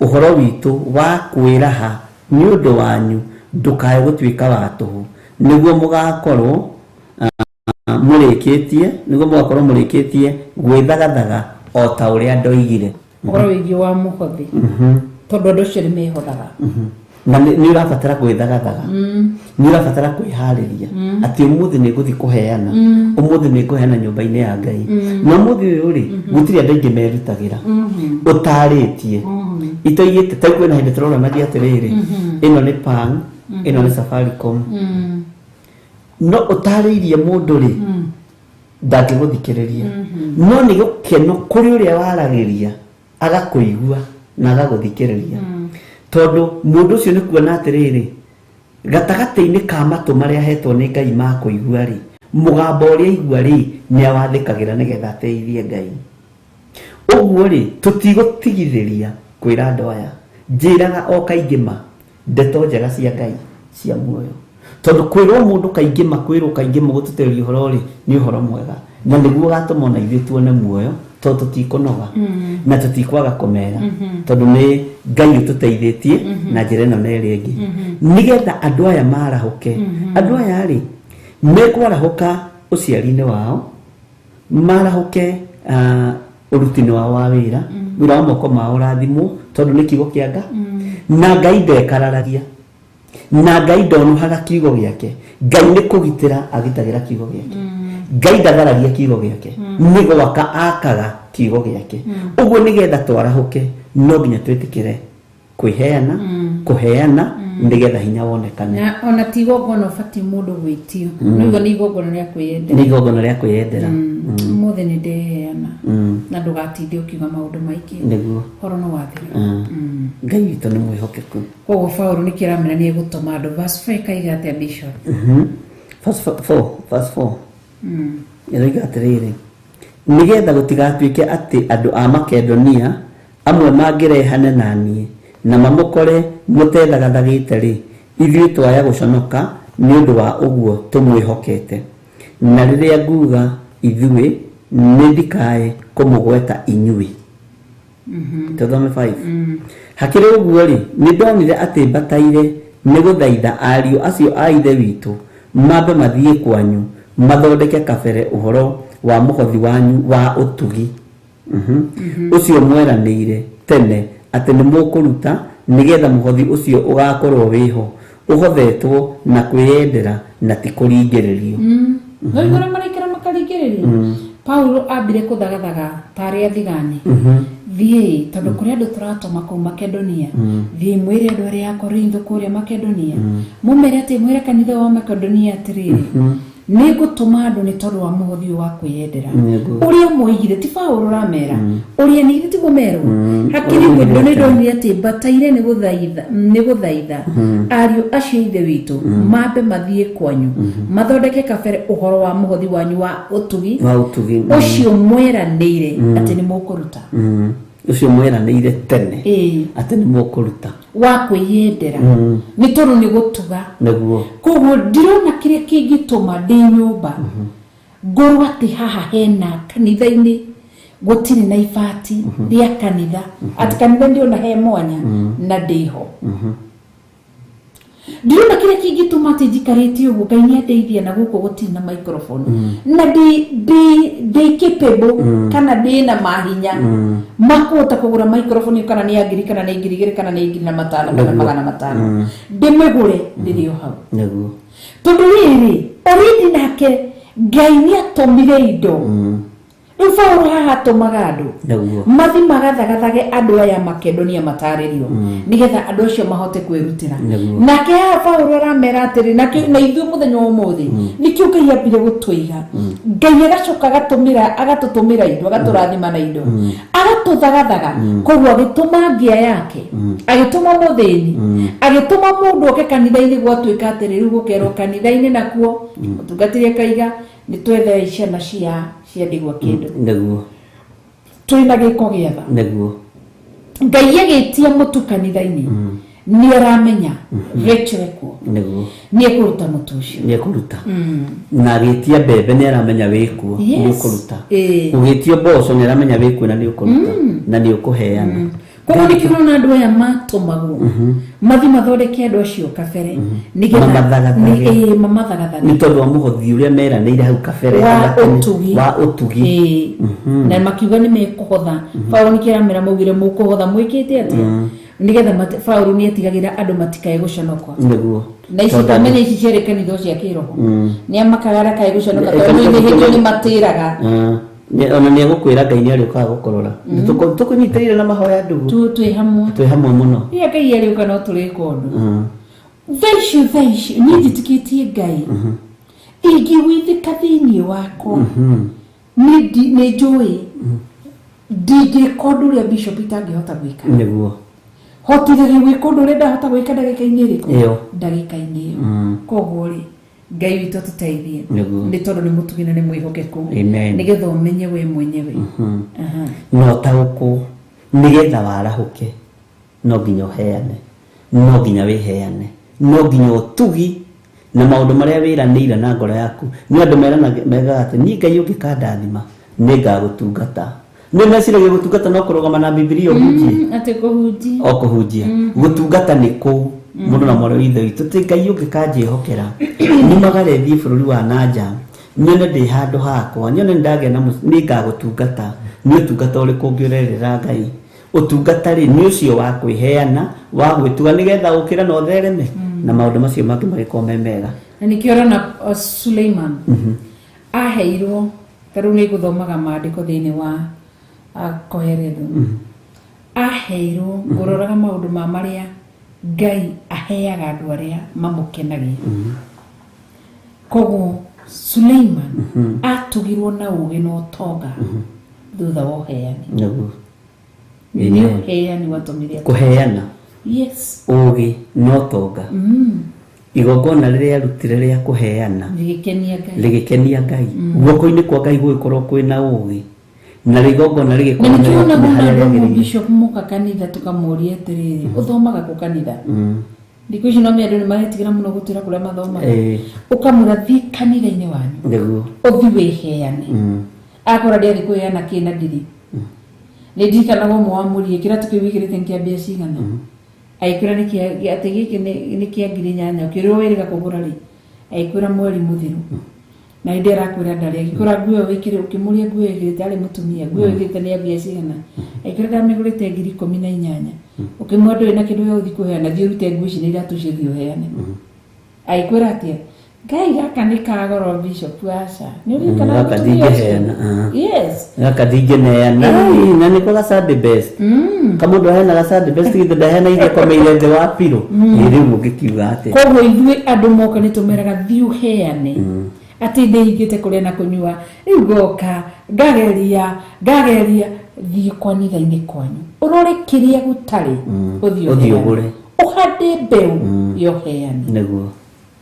ũhoro witũ wa kwĩraha nĩ ũndũ wanyu ndũkae gũtuĩka wa tũhũ nĩguo mũgakorwo mũrĩkĩtie gwĩthagathaga o ta ũrĩa ndoigire ũhoro wĩgiĩ wa mũhothi tondũ andũ acio nĩ mehodaga na nĩ ũrabatara gwĩthagathaga nĩ ũrabatara kwĩharĩria atĩ ũmũthĩ nĩ ngũthiĩ kũheana ũmũthĩ nĩ ngũheana nyũmba-inĩ ya Ngai na ũmũthĩ ũyũ rĩ gũtirĩ andũ aingĩ merutagĩra ũtarĩtie itoigĩte ta kwĩna hĩndĩ tũroranagia atĩrĩrĩ ĩno nĩ Pang ĩno nĩ Safaricom no ũtarĩirie mũndũ rĩ ndangĩgũthikĩrĩria no nĩ gũkeno kũrĩ ũrĩa waragĩria agakũigua na agagũthikĩrĩria tondũ mũndũ ũcio nĩ kuona atĩrĩrĩ gatagatĩ-inĩ ka matũ marĩa hetwo nĩ Ngai ma kũigua rĩ mũgambo ũrĩa aigua rĩ nĩ awathĩkagĩra nĩgetha ateithie Ngai ũguo rĩ tũtigũtigithĩria kwĩra andũ aya njĩraga o kaingĩ ma ndeto njega cia Ngai cia muoyo tondũ kwĩrwo mũndũ kaingĩ ma kwĩrwo kaingĩ ma gũtũteria ũhoro rĩ nĩ ũhoro mwega na nĩguo gatũma ona ithuĩ tuone muoyo tondũ tũtikũnoga na tũtikwaga kũmera tondũ nĩ Ngai ũtũteithĩtie na njĩra ĩno na ĩrĩa ĩngĩ nĩgetha andũ aya marahũke andũ aya rĩ mekwarahũka ũciari-inĩ wao marahũke ũruti-inĩ wao wa wĩra wĩra wa moko mao ũrathimwo tondũ nĩ kiugo kĩa Ngai na Ngai ndekararagia na Ngai ndonuhaga kiugo gĩake Ngai nĩ kũgitĩra agitagĩra kiugo gĩake Ngai ndatharagia kiugo gĩake nĩ gwaka akaga kiugo gĩake ũguo nĩgetha twarahũke no nginya twĩtĩkĩre kwĩheana kũheana nĩgetha hinya wonekane na ona ti igongona ũbatiĩ mũndũ gwĩtio nĩguo nĩ igongona rĩa kwĩyendera nĩ igongona rĩa kwĩyendera ũmũthĩ nĩ ndeheana na ndũgatinde ũkiuga maũndũ maingĩ nĩguo horo no wathira Ngai witũ nĩ mwĩhokeku koguo Paulo nĩ kĩramenya nĩ egũtũma andũ verse 5 kaiga atĩa Bishop verse 4 ĩroiga atĩrĩrĩ nĩgetha gũtigatuĩke atĩ andũ a Makedonia amwe mangĩrehane na niĩ na mamũkore mũtethagathaĩte rĩ ithuĩ twaya gũconoka nĩ ũndũ wa ũguo tũmwĩhokete na rĩrĩa nguga ithuĩ nĩ ndikae kũmũgweta inyuĩ tũthome 5 hakĩrĩ ũguo rĩ nĩ ndonire atĩ mbataire nĩ gũthaitha ariũ acio a ithe witũ mambe mathiĩ kwanyu mathondeke kabere ũhoro wa mũhothi wanyu wa ũtugi ũcio mweranĩire tene atĩ nĩ mũkũruta nĩgetha mũhothi ũcio ũgakorwo wĩho ũhothetwo na kwĩyendera na ti kũringĩrĩrio no igũra maraikara makaringĩrĩrio Paulo ambire kũthagathaga tarĩ athigani thiĩ tondũ kũrĩ andũ tũratũma kũu Makedonia thiĩ mwĩre andũ arĩa a Korintho kũrĩa Makedonia mũmere atĩ mwĩre kanitha wa Makedonia atĩrĩrĩ nĩ ngũtũma andũ nĩ tondũ wa mũhothi wa kwĩyendera ũrĩa moigire ti Paulo ramera ũrĩa nĩ ti mũmerwo hakiri gwĩndũ nĩ ndonire atĩ mbataire nĩ gũthaitha ariũ acio ithe witũ mambe mathiĩ kwanyu mathondeke kabere ũhoro wa mũhothi wanyu wa ũtugi ũcio mweranĩire atĩ nĩ mũkũruta ucio mweranĩire tene atĩ nĩ mũkũruta wa kwĩyendera nĩ tondũ nĩ gũtuga nĩguo koguo ndirona kĩrĩa kĩngĩtũma ndĩ nyũmba ngorwo atĩ haha hena kanitha-inĩ gutiri na ifati ria kanitha ati kanitha ndio na he mwanya na ndiho ndirona kile kingituma ati njikarite uguo Ngai ndeithia na guko gutiri na microphone na ndi capable kana ndi na mahinya makota kugura microphone kana ni ngiri kana ni ngiri kana ni ngiri na matano kana magana matano ndimegure ndirio hau Naguo. tondu riri oridi nake Ngai ni atomire indo Paulo haha atomaga andu mathi magathagathaga andu aya Makedonia mataririo nigetha andu acio mahote kwirutira nake Paulo aramera atiri na ithuĩ muthenya umuthi nikio Ngai ambire gutwiga Ngai agacoka agatutumira indo agaturathima na indo agatuthagathaga koguo agituma ngia yake agituma muthini agituma mundu oke kanitha-ini gwatuika atiri riu gukerwo kanitha-ini nakuo utungatirie Kaiga ni twethe ciana cia ndigwa kindu Naguo. Twina giko gietha Naguo. Ngai agitia mutu kanitha-ini ni aramenya gechweko Naguo. ni ekuruta mutu ucio Ni ekuruta na agitia mbembe ni aramenya wikuo ni ukuruta ugitia mboco ni aramenya wikuo na ni ukuruta na ni ukuheana koguo nikio na andu aya matumagwo mathi mathondeke andu acio kabere nigetha mamathagathaga ni tondu wa muhothi uria meranĩire hau kabere wa utugi na makiuga ni mekuhotha Paulo nikiramera maugire mukuhotha mwikite ati nigetha Paulo ni atigagira andu matikae guconokwa Naguo. na ici kamene ici cierekanitho cia kiroho ni amakagara kae guconoka tondu ni matiraga ona ni agukwira Ngai ni arioka gukorora tukunyitĩrĩire na mahoya ndugu twĩ hamwe muno ya Ngai arioka no turĩka ũndũ thaici ni njĩtĩkĩtie Ngai ingĩwĩthĩka thĩinĩ wakwa ni njũĩ ndingĩka ũndũ ũrĩa Bishop itangĩhota gwĩka Nĩguo. hotithagio gwĩka ũndũ ũrĩa ndahota gwĩka ndagĩka-inĩ ĩrĩkũ ndagĩka-inĩ ĩyo koguo rĩ Ngai witũ tũteithie nĩ tondũ nĩ mũtugi na nĩ mwĩhokeku nĩgetha ũmenye we mwenyewe no taũkũ nĩgetha warahũke no nginya ũheane no nginya wĩheane no nginya ũtugi na maũndũ marĩa wĩranĩire na ngoro yaku nĩ andũ meranaga atĩ niĩ Ngai ũngĩkandathima nĩngagũtungata nĩ meciragia gũtungata no kũrũgama na Biblia ũhunjie atĩ kũhunjia o kũhunjia gũtungata nĩ kũu mũndũ na mwarĩ ithe witũ tĩ Ngai ũngĩkanjĩhokera nyumagare thiĩ bũrũri wa nanja nyone ndĩ handũ hakwa nyone ndagĩa na nĩngagũtungata nĩ ũtungata ũrĩkũ ũngĩũrerera Ngai ũtungata rĩ nĩ ũcio wa kwĩheana wa gwĩtuga nĩgetha ũkĩra na ũthereme na maũndũ macio mangĩ magĩkorwo me mega na nĩkĩo ũrona Suleiman aheirwo tarĩu nĩ gũthomaga maandĩko thĩinĩ wa Koherethu aheirwo ngũroraga maũndũ marĩa Ngai aheaga andũ arĩa mamũkenagia koguo Suleiman atugirwo na ũgĩ na ũtonga thutha wa ũheani nĩ ũheani watũmire kũheana yes ũgĩ na ũtonga igongona rĩrĩa arutire rĩa kũheana rĩgĩkenia Ngai guoko-inĩ kwa Ngai gũgĩkorwo kwĩna ũgĩ na igongona rĩgĩkorwo na Bishop muka kanitha tukamũria atĩrĩrĩ ũthomaga kũ kanitha ndikũ ici no mĩandũ nĩ maretigĩra mũno gũtwĩra kũrĩa mathomaga ũkamũra thiĩ kanitha-inĩ wanyu ũthiĩ wĩheane akora ndĩathiĩ kwĩheana kĩna ndiri nĩ ndirikanaga ũmwe wa mũriĩ kĩratũ kĩu wĩkĩrĩte nĩkĩambia cigana aikwĩra atĩ gĩkĩ nĩ kĩa ngiri 8 ũkĩrĩrwo wĩrĩga kũgũra rĩ aikwĩra mweri mũthiru na inde arakwĩra ndarĩ agĩkora nguo wĩkĩrĩ ũkĩmũria nguo wĩkĩrĩte arĩ mũtumia nguo wĩkĩrĩte nĩ ambia cigana aikwĩra ndamĩgũrĩte ngiri 18 ũkĩmwĩra ndũrĩ na kĩndũ gĩa gũthiĩ kũheana thiĩ ũrute nguo ici nĩ iratũ icio thiĩ ũheane aikwĩra atĩa Ngai gaka nĩ kagoro Bishop aca nĩ ũririkana yes gaka ndingĩneana na nĩ kwa Sunday best kamũndũ aheanaga Sunday best githĩ ndaheana ithe komeire thĩ wa piro rĩu ũngĩkiuga atĩ koguo ithuĩ andũ moka nĩ tũmeraga thiĩ ũheane atĩ ndĩhingĩte kũrĩa na kũnyua rĩu goka ngageria thiĩ kanitha-inĩ kwanyu ũrore kĩrĩa gũtarĩ ũthiĩ ũgũre ũhande mbeũ ya ũheani nĩguo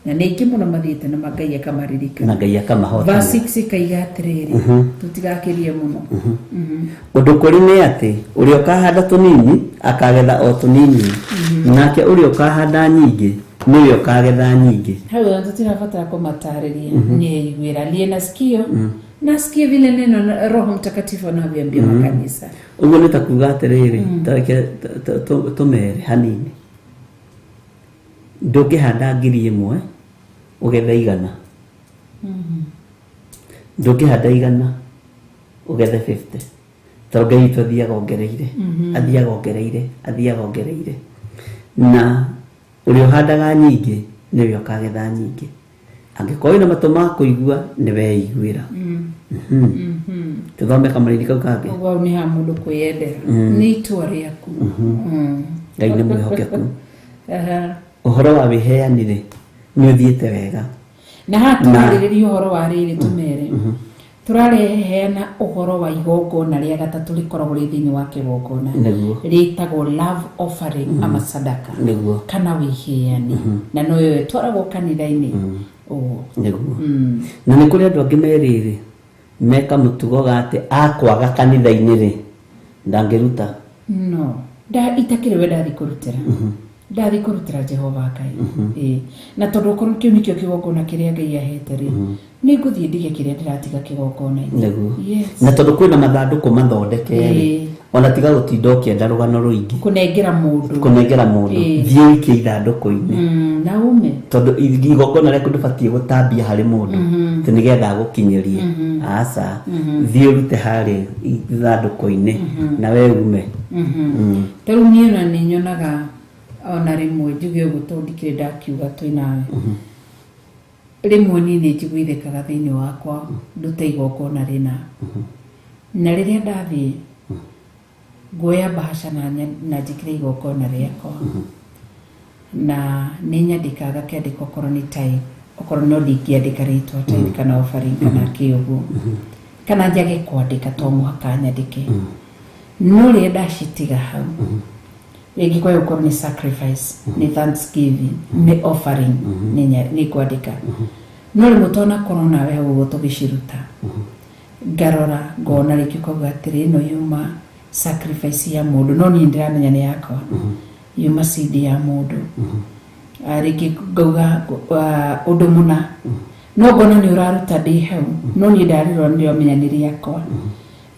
na nĩ ingĩ mũno mathiĩte na Ngai akamaririkana na Ngai akamahota verse 6 kaiga atĩrĩrĩ tũtigakĩrie mũno ũndũ kũrĩ nĩ atĩ ũrĩa ũkahanda tũnini akagetha o tũnini nake ũrĩa ũkahanda nyingĩ nĩwe ũkagetha nyingĩ hau tũtirabatara kũmatarĩria nĩ iguĩra liena sikio nasikia vile neno Roho Mtakatifu anavyoambia makanisa. Uguo nĩ ta kuuga atĩrĩrĩ, tareke tũmere hanini. Ndũngĩhanda 1,000 ũgethe 100. Ndũngĩhanda 100 ũgethe 50. Tondũ Ngai witũ athiaga ongereire. Na ũrĩa ũhandaga nyingĩ nĩwe ũkagetha nyingĩ. Angĩkorwo ina matũ ma kũigua nĩ weiguĩra. Tũthome kamũrĩni kau kangĩ. Ũguo nĩ ha mũndũ kwĩyendera. Nĩ itua rĩaku. Ngai nĩ mwĩhokeku. Ũhoro wa wĩheanire nĩ ũthiĩte wega. Na haha tũrarĩrĩria ũhoro wa rĩrĩ tũmere. Tũrareheana ũhoro wa igongona rĩa gatatũ rĩkoragwo rĩ thĩinĩ wa kĩgongona. Rĩtagwo love offering ama sadaka. Kana wĩheani. Na no yo twaragwo kanitha-inĩ. Na nĩ kũrĩ andũ angĩ merĩrĩ meka mũtugo gate akwaga kanitha-inĩ rĩ ndangĩruta. No, itakĩrĩ we ndathi kũrutĩra. Ndathi kũrutĩra Jehova Ngai. Na tondũ okorwo kĩu nĩkĩo kĩgongona kĩrĩa Ngai ahete rĩ, nĩ ngũthiĩ ndige kĩrĩa ndĩratiga kĩgongona-inĩ. Na tondũ kwĩna mathandũkũ mathondeke rĩ, ona tiga gũtinda ũkĩenda rũgano rũingĩ. Kũnengera mũndũ. Thiĩ wikie ithandũkũ-inĩ. Na ume. Tondũ igongona rĩaku ndũbatiĩ gũtambia harĩ mũndũ. Tĩ nĩgetha agũkinyĩrie. Aca. Thiĩ ũrute harĩ ithandũkũ-inĩ na we ume. Tarĩu niĩ ona nĩ nyonaga ona rĩmwe njuge ũguo tondũ ndikĩrĩ ndakiuga twĩ nawe. Rĩmwe niĩ nĩ njiguithĩkaga thĩinĩ wakwa ndute igongona rĩna. Na rĩrĩa ndathiĩ nguoya bahasha na njĩkĩre igongona rĩakwa. Na nĩ nyandĩkaga kĩandĩko okorwo nĩ tithe, okorwo no ndingĩandĩka rĩtwa tithe kana offering kana kĩũguo. Kana njage kwandĩka to mũhaka nyandĩke. No rĩrĩa ndacitiga hau rĩngĩ kwa okorwo nĩ sacrifice, nĩ thanksgiving, nĩ offering, nĩ kwandĩka. No rĩmwe tona korona we ũguo tũgĩciruta. Ngarora ngona rĩngĩ kauga atĩrĩ ĩno yuma sacrifice ya mũndũ no niĩ ndĩramenya nĩ yakwa. Yuma seed ya mũndũ. Rĩngĩ ngauga ũndũ mũna. No ngona nĩ ũraruta ndĩ hau. No niĩ ndarĩrwo nĩramenya nĩ rĩakwa.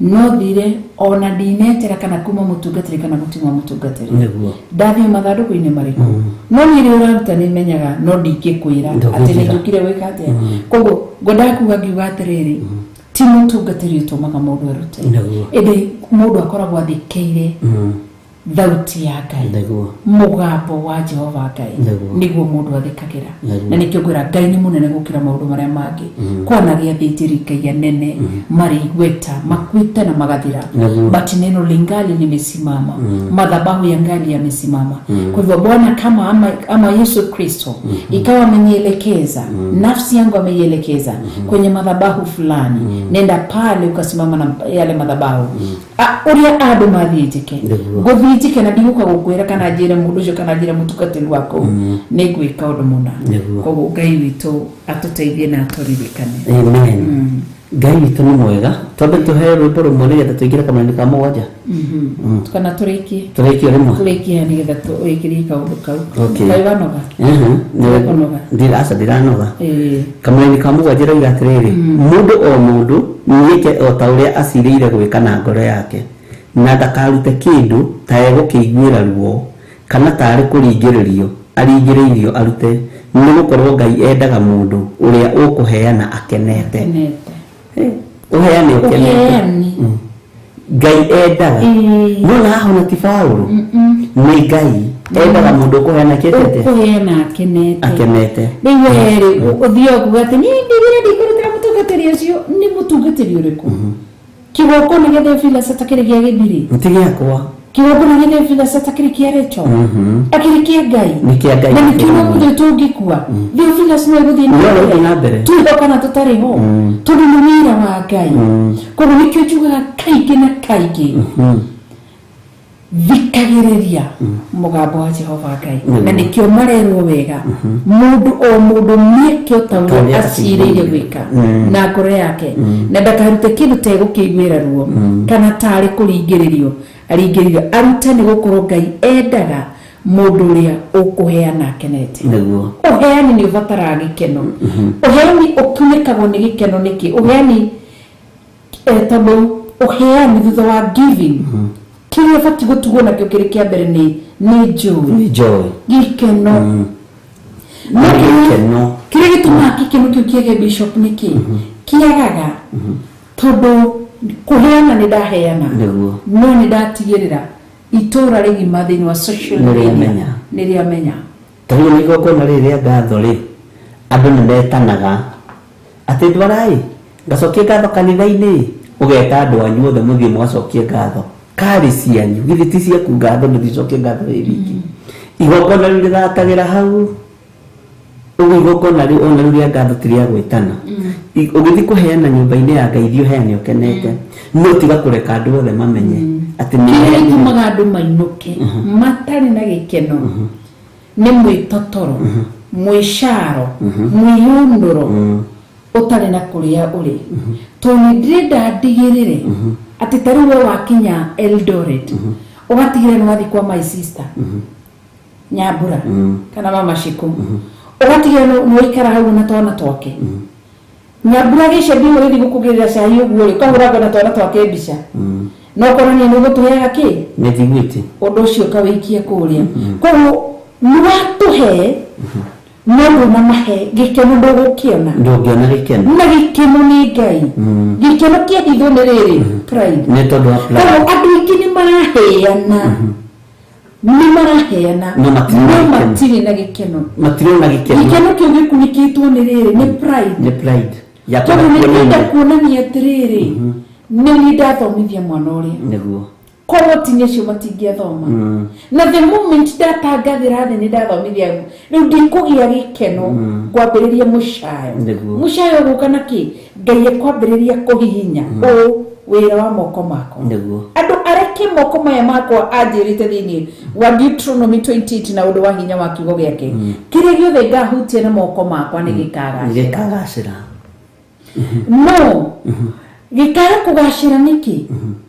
No thire ona ndinetera kana kuma mũtungatĩri kana mũtima mũtungatĩri. Ndathiĩ mathandũkũ-inĩ marĩkũ. No niĩ rĩu ũraruta nĩ menyaga no ndingĩkwĩra atĩ nĩ njũkire gwĩka atĩa. Koguo ngwendaga kuuga ngiuga atĩrĩrĩ ti mũtungatĩri ũtũmaga mũndũ arute. Ĩndĩ mũndũ akoragwo athĩkĩire thauti ya Ngai, mũgambo wa Jehova Ngai nĩguo mũndũ athikagĩra. Na nĩkĩo ngwĩra Ngai nĩ mũnene gũkĩra maũndũ marĩa mangĩ. Kwanagia athĩnjĩri Ngai anene marĩ igweta makuĩte na magathira, but neno lingali limesimama, madhabahu ya Ngai yamesimama. Kwa hivyo Bwana kama ama Yesu Kristo ikawa amenielekeza, nafsi yangu ameielekeza kwenye madhabahu fulani, nenda pale ukasimama na yale madhabahu. Uria andũ mathiĩtĩke ngũthiĩtĩke na ndigũka gũkwĩra kana njĩre mũndũ ũcio kana njĩre mũtungatĩri wako nĩ ngwĩka ũndũ mũna. Koguo Ngai witũ atũteithie na atũririkane. Amen. Ngai witũ nĩ mwega tondũ tũheo rwĩmbo rũmwe nĩgetha tũingĩre kamũrĩni ka mũgwanja. Kana tũrĩkie rĩmwe tũrĩkie nĩgetha tũĩkĩrie kaũndũ kau. Ngai wanoga. Ndiranoga. Kamũrĩni ka mũgwanja roiga atĩrĩrĩ, mũndũ o mũndũ nĩeke o ta ũrĩa acirĩire gwĩka na ngoro yake, na ndakarute kĩndũ ta egũkĩiguĩra ruo kana tarĩ kũringĩrĩrio aringĩrĩirio arute, nĩgũkorwo Ngai endaga mũndũ ũrĩa ũkũheana akenete. Ũheane ũkenete. Ngai endaga. No na hona ti Paulo. Nĩ Ngai endaga mũndũ ũkũheana akenete. Ũkũheana akenete. Rĩu rĩ ũthiĩ kuuga atĩ niĩ ndirĩ ndikũrutĩra mũtungatĩri ũcio, nĩ mũtungatĩri ũrĩkũ? Kĩgongona gĩothe bila satakĩrĩ gĩa gĩthiri. Mũtigĩakwa. Kĩgongona gĩothe bila satakĩrĩ kĩa Rachel. Akĩrĩ kĩa Ngai. Nĩ kĩa Ngai. Na nĩkĩo mũndũ tũngĩkua. Thiĩ bila sino gũthiĩ na mbere. Tuihoka na tũtarĩ ho. Tondũ nĩ wĩra wa Ngai. Koguo nĩkĩo njugaga kaingĩ na kaingĩ. Thikagĩrĩria mũgambo wa Jehova Ngai. Na nĩkĩo marerwo wega mũndũ o mũndũ nĩkĩo ta ũrĩa acirĩire gwĩka na ngoro yake, na ndakarute kĩndũ ta egũkĩiguĩra ruo kana tarĩ kũringĩrĩrio aringĩrĩrio arute, nĩ gũkorwo Ngai endaga mũndũ ũrĩa ũkũheana akenete. Ũheani nĩ ũbataraga gĩkeno. Ũheani ũkunĩkagwo nĩ gĩkeno nĩkĩ? Ũheani tondu uheani thutha wa giving kiria bati gutugwo nakio kiri kia mbere ni joy gikeno kiria gituma gikeno kiu kiege bishop niki kiagaga tondu kuheana ni ndaheana no ni ndatigirira itura rigima thiini wa social media niria menya tayo ni goko na riria ngatho ri andu ni metanaga ati ndwarai ngacokie ngatho kanitha-ini ugeta andu anyu othe muthie mwacokie ngatho kari cianyu githiti ciaku ngatho ndithicokie ngatho ringi igokona riratagĩra hau ugu igokona ri ona riria ngatho tiria gwitana ugithi kuheana nyumba-ini ya Ngai thio heane ukenete no tiga kureka andu othe mamenye ati ni magandu mainuke matari na gikeno ni mwitotoro mwisharo mwiyunduro utari na kuria uri to ni ndenda ndigirire ati taruwe wakinya Eldoret ugatigire no wathi kwa my sister Nyambura kana mama Shiku ugatigire no ikara hau na twana twake Nyambura gice ndimo rithi gukugirira cai uguo ri kahura na twana twake mbica no koroni ni gutuheaga ki ni thigwiti undu ucio kawikie kuria koguo niwatuhe no na mahe gikeno ndugukiona gikeno na gikeno ni Ngai gikeno kia hitho ni riri pride ni tondu koguo andu ingi ni maraheana no matiri na gikeno gikeno kiu gikunikitwo ni riri ni pride ya kuonania atiriri ni ndathomithia mwana uria niguo koguo tini acio matingiathoma na the moment ndatangathira thi ni ndathomithia riu ndikugia gikeno kwambiriria mushayo gukana ki Ngai ekwambiriria kuhihinya wira wa moko mako andu areke moko maya makwa anjirite thiini wa Deuteronomy 28 na undu wa hinya wa kiugo giake kiria giothe ngahutia na moko makwa ni gikagacira no gikaga kugacira niki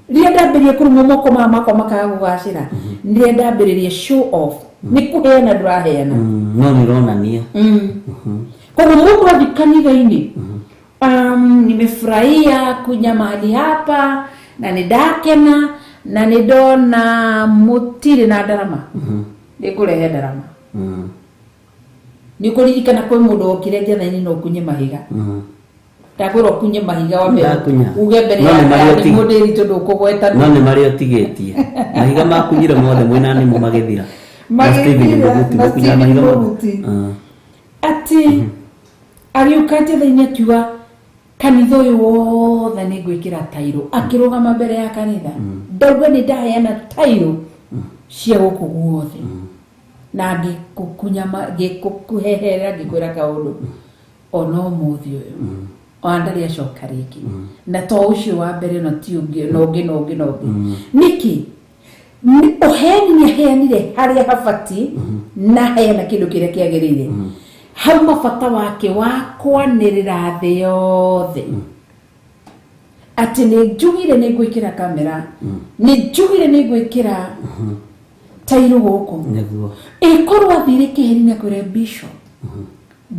ria ndambiririe kurumwo moko makwa makaga kugacira ria ndambiririe show off ni kuheana nduraheana no nironania kwa mungu wa kanitha-ini nimefurahia kuja mahali hapa na nidakena na nidona mutiri na ndarama nikurehe ndarama nikuririkana kwi mundu okire njetha-ini no kunye mahiga ndagwirwo kunye mahiga wa mbere uge mbere ya mundu iritu ndukugweta no ni mari otigetie mahiga makunyire mothe mwina ni magithira ati ariukate thainya kiwa kanitha uyu wothe ni gwikira tairo akirugama mbere ya kanitha ndauga ni ndaheana tairo cia guku guothe na ngikukuheherera ngikwira kaundu ona umuthi uyu ondari acoka riki na to ucio wa mbere no ti ungi no ungi niki oheni ni heanire haria habati na heana kindu kiria kiagirire hau mabata wake wa kwanirira thi yothe ati ni njugire ni gwikira kamera ni njugire ni gwikira tairo guku niguo ikorwa thire kiheri kwire bishop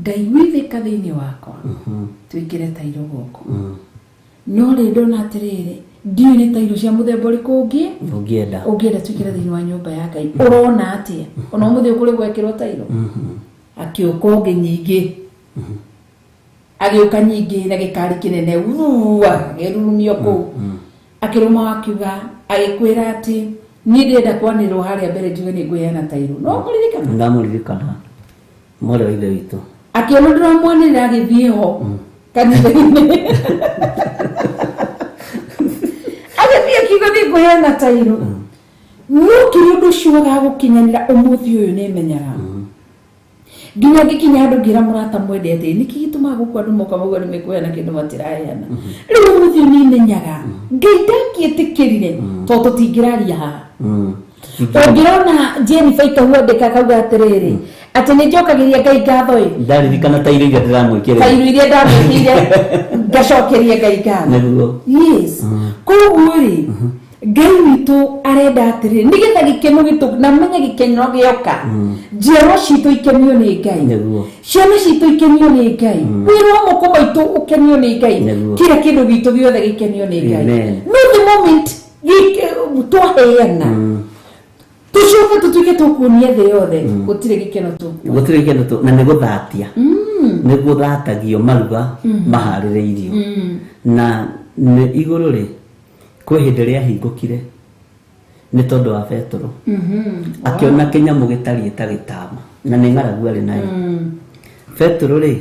Ngai withika thiini wakwa twikire tairo guku no ri ndona atiriri ndiu ni tairo cia muthemba uriku ungienda twikire thiini wa nyumba ya Ngai urona atia ona muthi ukuri gwekirwo tairo akiuka ungi nyingi agiuka nyingi na gikari kinene uwa gerurumio ku akiruma akiuga agikwira ati ni ndenda kwanirwo haria mbere njuge ni ngweana tairo no muririkana ndamuririkana mora ithe witu akiona ndiramwanirira agithie ho kanitha-ini agithie kiuga ni ngweana tairo no kiri undu ucio ga gukinyanira umuthi uyu ni menyara nginya gikinya andu ngira murata mwendete niki gituma guku andu moka mugo ni mekuya na kindu matiraheana riu umuthi ni menyaga Ngai ndakiitikirire to tutingiraria ha ungirona Jennifer ikahuandika kauga atiriri ati ni njokagiria Ngai ngatho ndaririkana tairo iria ndiramwikire tairo iria ndamwikire ngacokeria Ngai ngatho niguo yes koguo ri Ngai witũ arenda atĩrĩ nĩgetha gĩkeno gĩtũ na menye gĩkeno gĩoka njiarwa citũ ikenio nĩ Ngai ciana citũ ikenio nĩ Ngai wĩra wa moko maitũ ũkenio nĩ Ngai kila kĩndũ gitũ gĩothe gĩkenio nĩ Ngai no the moment twaheana tucoke tũtuĩke tũkuonia thĩ yothe gũtirĩ gĩkeno tũ na nĩ gũthatia nĩ gũthatagio maruga maharĩrĩirio na nĩ igũrũ rĩ kwĩ hĩndĩ ĩrĩa ahingũkire nĩ tondũ wa Petero akĩona kĩnyamũ gĩtariĩ ta gĩtama na nĩ ng'aragu arĩ nayo Petero rĩ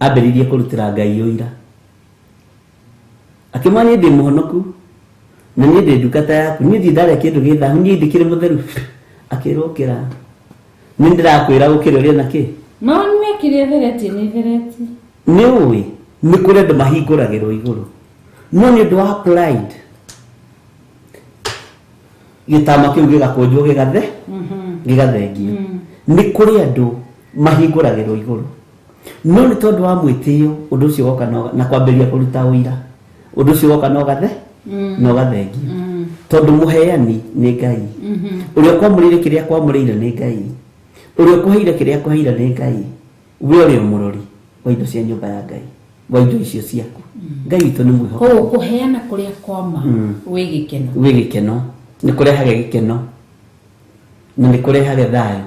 ambĩrĩirie kũrutĩra Ngai ũira akĩmwĩra ndĩ mũhonoku na niĩ ndĩ ndungata yaku niĩ ndirarĩa kĩndũ gĩthahu niĩ ndikĩrĩ mũtheru akĩrũkĩra nĩ ndĩrakwĩra gũkĩrĩ ũrĩa nakĩ no nĩ kĩrĩa thereti nĩ ũĩ nĩ kũrĩ andũ mahingũragĩrwo igũrũ no nĩ ũndũ wa pride gĩtama kĩu gĩgakũnjwo gĩgathengio nĩ kũrĩ andũ mahingũragĩrwo igũrũ no nĩ tondũ wa mwĩtĩo ũndũ ũcio woka na kwambĩrĩria kũruta ũira ũndũ ũcio woka no gathengio tondũ mũheani nĩ Ngai ũrĩa kwamũrĩire kĩrĩa kwamũrĩire nĩ Ngai ũrĩa kũheire kĩrĩa kũheire nĩ Ngai we ũrĩa mũrori wa indo cia nyũmba ya Ngai wa indo icio ciaku Ngai witũ nĩ mwĩhokeku kũheana kũrĩa kwama wĩ gĩkeno nĩ kũrehaga gĩkeno na nĩ kũrehaga thayũ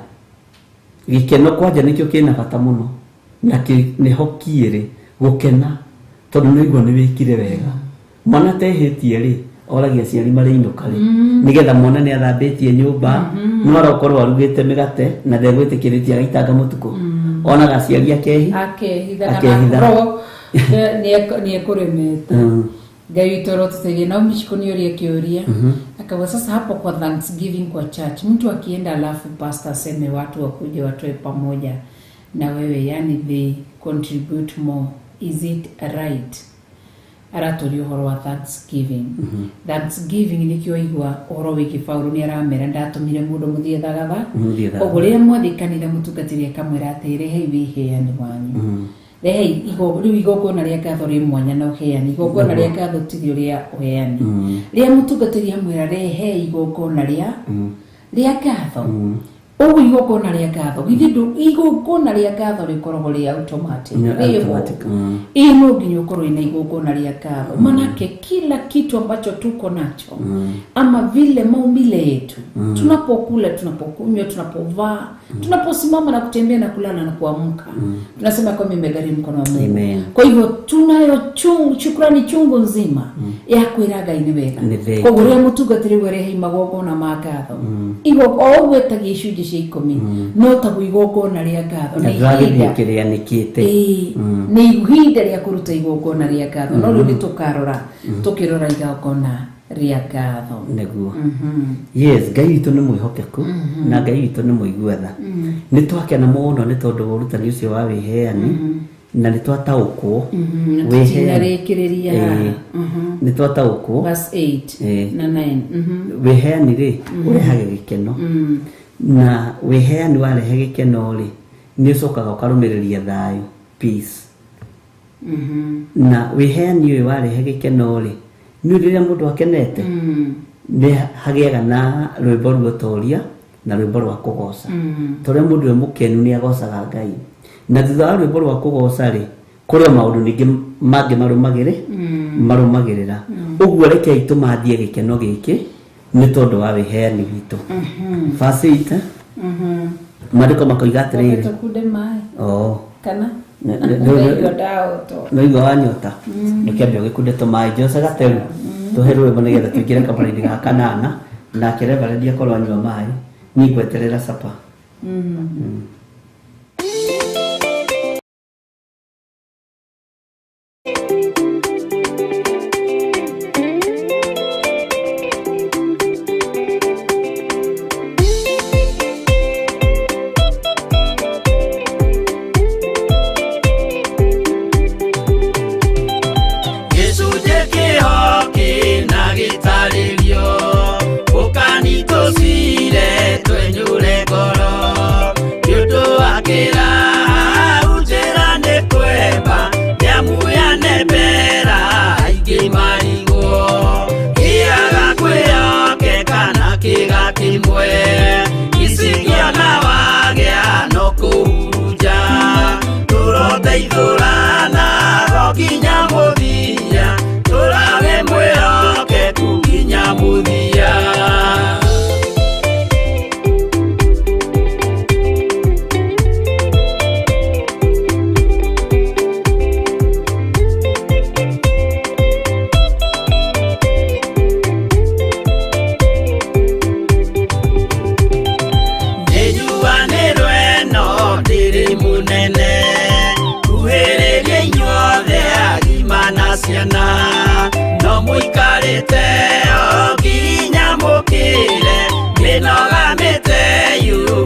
gĩkeno kwanja nĩkĩo kĩna bata mũno na nĩho kĩrĩ gũkena tondũ nĩ igua nĩ wĩkire wega mwana tehĩtie rĩ oragia ciari marĩ inũka rĩ nĩgetha mwana nĩ athambĩtie nyũmba no arokorwo arugĩte mĩgate na ndegwĩtĩkĩrĩtie agaitanga mũtukũ onaga ciari akehitha ni ekuremete Ngai witũ rotutegemea na umishiko nioria kioria akawa sasa hapo kwa Thanksgiving kwa church mtu akienda alafu pastor aseme watu wakuje watoe pamoja na wewe yani they contribute more is it right aratorio horo wa Thanksgiving Thanksgiving nikio igwa horo wiki Paulo ni aramera ndatumire mundu muthie thagaga oguria mwathikanire mutungatiri akamwira atire hei wiheani wanyu rehe igogona ria gatho ri mwanya na uheani igogona ria gatho tithio ria uheani ria mutungatiri amwira rehe igogona ria gatho o igogona ria gatho githindo igogona ria gatho rikoragwo ri automatic ino nginyo korwo ina igogona ria gatho manake kila kitu ambacho tuko nacho ama vile maumbile yetu tunapokula tunapokunywa tunapovaa tunaposimama na kutembea na kulala na kuamka tunasema kwa mimi gari mkono wa Mungu kwa hivyo tunayo shukrani chungu nzima ya kwiraga ini wega kwa guria mutungatiri werehe magogona ma gatho igo ogwetagia icunjĩ cia 10 no tabu igogona ria gatho na kĩrĩa nĩkĩte nĩ ihinda rĩa kũruta igogona ria gatho no rĩu tukarora tukirora igogona ria gatho nĩguo yes Ngai witũ nĩ mwĩhokeku na Ngai witũ nĩ mũiguatha nĩ twakena mũno nĩ tondũ ũrutani ũcio wa wĩheani na nĩ twataũkwo wĩheani nĩ twataũkwo verse 8 na 9 wĩheani rĩ ũrehaga gĩkeno na wĩheani warehe gĩkeno rĩ nĩ ũcokaga ũkarũmĩrĩria thayũ peace na wĩheani ũyũ warehe gĩkeno rĩ nĩ rĩrĩa mũndũ akenete nĩ hagĩaga na rwĩmbo ruotoria na rwĩmbo rwa kũgoca tondũ mũndũ we mũkenu nĩ agocaga Ngai na thutha wa rwĩmbo rwa kũgoca rĩ kũrĩ maũndũ ningĩ mangĩ marũmagĩrĩra ũguo rekei tũmathie gĩkeno gĩkĩ nĩ tondũ wa wĩheani witũ verse 8 maandĩko makoiga atĩrĩrĩ kana no igwa wanyota nĩkĩambia gĩkunde tũmaĩ Jose Gateru tũhe rwĩmbo nĩgetha tũingĩre kamũra-inĩ ga kanana nake Reverend akorwo anyua maĩ niĩ ngweterera capa Ukanitosire twenyure ngoro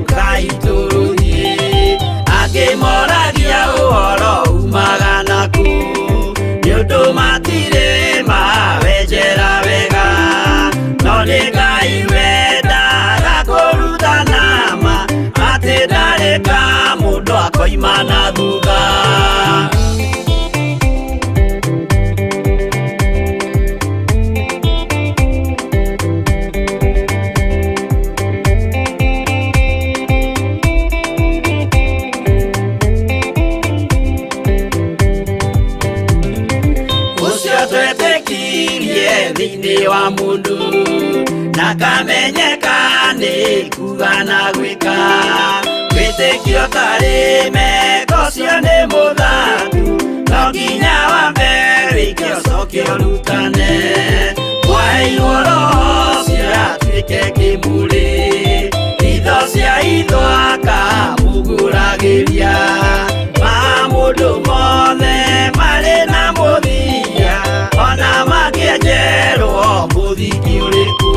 kaituruthi akimoragia uhoro umaga naku niundu matire mawenjera wega no ni Ngai wendaga kurutana ma ati ndareka mundu akoima na thutha. Thini wa mundu na kamenyeka ni kuga na gwika witikio tari meko cio ni muthaku no nginya wambe wikio cokio rutane waheirwo roho cio atuike kimuri itho cia ithwaka muguragiria ma mundu mothe mari na muthia ona magienjerwo muthiki uriku.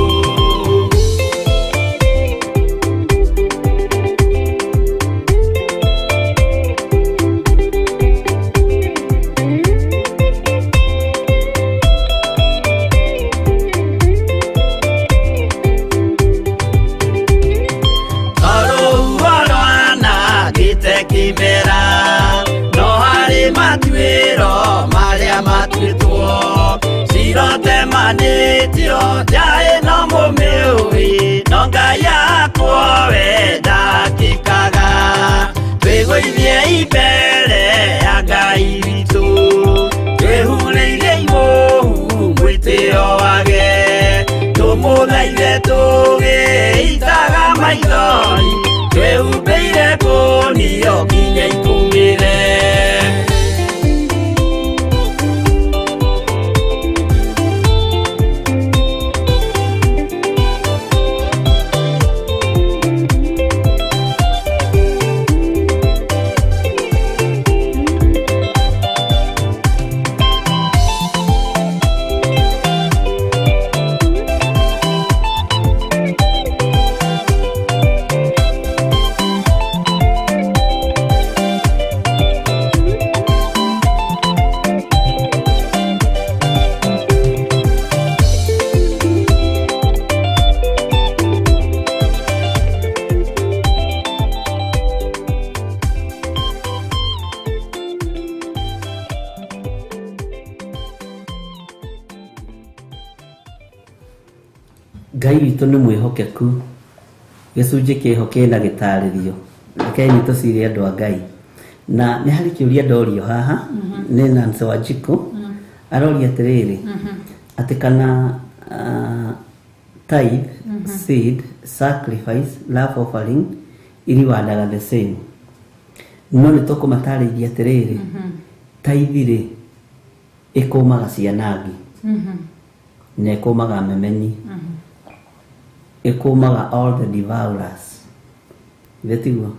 Manitio jae no mumiui no Ngai yakwa wenda kikaga twigwithie imbere ya Ngai witu twihureirie imuhu mwitio wage tumuthaithe tugiitaga maithori twihumbeire ngunio nginya ikumire. Ngai witũ nĩ mwĩhokeku gĩcunjĩ kĩho na gĩtarĩrio reke nĩtũcirie andũ a Ngai na nĩ harĩ kĩũria ndorio haha nĩ Nancy Wanjiku aroria atĩrĩrĩ atĩ kana tithe, seed, sacrifice, love offering iriwandaga the same no nĩtũkũmatarĩria atĩrĩrĩ tithe rĩ ĩkũmaga cianangi na ĩkũmaga memenyi ikumaga all the devourers vetiguo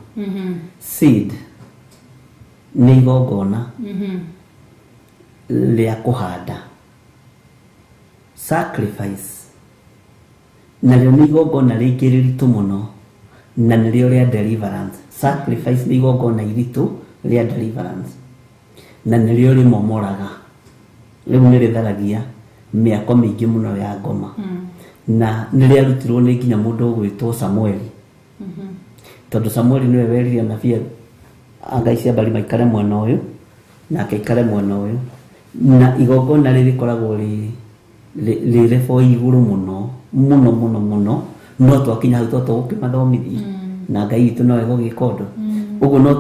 seed ni igongona ria kuhanda sacrifice narĩo nĩ igongona rĩngĩ rĩritũ mũno na nĩrĩo rĩa deliverance. Sacrifice nĩ igongona iritũ rĩa deliverance na nĩrĩo rĩmomoraga rĩu nĩrĩtharagia mĩako mĩingĩ mũno ya ngoma na nĩrĩarutirwo nĩ nginya mũndũ ũgwĩtwo Samueli tondũ Samueli nĩwe werire anabii Ngai cia Bali maikare mwena ũyũ nake aikare mwena ũyũ na igongona rĩrĩ koragwo rĩ level igũrũ mũno no twakinya hau tũgũkĩmathomithia na Ngai witũ no egũgĩka ũndũ ũguo no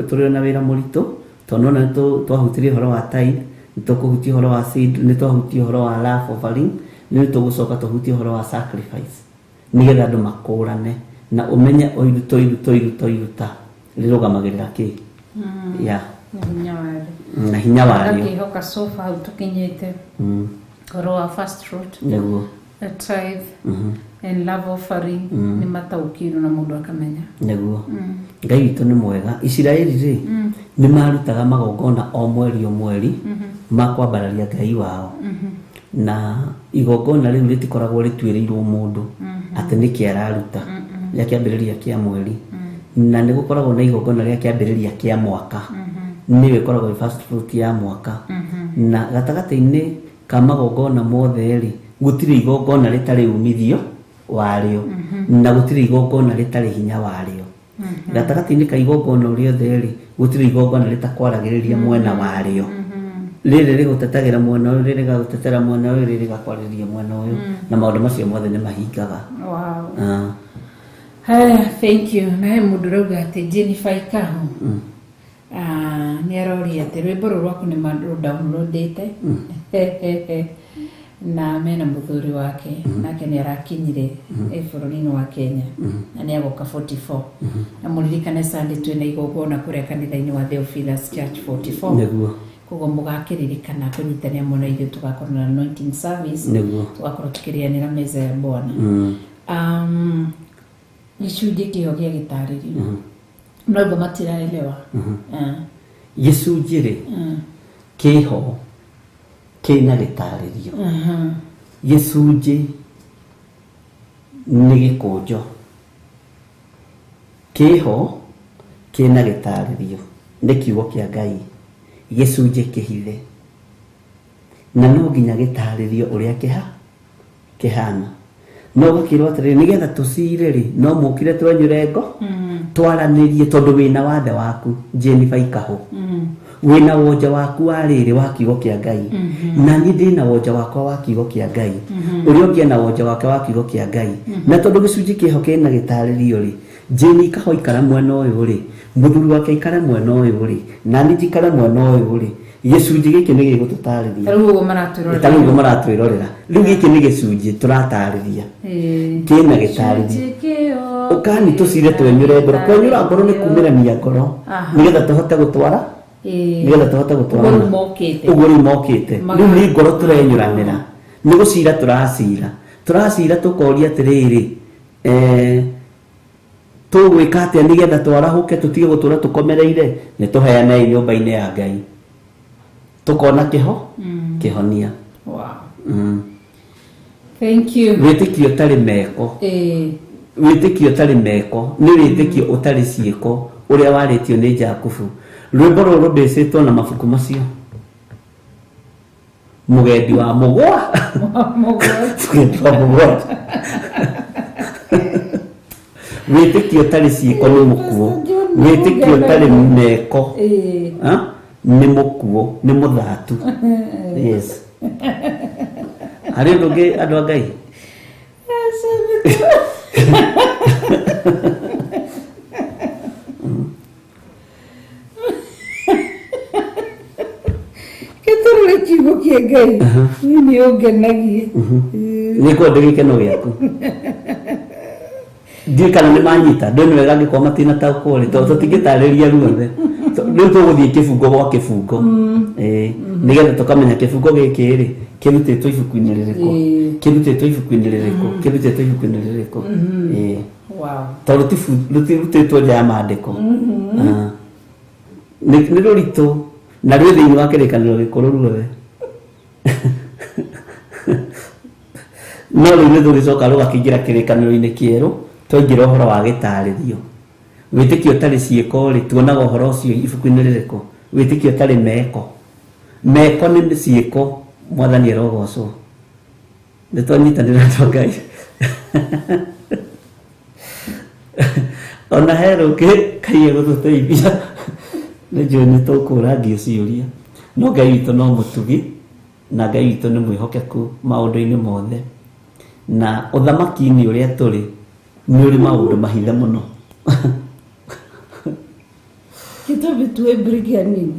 tũrĩ na wĩra mũritũ tondũ ona twahutirie ũhoro wa tithe nĩtũkũhutia ũhoro wa seed nĩtwahutia ũhoro wa love offering nĩtũgũcoka tũhutie ũhoro wa sacrifice nĩgetha andũ makũrane na ũmenye oiruta rĩrũgamagĩrĩra kĩ ya na hinya warĩo ngĩhoka sofa hau tũkinyĩte ũhoro wa first fruit nĩguo tithe and love offering nĩ mataũkĩirwo na mũndũ akamenya nĩguo Ngai witũ nĩ mwega. Isiraeli rĩ nĩ marutaga magongona o mweri ma kwambararia Ngai wao na igongona rĩu rĩtikoragwo rĩtuĩrĩirwo mũndũ atĩ nĩkĩ araruta rĩa kĩambĩrĩria kĩa mweri na nĩ gũkoragwo na igongona rĩa kĩambĩrĩria kĩa mwaka nĩwe ĩkoragwo first fruit ya mwaka na gatagatĩ-inĩ ka magongona mothe rĩ gũtirĩ igongona rĩtarĩ umithio warĩo na gũtirĩ igongona rĩtarĩ hinya warĩo gatagatĩ-inĩ ka igongona rĩothe rĩ gũtirĩ igongona rĩtakwaragĩrĩria mwena warĩo rĩrĩ rĩgũtetagĩra mwena ũyũ rĩrĩ rĩgagũtetera mwena ũyũ rĩrĩ rĩgakwarĩrĩria mwena ũyũ na maũndũ macio mothe nĩ mahingaga. Thank you. Na he mũndũ rauga atĩ Jennifer Ikahu nĩ aroria atĩ rwĩmbo rũrũ rwaku nĩ downloadĩte na mena mũthuri wake nake nĩ arakinyire bũrũri-inĩ wa Kenya na nĩ agoka 44 na mũririkane Sunday twĩna igongona kũrĩa kanitha-inĩ wa Theophilus Church 44 nĩguo koguo mũgakĩririkana kũnyitanĩra mũno ithuĩ tũgakorwo na anointing service tũgakorwo tũkĩrĩanĩra meza ya Bwana. Gĩcunjĩ kĩho gĩa gĩtarĩrio no matiraelewa gĩcunjĩ rĩ kĩho kĩna gĩtarĩrio gĩcunjĩ nĩ gĩkũnjo kĩho kĩna gĩtarĩrio nĩ kiugo kĩa Ngai gĩcunjĩ kĩhithe na no nginya gĩtarĩrio ũrĩa kĩhana no gũkĩrwo atĩrĩrĩ nĩgetha tũcire rĩ no mũkire twenyũre ngo twaranĩrie tondũ wĩna wathe waku Jennifer Ikahu wĩna wonja waku wa rĩrĩ wa kiugo kĩa Ngai na niĩ ndĩna wonja wakwa wa kiugo kĩa Ngai ũrĩa ũngĩ na wonja wake wa kiugo kĩa Ngai na tondũ gĩcunjĩ kĩho kĩna gĩtarĩrio rĩ Jenny Ikahu ikara mwena ũyũ rĩ mũthuri wake ikara mwena ũyũ rĩ na niĩ njikara mwena ũyũ rĩ gĩcunjĩ gĩkĩ nĩ gĩgũtũtarĩria rĩu ũguo maratwĩrorera rĩu gĩkĩ nĩ gĩcunjĩ tũratarĩria kĩna gĩtarĩrio ũkani tũcire twenyũre ngoro kwenyũra ngoro nĩ kumĩrania ngoro nĩgetha tũhote gũtwara ũguo rĩu mokĩte rĩu nĩ ngoro tũrenyũranĩra nĩ gũcira tũracira tũkoria atĩrĩrĩ tũgwĩka atĩa nĩgetha twarahũke tũtige gũtũra tũkomereire nĩ tũheane nyũmba-inĩ ya Ngai tukona kihonia. Thank you. Wĩtĩkio ũtarĩ meko wĩtĩkio ũtarĩ meko nĩ wĩtĩkio ũtarĩ ciĩko ũrĩa warĩtio nĩ Jakubu. Rwĩmbo rũrũ rũndĩcĩtwo na mabuku macio mũgendi wa mũgwa wĩtĩkio ũtarĩ ciĩko nĩ mũkuo wĩtĩkio ũtarĩ meko nĩ mũkuo nĩ mũthatu. Yes. Harĩ ndũngĩ andũ a Ngai Ketũrũle kiugo kĩa Ngai nĩ ũngenagie nĩ kwenda gĩkeno gĩaku ndiĩ kana nĩ manyita ndoni wega angĩkorwo matinataũkwo rĩ tondũ tũtingĩtarĩria ruothe rĩu tũgũthiĩ kĩbungo gwa kĩbungo nĩgetha tũkamenya kĩbungo gĩkĩ rĩ kĩrutĩtwo ibuku-inĩ rĩrĩkũ kĩrutĩtwo ibuku-inĩ rĩrĩkũ kĩrutĩtwo ibuku-inĩ rĩrĩkũ tondũ rũtirutĩtwo nja ya maandĩko nĩ rũritũ na rwĩ thĩinĩ wa kĩrĩkanĩro gĩkũrũ ruothe no rĩu nĩ tũgĩcoka rũgakĩingĩra kĩrĩkanĩro-inĩ kĩerũ twaingĩra ũhoro wa gĩtarĩrio. Wĩtĩkio ũtarĩ ciĩko rĩ tuonaga ũhoro ũcio ibuku-inĩ rĩrĩkũ wĩtĩkio ũtarĩ meko nĩ ciĩko Mwathani erogocwo nĩ twanyitanĩra na Ngai ona he rũngĩ Ngai egũtũteithia nĩ njũĩ nĩ tũkũũrangia ciũria no Ngai witũ no mũtugi na Ngai witũ nĩ mwĩhokeku maũndũ-inĩ mothe na ũthamaki-inĩ ũrĩa tũrĩ nĩ ũrĩ maũndũ mahithe mũno Kitabu tuwe briganini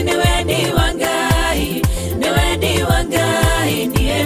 Niwe ndi wangai, ndiye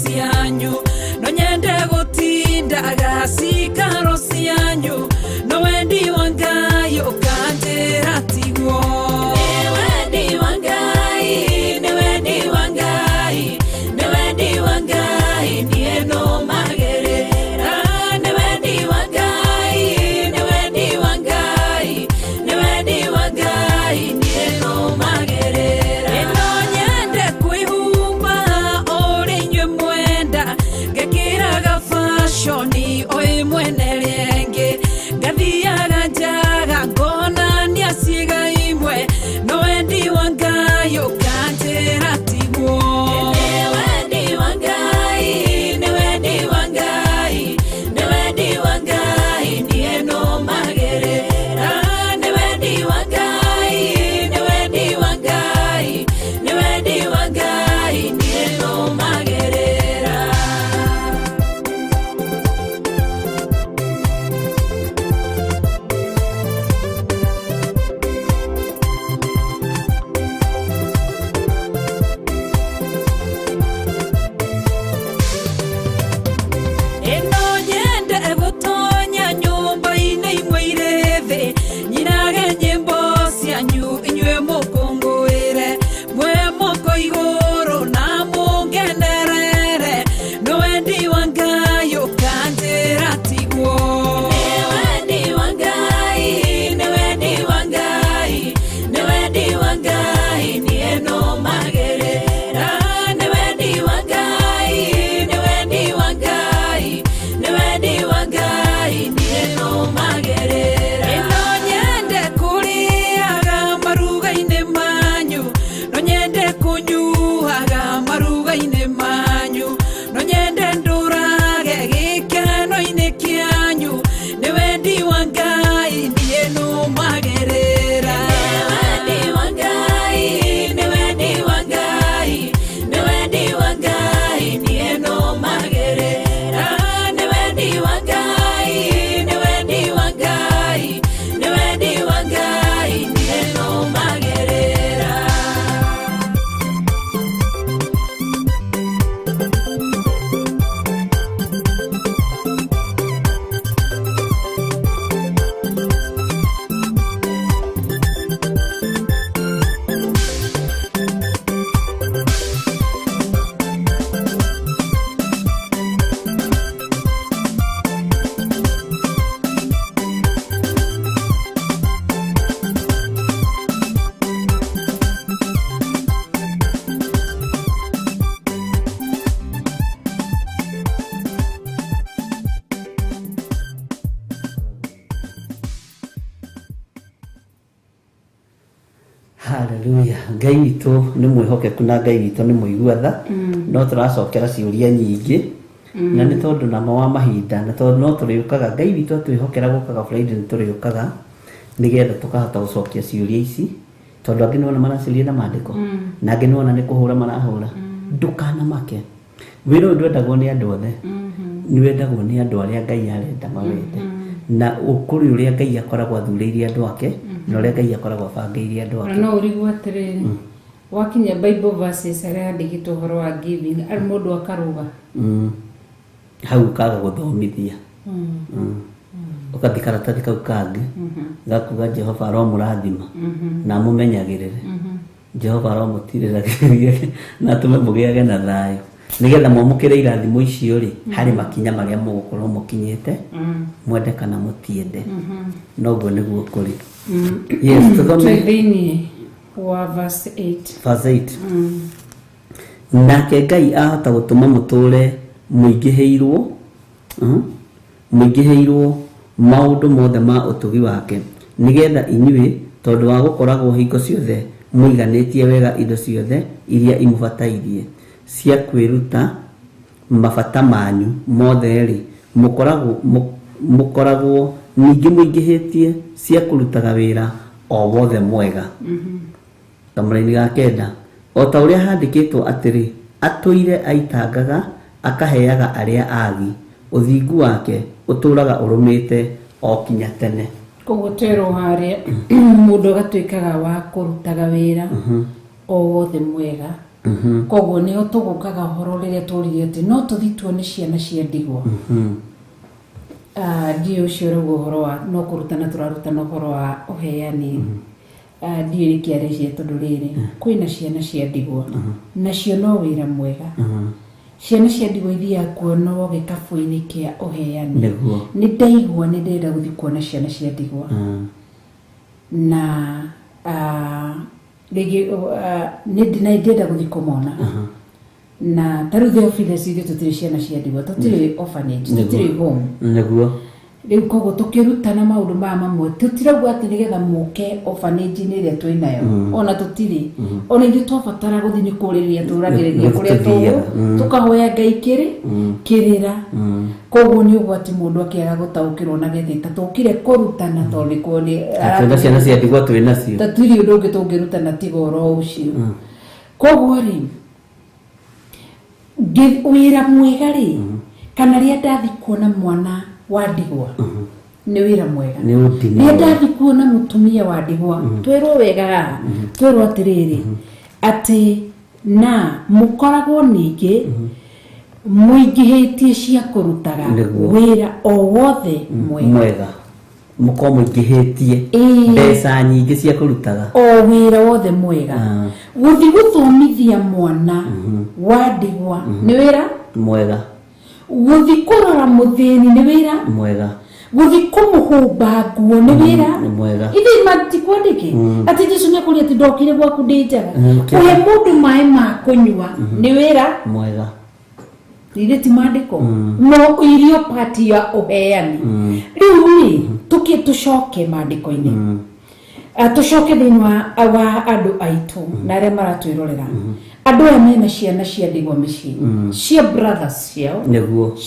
cianyu no nyende gutindaga cikaro cianyu no wendi wa Ngai ukanjira tiguo ni wendi wa Ngai ni wendi wa Ngai ni wendi wa Ngai nie no magerera ni wendi wa Ngai ni wendi wa Ngai ni wendi wa Ngai nie no magerera ino nyende kwihumba uri nywe mwenda ngekiraga fashoni oi mwene renge ngathiaga njaga ngonania ciĩga imwe no wendi wa Ngai ũkanjĩra tiguo nĩ wendi wa Ngai nĩ wendi wa Ngai nĩ wendi wa Ngai niĩ no magerera nĩ wendi wa Ngai nĩ wendi wa Ngai nĩ wendi wa Ngai niĩ no magerera ino nyende gutonya nyumba-inĩ imwe irĩ thĩ nyinage nyĩmbo cianyu inyuĩ mũkũngũĩre mwe moko igũrũ na mũngenerere no wendi wa Ngai ũkanjĩra tiguo nĩ wendi wa Ngai nĩ wendi wa Ngai nĩ wendi wa Ngai niĩ no magerera nĩ wendi wa Ngai nĩ wendi wa Ngai nĩ wendi wa Ngai niĩ no magerera ino nyende kũrĩaga maruga-inĩ manyu no nyende kũnyuaga maruga-inĩ manyu no nyende ndũrage gĩkeno-inĩ kĩanyu nĩ wendi wa Ngai niĩ no magerera nĩ wendi wa Ngai nĩ wendi wa Ngai nĩ wendi wa Ngai niĩ no magerera nĩ wendi wa Ngai nĩ wendi wa Ngai nĩ wendi wa Ngai niĩ no magerera Haleluya. Ngai witũ nĩ mwĩhokeku na Ngai witũ nĩ mũigua tha no tũracokera ciũria nyingĩ na nĩ tondũ nama wa mahinda na tondũ no tũrĩũkaga Ngai witũ atwĩhokera gũkaga Friday nĩ tũrĩũkaga nĩgetha tũkahota gũcokia ciũria ici tondũ angĩ nĩwona maraciũria na maandĩko na angĩ nĩwona nĩ kũhũra marahũra ndũkanamake wĩra ũyũ ndwendagwo nĩ andũ othe nĩwendagwo nĩ andũ arĩa Ngai arenda mawende na ũkũrĩ ũrĩa Ngai akoragwo athurĩire andũ ake na ũrĩa Ngai akoragwo abangĩire andũ ake no ũrigwo atĩrĩrĩ wakinya Bible verses arĩa andĩkĩtwo ũhoro wa giving arĩ mũndũ akarũga hau kaga gũthomithia ũkathi karatathi kau kangĩ gakuga Jehova aromũrathima na mũmenyagĩrĩre Jehova aromũtirĩragĩrĩrie na atũme mũgĩage na thayũ nĩgetha mwamũkĩre irathimo icio rĩ harĩ makinya marĩa mũgũkorwo mũkinyĩte mwende kana mũtiende noguo nĩguo kũrĩ yes tũthome thĩinĩ wa verse 8 verse 8 nake Ngai ahota gũtũma mũtũre mũingĩhĩirwo maũndũ mothe ma ũtugi wake nĩgetha inyuĩ tondũ wa gũkoragwo hingo ciothe mũiganĩtie wega indo ciothe iria imũbatairie cia kwĩruta mabata manyu mothe rĩ mũkoragwo ningĩ mũingĩhĩtie cia kũrutaga wĩra o wothe mwega kamũra-inĩ ga kenda o ta ũrĩa handĩkĩtwo atĩrĩ atũire aitangaga akaheaga arĩa agi ũthingu wake ũtũraga ũrũmĩte o kinya tene koguo twerwo harĩa mũndũ agatuĩkaga wa kũrutaga wĩra o wothe mwega koguo nĩ o tũgũkaga ũhoro rĩrĩa tũrire atĩ no tũthiĩ tuone ciana cia ndigwa ndiũ ũcio rĩu ũhoro wa no kũrutana tũrarutana ũhoro wa ũheani ndiũ nĩ kĩarĩcie tondũ rĩrĩ kwĩna ciana cia ndigwa nacio no wĩra mwega ciana cia ndigwa ithiaga kuonwo gĩkabũ-inĩ kĩa ũheani nĩ ndaigua nĩ ndĩrenda gũthiĩ kuona ciana cia ndigwa na rĩngĩ nĩ ndĩrenda gũthiĩ kũmona na tarĩu Theophilus ithuĩ tũtirĩ ciana cia ndigwa tũtirĩ orphanage tũtirĩ home rĩu koguo tũkĩrutana maũndũ maya mamwe tũtirauga atĩ nĩgetha mũke orphanage-inĩ ĩrĩa twĩnayo ona tũtirĩ ona ithuĩ twabatara gũthiĩ nĩ kũrĩrĩria tũragĩrĩria kũrĩa tũkahoya Ngai kĩrĩra koguo nĩ ũgwati mũndũ akĩaga gũtaũkĩrwo na gethĩta tũkire kũrutana tondũ kwona ciana cia ndigwa twĩ nacio tũtirĩ ũndũ ũngĩ tũngĩrutana tiga oro ũcio koguo rĩ wĩra mwega rĩ kana rĩrĩa ndathi kuona mwana wa ndigwa nĩ wĩra mwega rĩrĩa ndathi kuona mũtumia wa ndigwa twĩrwo wega twĩrwo atĩrĩrĩ atĩ na mũkoragwo ningĩ mũingĩhĩtie cia kũrutaga wĩra o wothe mwega mũkorwo mũingĩhĩtie mbeca nyingĩ cia kũrutaga o wĩra wothe mwega gũthiĩ gũthomithia mwana wa ndigwa nĩ wĩra mwega gũthiĩ kũrora mũthĩni nĩ wĩra mwega gũthiĩ kũmũhumba nguo nĩ wĩra mwega ithuĩ matikwandĩke atĩ Jesũ nĩ akũria atĩ ndokire gwaku ndĩ njaga ũhe mũndũ maĩ ma kũnyua nĩ wĩra mwega rĩrĩ ti maandĩko no irio pati ya ũheani rĩu nĩ tũcoke maandĩko-inĩ tũcoke thĩinĩ wa andũ aitũ na arĩa maratwĩrorera andũ aya mena ciana cia ndigwa mĩciĩ cia brothers ciao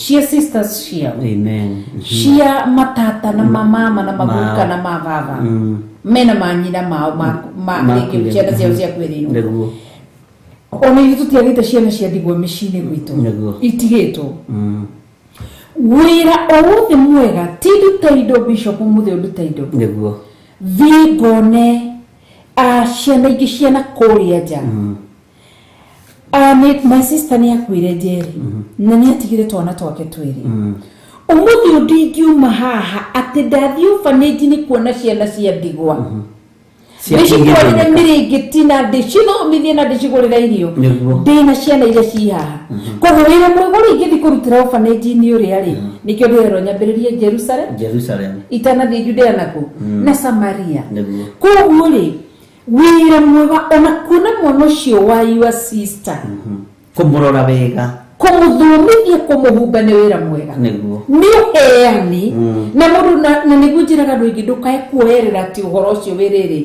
cia sisters ciao cia matata na mamama na maguka na mababa mena manyina mao rĩngĩ ciana ciao cia kwĩrĩirwo ona ithuĩ tũtiagĩte ciana cia ndigwa mĩciĩ-inĩ gwitũ itigĩtwo wĩra o wothe mwega ti nduta indo bishop mũthĩ nduta indo thiĩ ngone ciana ingĩ ciana kũrĩa nja my sister nĩ akuire njeri na nĩ atigire twana twake twĩrĩ ũmũthĩ ndingiuma haha atĩ ndathiĩ orphanage-inĩ kuona ciana cia ndigwa ndĩcigũrĩre mĩrĩngĩti na ndĩcithomithie na ndĩcigũrĩre irio ndĩna ciana iria ci haha koguo wĩra mwega ingĩthiĩ kũrutĩra orphanage-inĩ ũrĩa rĩ nĩkĩo ndĩrerwo nyambĩrĩrie Jerusalem itanathiĩ Judea nakũ na Samaria koguo rĩ wĩra mwega ona kuona mwana ũcio wa your sister kũmũrora wega kũmũthomithia kũmũhumba nĩ wĩra mwega nĩ ũheani na mũndũ na nĩguo njĩraga andũ aingĩ ndũkae kuoerera atĩ ũhoro ũcio wĩrĩrĩ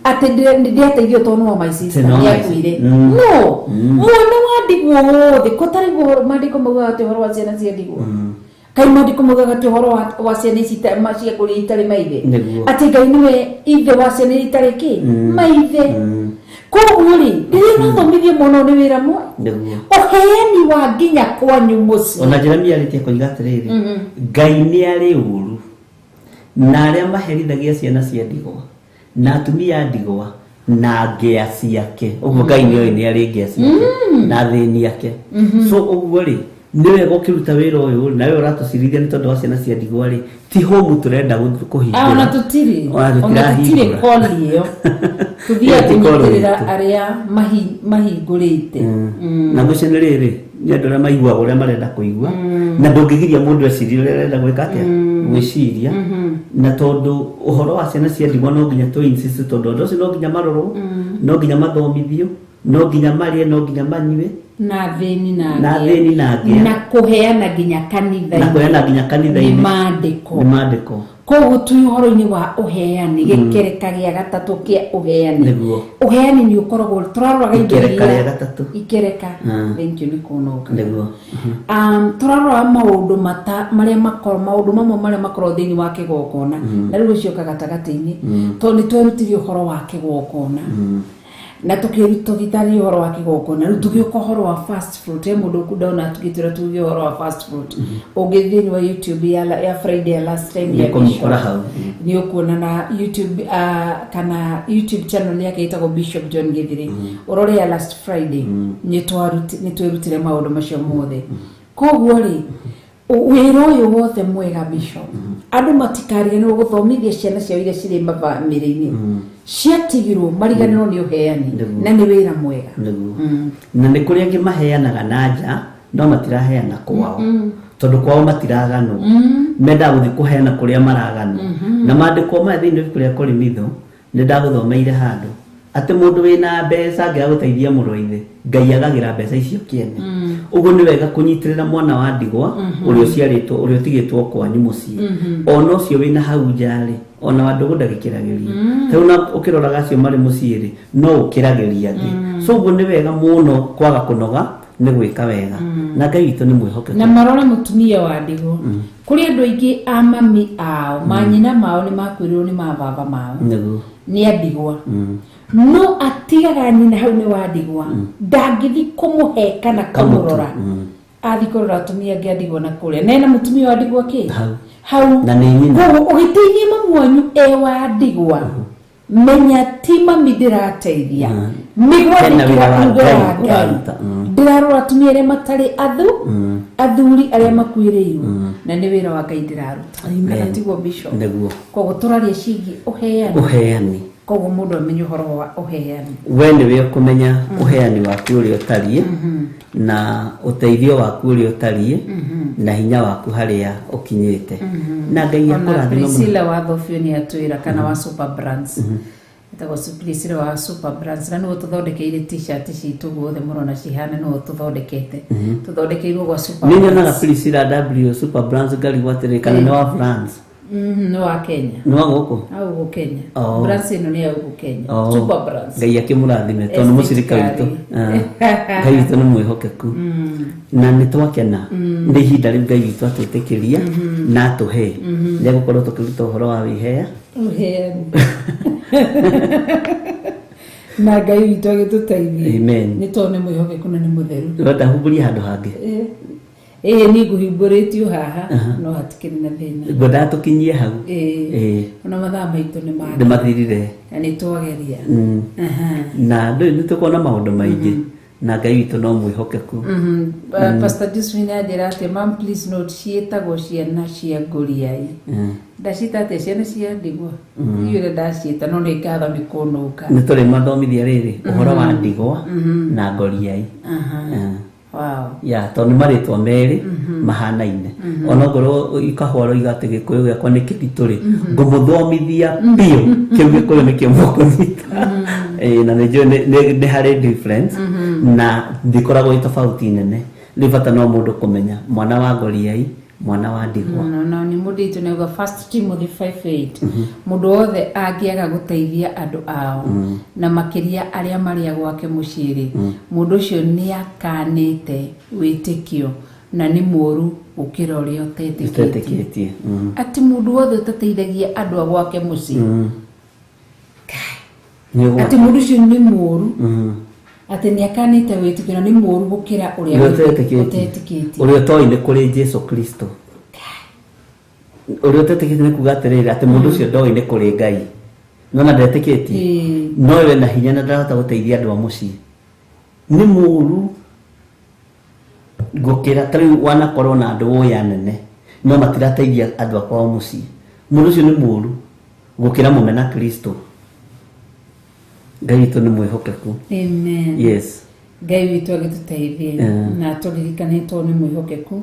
atĩ ndĩateithio tondũ no my sister nĩ akuire no mwana wa ndigwa wothe ko tarĩ maandĩko maugaga atĩ ũhoro wa ciana cia ndigwa kai maandĩko maugaga atĩ ũhoro wa ciana ici cia kũrĩa itarĩ maithe atĩ Ngai nĩwe ithe wa ciana itarĩ kĩ maithe koguo rĩ rĩrĩa ũrathomithia mwana nĩ wĩra ũheani wa nginya kwanyu mũciĩ ona Jeremia arĩtie koiga atĩrĩrĩ Ngai nĩ arĩ ũru na arĩa maherithagia ciana cia ndigwa na atumia a ndigwa na ngĩa ciake ũguo Ngai nĩoĩ nĩ arĩ ngĩa ciake na thĩni yake so ũguo rĩ nĩ wega ũkĩruta wĩra ũyũ na wewe ũratũcirithia nĩ tondũ wa ciana cia ndigwa rĩ ti home tũrenda kũhinga ona tũtirĩ koli ĩyo tuthiaga kũnyitĩrĩra arĩa mahingũrĩte na mũcenĩ rĩrĩ nĩ andũ arĩa maiguaga ũrĩa marenda kũigua na ndũngĩgiria mũndũ ecirie ũrĩa arenda gwĩka atĩa gwĩciria na tondũ ũhoro wa ciana cia ndigwa no nginya tũ-insist tondũ andũ acio no nginya marorwo no nginya mathomithio no nginya marĩe no nginya manyue na thĩni na ngĩa na kũheana nginya kanitha-inĩ nĩ maandĩko koguo tũĩ ũhoro-inĩ wa ũheani gĩkereka gĩa gatatũ kĩa ũheani ũheani nĩ ũkoragwo tũraroraga ikereka thank you nĩ kũnoga tũraroraga maũndũ maũndũ mamwe marĩa makoragwo thĩinĩ wa kĩgongona na rĩu ũcioka gatagatĩ-inĩ tondũ nĩ twerutire ũhoro wa kĩgongona na tukitari horo wa kigongona riu tugioka horo wa fast food mundu kudona tugitira tugi horo wa fast food ugithini wa YouTube ya Friday ya last time ya Bishop ni ukuona na YouTube kana YouTube channel yake itagwo Bishop John Githiri urore ya last Friday ni twerutire maundu macio mothe koguo ri wira uyu wothe mwega Bishop andu matikaria no guthomithia ciana cia ire ciri mabamiri-ini ciatigirwo mariganirwo ni uheani na ni wira mwega na ni kuria ngi maheanaga nanja no matiraheana kwao tondu kwao matiragano menda guthi kuheana kuria maragano na mandiko ma thiini kuria kuri mitho ni ndaguthomeire handu ati mundu wina mbeca ngiaguteithia muroithe Ngai agagira mbeca icio kiene uguo ni wega kunyitirira mwana wa ndigwa urio ciaritwo urio tigitwo kwanyu mucii ona ucio wina hau njari ona wandu gundagikiragiria tauna ukiroraga acio mari mucii ri no ukiragiria ngi so uguo ni wega muno kwaga kunoga ni gwika wega na Ngai witu ni mwihoke na marore mutumia wa ndigwa kuri andu aingi a mami ao manyina mao ni makwirirwo ni mababa mao ni andigwa no atigaga nyina hau ni wa ndigwa ndangithi kumuhe kana kumurora athi kurora atumia angi andigwa na kuria nena mutumia wa ndigwa ki hau na ni nyina ugiteithia mamwanyu wa ndigwa menya ti mami ndirateithia migwa ndirarora atumia aria matari athuri aria makwiriirwo na ni wira wa Ngai ndiraruta kana tiguo Bishop koguo turaria cigi uheani koguo mundu amenye horo wa uheani we ni we kumenya uheani waku uri utarie na uteithio waku uri utarie na hinya waku haria ukinyite na Ngai akurathime Priscilla wa Thofio ni atwira kana wa Super Brands itago Priscilla wa Super Brands na no tuthodekeire t-shirt citu guothe murona cihana no tuthondekete tuthondekeirwo gwa Super Brands nina na Priscilla W Super Brands gali watere kana no wa France no wa Kenya no wa goko au Kenya Brands ino ni au Kenya Super Brands Ngai akimurathime tondu mucirika witu Ngai witu ni mwihokeku na nitwakena ndi hinda riu Ngai witu atwitikiria na atuhe ni gukorwo tukiruta uhoro wa wihea na Ngai witu agituteithia amen ni tondu ni mwihokeku na ni mutheru rota humburia handu hangi ni guhimburitio haha no hatikiri na thina goda tukinyie hau ona mathaa maitu ni mathirire na ni twageria na ndu ni tukona maundu maingi na Ngai witu no mwihokeku Pastor Josephine adira ati mam please note cietagwo ciana cia nguriai ndacita ati ciana cia ndigwa yure ndacita no ni ngatho ni kunuka ni turi mathomithia riri uhoro wa ndigwa na ngoriai wow ya tondu maritwa meri mahanaine ona ngoro ikahwaro igate gikuyu giakwa ni kidituri ngumuthomithia bio kiu gikuyu ni kimukunyita na ni hari difference na ndikoragwo itofauti nene ribata no mundu kumenya mwana wa ngoriai mwana wa ndigwa no ni muditu ne go first Timothy 5:8 mundu wothe angiaga guteithia andu ao na makiria aria maria gwake muciri mundu ucio ni akanite witikio na ni moru ukira uria uteteketie ati mundu wothe utateithagia andu gwake muciri ati mundu ucio ni moru ati ni akanite witikio na ni moru gukira uria uteteketie uria toine kuri Jesu Kristo uria uteteketie ni kugatirira ati mundu ucio ndoine kuri Ngai nona ndeteketie no we na hinya na ndahota guteithia andu a mucii ni moru gukira tari wana korwo na andu oya nene no matirateithia andu akwa mucii mundu ucio ni moru gukira mumena Kristo Ngai witu ni mwihokeku amen yes Ngai witu agituteithie na turirikanitwo ni mwihokeku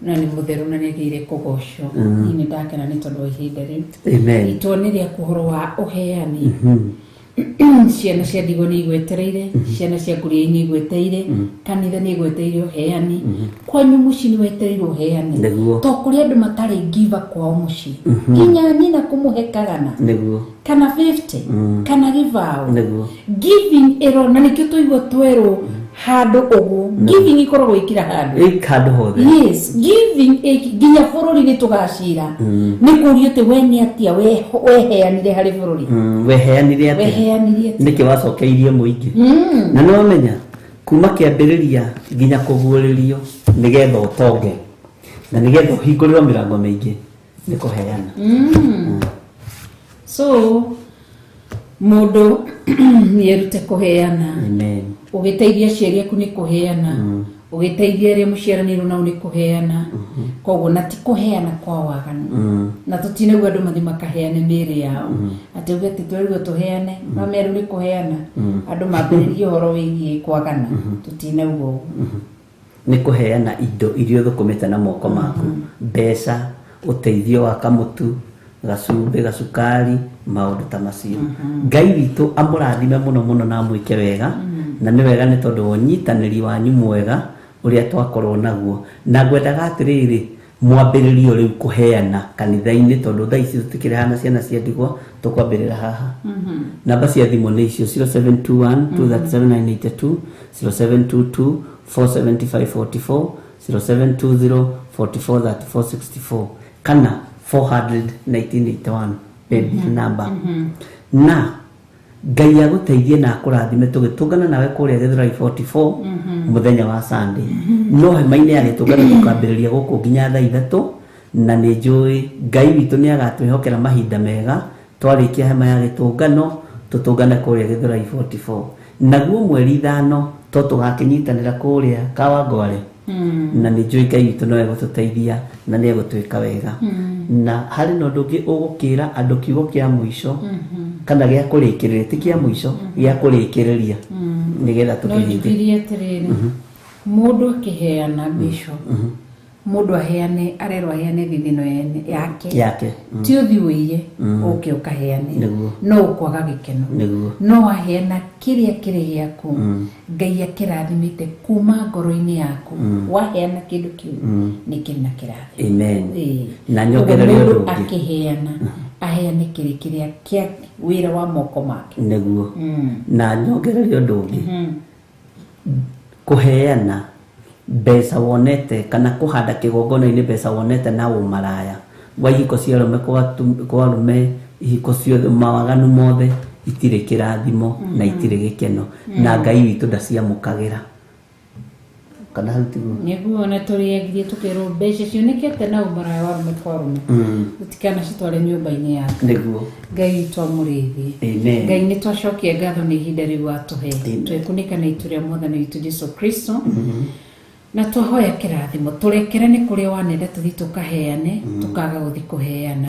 na ni mutheru na ni agire kugoco ni ndakena ni tondu ihinda riu amen itoniria kuhoro wa uheani ciana cia ndigwa ni igwetereire ciana cia nguriai ni igweteire kanitha ni igweteire uheani kwanyu mucii ni wetereire uheani to kuri andu matari giva kwao mucii kinya nyina kumuhe kagana kana 50 kana givao giving ero na nikio tuigwa twero handu ugu giving ikoragwo ikira handu handu hothe yes giving ginya bururi ni tugacira ni kurio te we ni atia weheanire hari bururi weheanire atia niki wacokeirie muingi na no menya kuma kiambiriria ginya kuguuririo nigetha utonge na nigetha uhingurirwo mirango mingi ni kuheana so mundu ni erute kuheana amen ugiteithia ciari aku ni kuheana ugiteithia ri muciaraniro nao ni kuheana koguo na ti kuheana kwa waganu na tutinegwa andu mathi makaheane miri yao ati ugeti twerigwo tuheane no meru ni kuheana andu mambiririe horo wigie kwagana tutinegwa ni kuheana indo irio thukumite na moko maku mbeca uteithio wa kamutu gacumbi gacukari maundu ta macio Ngai witu amurathime muno muno na mwike wega na ni wega ni tondu unyitaniri wanyu mwega uria twakorwo naguo na ngwendaga atiriri mwambiririo riu kuheana kanitha-ini tondu thaa ici tutikirehana ciana cia ndigwa tukwambirira haha namba cia thimu ni icio 0721 237982 0722 47544 0720 443464 kana 400-1981 number na Ngai aguteithie na akurathime tugitungana nawe kuria Githurai 44 muthenya wa Sunday no hema-ini ya gitungano tukambiriria guku nginya thaa 3 na ni njui Ngai witu ni agatwihokera mahinda mega twarikia hema ya gitungano tutungane kuria Githurai 44 naguo mweri 5 to tugakinyitanira kuria Kawangware na ni njui Ngai witu no egututeithia na ni egutwika wega na hari no ndungi ugukira andu kiugo kia mwisho kana gya kurikiriria ti kia mwisho gya kurikiriria nigetha tukihitie tiriri mundu akiheana bishop mundu aheane arerwa aheane thithino yake ti uthi uiye uke ukaheane no ukwaga gikeno no aheana kiria kiri giaku Ngai akirathimite kuma ngoro-ini yaku waheana kindu kiu ni kina kirathi amen na nyongererio ndu akiheana aheane kiria kia wira wa moko make niguo na nyongererio ndu kuheana mbeca wonete kana kuhanda kigongona-ini mbeca wonete na umaraya wa ihiko cia arume kwa arume ihiko ciothe mawaganu mothe itire kirathimo na itire gikeno na Ngai witu ndaciamukagira kana hutiguo niguo na turiagirie tukirwo mbeca cionekete na umaraya wa arume kwa arume tutikana citware nyumba-ini yake niguo Ngai witu amurithie amen Ngai ni twacokia ngatho ni ihinda riu atuhe twekunika na ituria mwathani witu Jesu Kristo na twahoya kirathimo turekere ni kuria wanenda tuthi tukaheane tukaga guthi kuheana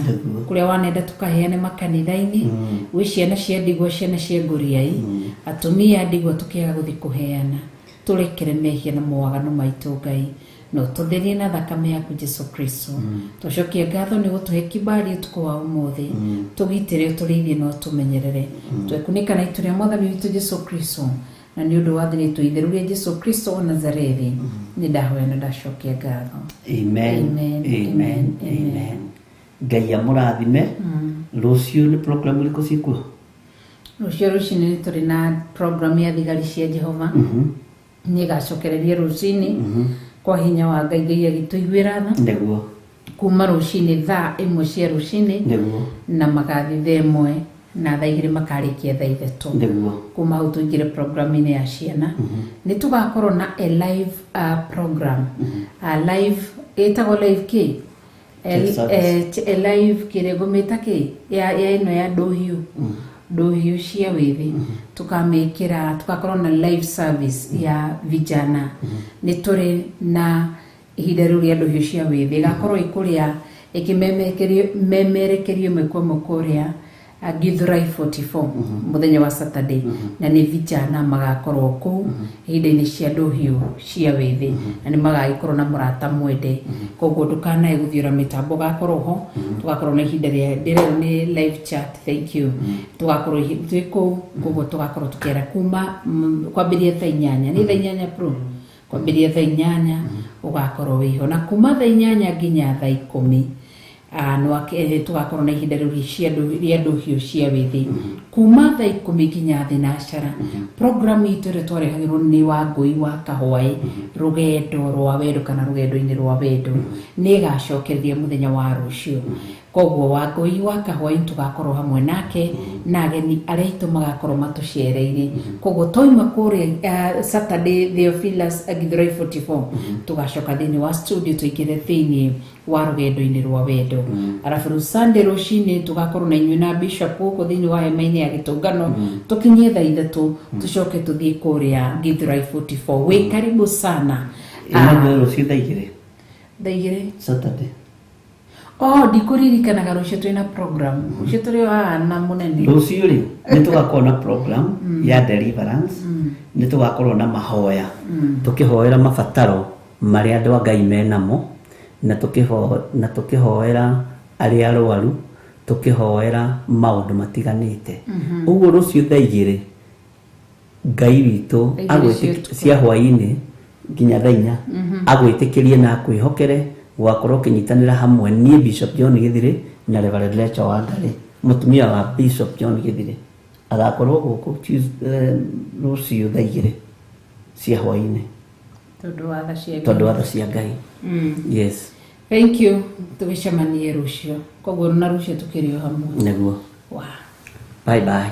kuria wanenda tukaheane makanitha-ini wi ciana cia ndigwa ciana cia nguriai atumia ndigwa tukiaga guthi kuheana turekere mehia na mwaganu maitu Ngai no tutherie na thakame yaku Jesu Kristo twacokia ngatho ni gutuhe kibali utuko wa umuthi tugitire turithie no tumenyerere twekunika na ituria mwathani witu Jesu Kristo na ni undu wa thini tuitheruria Jesu Kristo wa Nazarethi ni ndahoya na ndacokia ngatho amen amen amen Ngai amurathime rucio ni program iriku cikuo rucio ni turi na program ya thigari cia Jehova ni gacokereria rucini kwa hinya wa Ngai Ngai agituiguira tha niguo kuma rucini thaa 1 cia rucini niguo na magathi thaa 1 na thaa 2 makarikia thaa 3 niguo kuma hau tuingire programine ya ciana ni tugakorwo na a live program live etagwo live ki live kirego metake ya ino ya dohiu cia withi tukamekira tugakorwo na live service ya vijana ni turi na ihinda riu ria dohiu cia withi gakorwo ikuria ikimemerekerio mekwo mukuria Githurai 44 muthenya wa Saturday na ni vijana magakorwo ku ihinda-ini cia dohiu cia withi na ni magaikorwo na murata mwende koguo ndukana iguthiura mitambo gakorwo ho tugakorwo na ihinda ria ndirero ni live chat thank you tugakorwo twiko koguo tugakorwo tukera kuma kwambiria thaa 8 ni thaa 8 pro kwambiria thaa 8 ugakorwo wiho na kuma thaa 8 nginya thaa 10 no tugakorwo na ihinda riu ria dohiu cia withi kuma thaa 10 nginya thinacara. Program itu ĩrĩa twarehagĩrwo nĩ Wangũi wa Kahũai, rũgendo rwa wendo kana rũgendo-inĩ rwa wendo nĩ ĩgacokereria mũthenya wa rũciũ. Koguo Wangũi wa Kahũai tũgakorwo hamwe nake na ageni arĩa aitũ magakorwo matũcereire. Koguo toima kũrĩa Saturday Theophilus Githurai 44 tũgacoka thĩinĩ wa studio tũingĩre thĩinĩ wa rũgendo-inĩ rwa wendo. Arabu rĩu Sunday rũcinĩ tũgakorwo na inyuĩ na Bishop gũkũ thĩinĩ wa hema-inĩ ya gĩtũngano tũkinyie thaa 3 tũcoke tũthiĩ kũrĩa Githurai 44. Wĩ karibu sana. Rũciũ thaa 2 Thaa 2 Saturday. Ndikũririkanaga rũciũ twĩna program. Rũciũ tũrĩ na mũnene. Rũciũ rĩ nĩ tũgakorwo na program ya deliverance, nĩ tũgakorwo na mahoya tũkĩhoera mabataro marĩa andũ a Ngai menamo, na tũkĩhoera arĩa arwaru, tũkĩhoera maũndũ matiganĩte. Ũguo rũciũ thaa 2 Ngai witũ cia hwaĩ-inĩ nginya thaa 4 agwĩtĩkĩrie na kwĩhokere gwakorwo kĩnyitanĩra hamwe niĩ Bishop John Gĩthirĩ na Reverend Lecha Wangari, mũtumia wa Bishop John Gĩthirĩ, agakorwo gũkũ rũciũ thaa 2 cia hwaĩ-inĩ tondũ wa tha cia Ngai. Yes, thank you. Tũgĩcemanie rũciũ. Koguo na rũciũ tũkĩrĩ o hamwe nĩguo. Bye bye.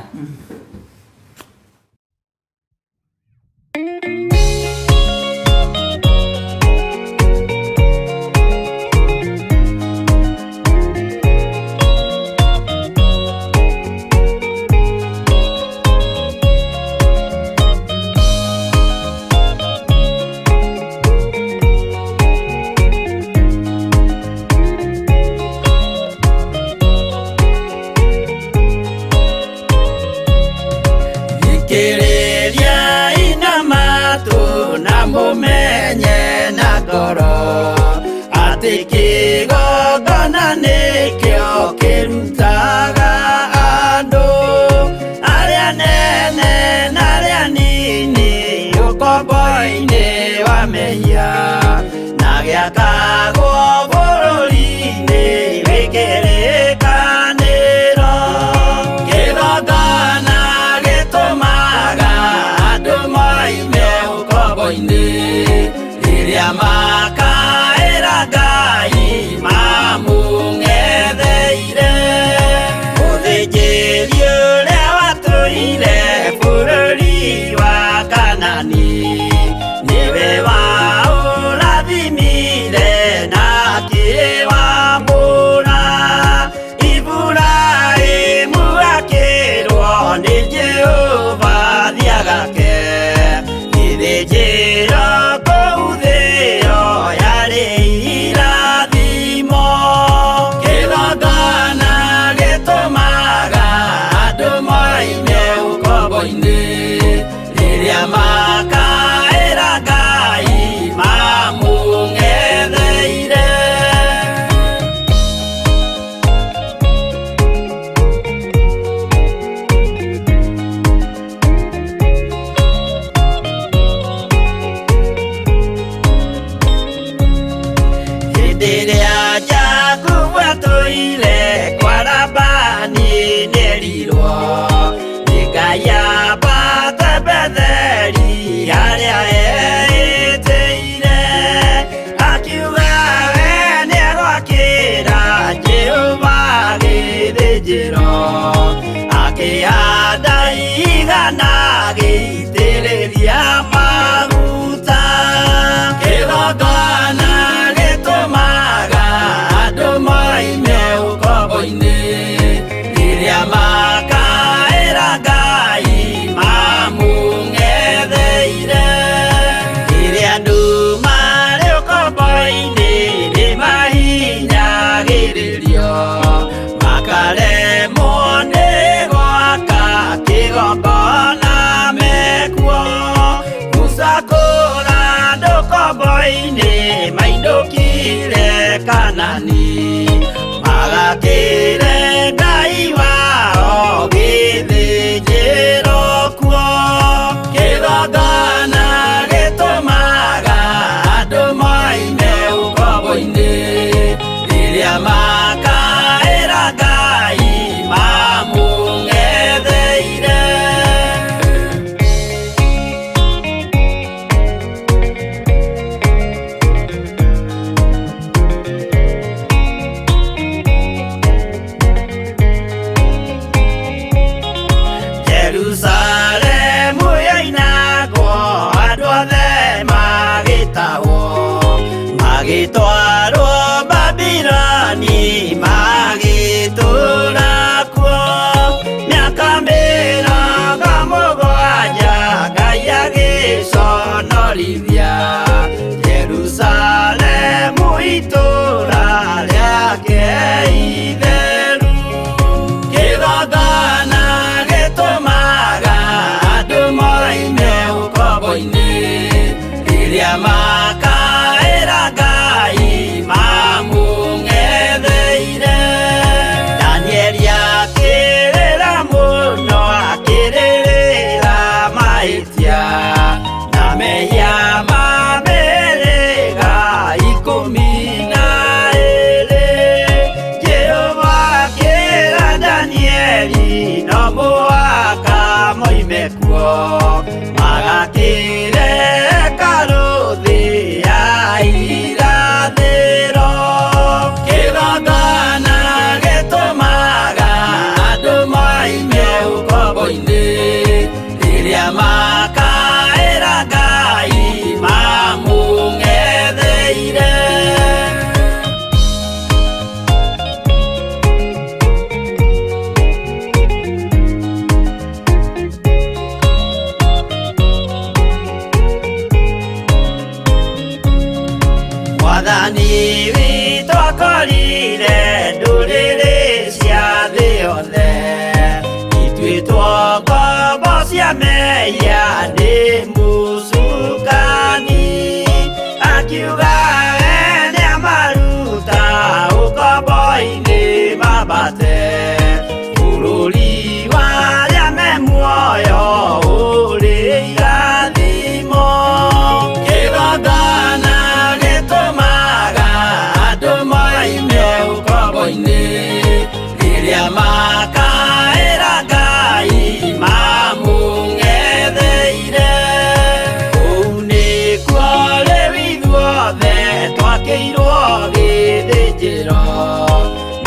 magakire karuthi ya irathiro kĩgongona gĩtũmaga andũ maime ũkombo-inĩ rĩrĩa makaĩra Ngai mamũng'etheire. Mwathani witũ akorire ndũrĩrĩ cia thĩ yothe ituĩtwo ngombo cia mehia nĩ mũcukani, akiuga we nĩamaruta ũkombo-inĩ mambate bũrũri wa arĩa me muoyo ũrĩ irathimo. Kĩgongona gĩtũmaga andũ maime ũkombo-inĩ rĩrĩa makaĩra Ngai mamũng'etheire. Kũu nĩkuo rĩu ithuothe twakĩirwo gĩthĩnjĩro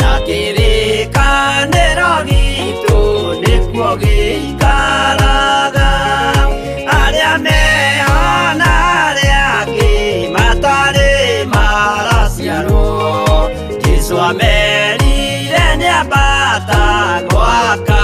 na kĩrĩkanĩro gitũ nĩkuo gĩikaraga. Arĩa meho na arĩa angĩ matarĩ maraciarwo Jesũ amerire nĩambata gwaka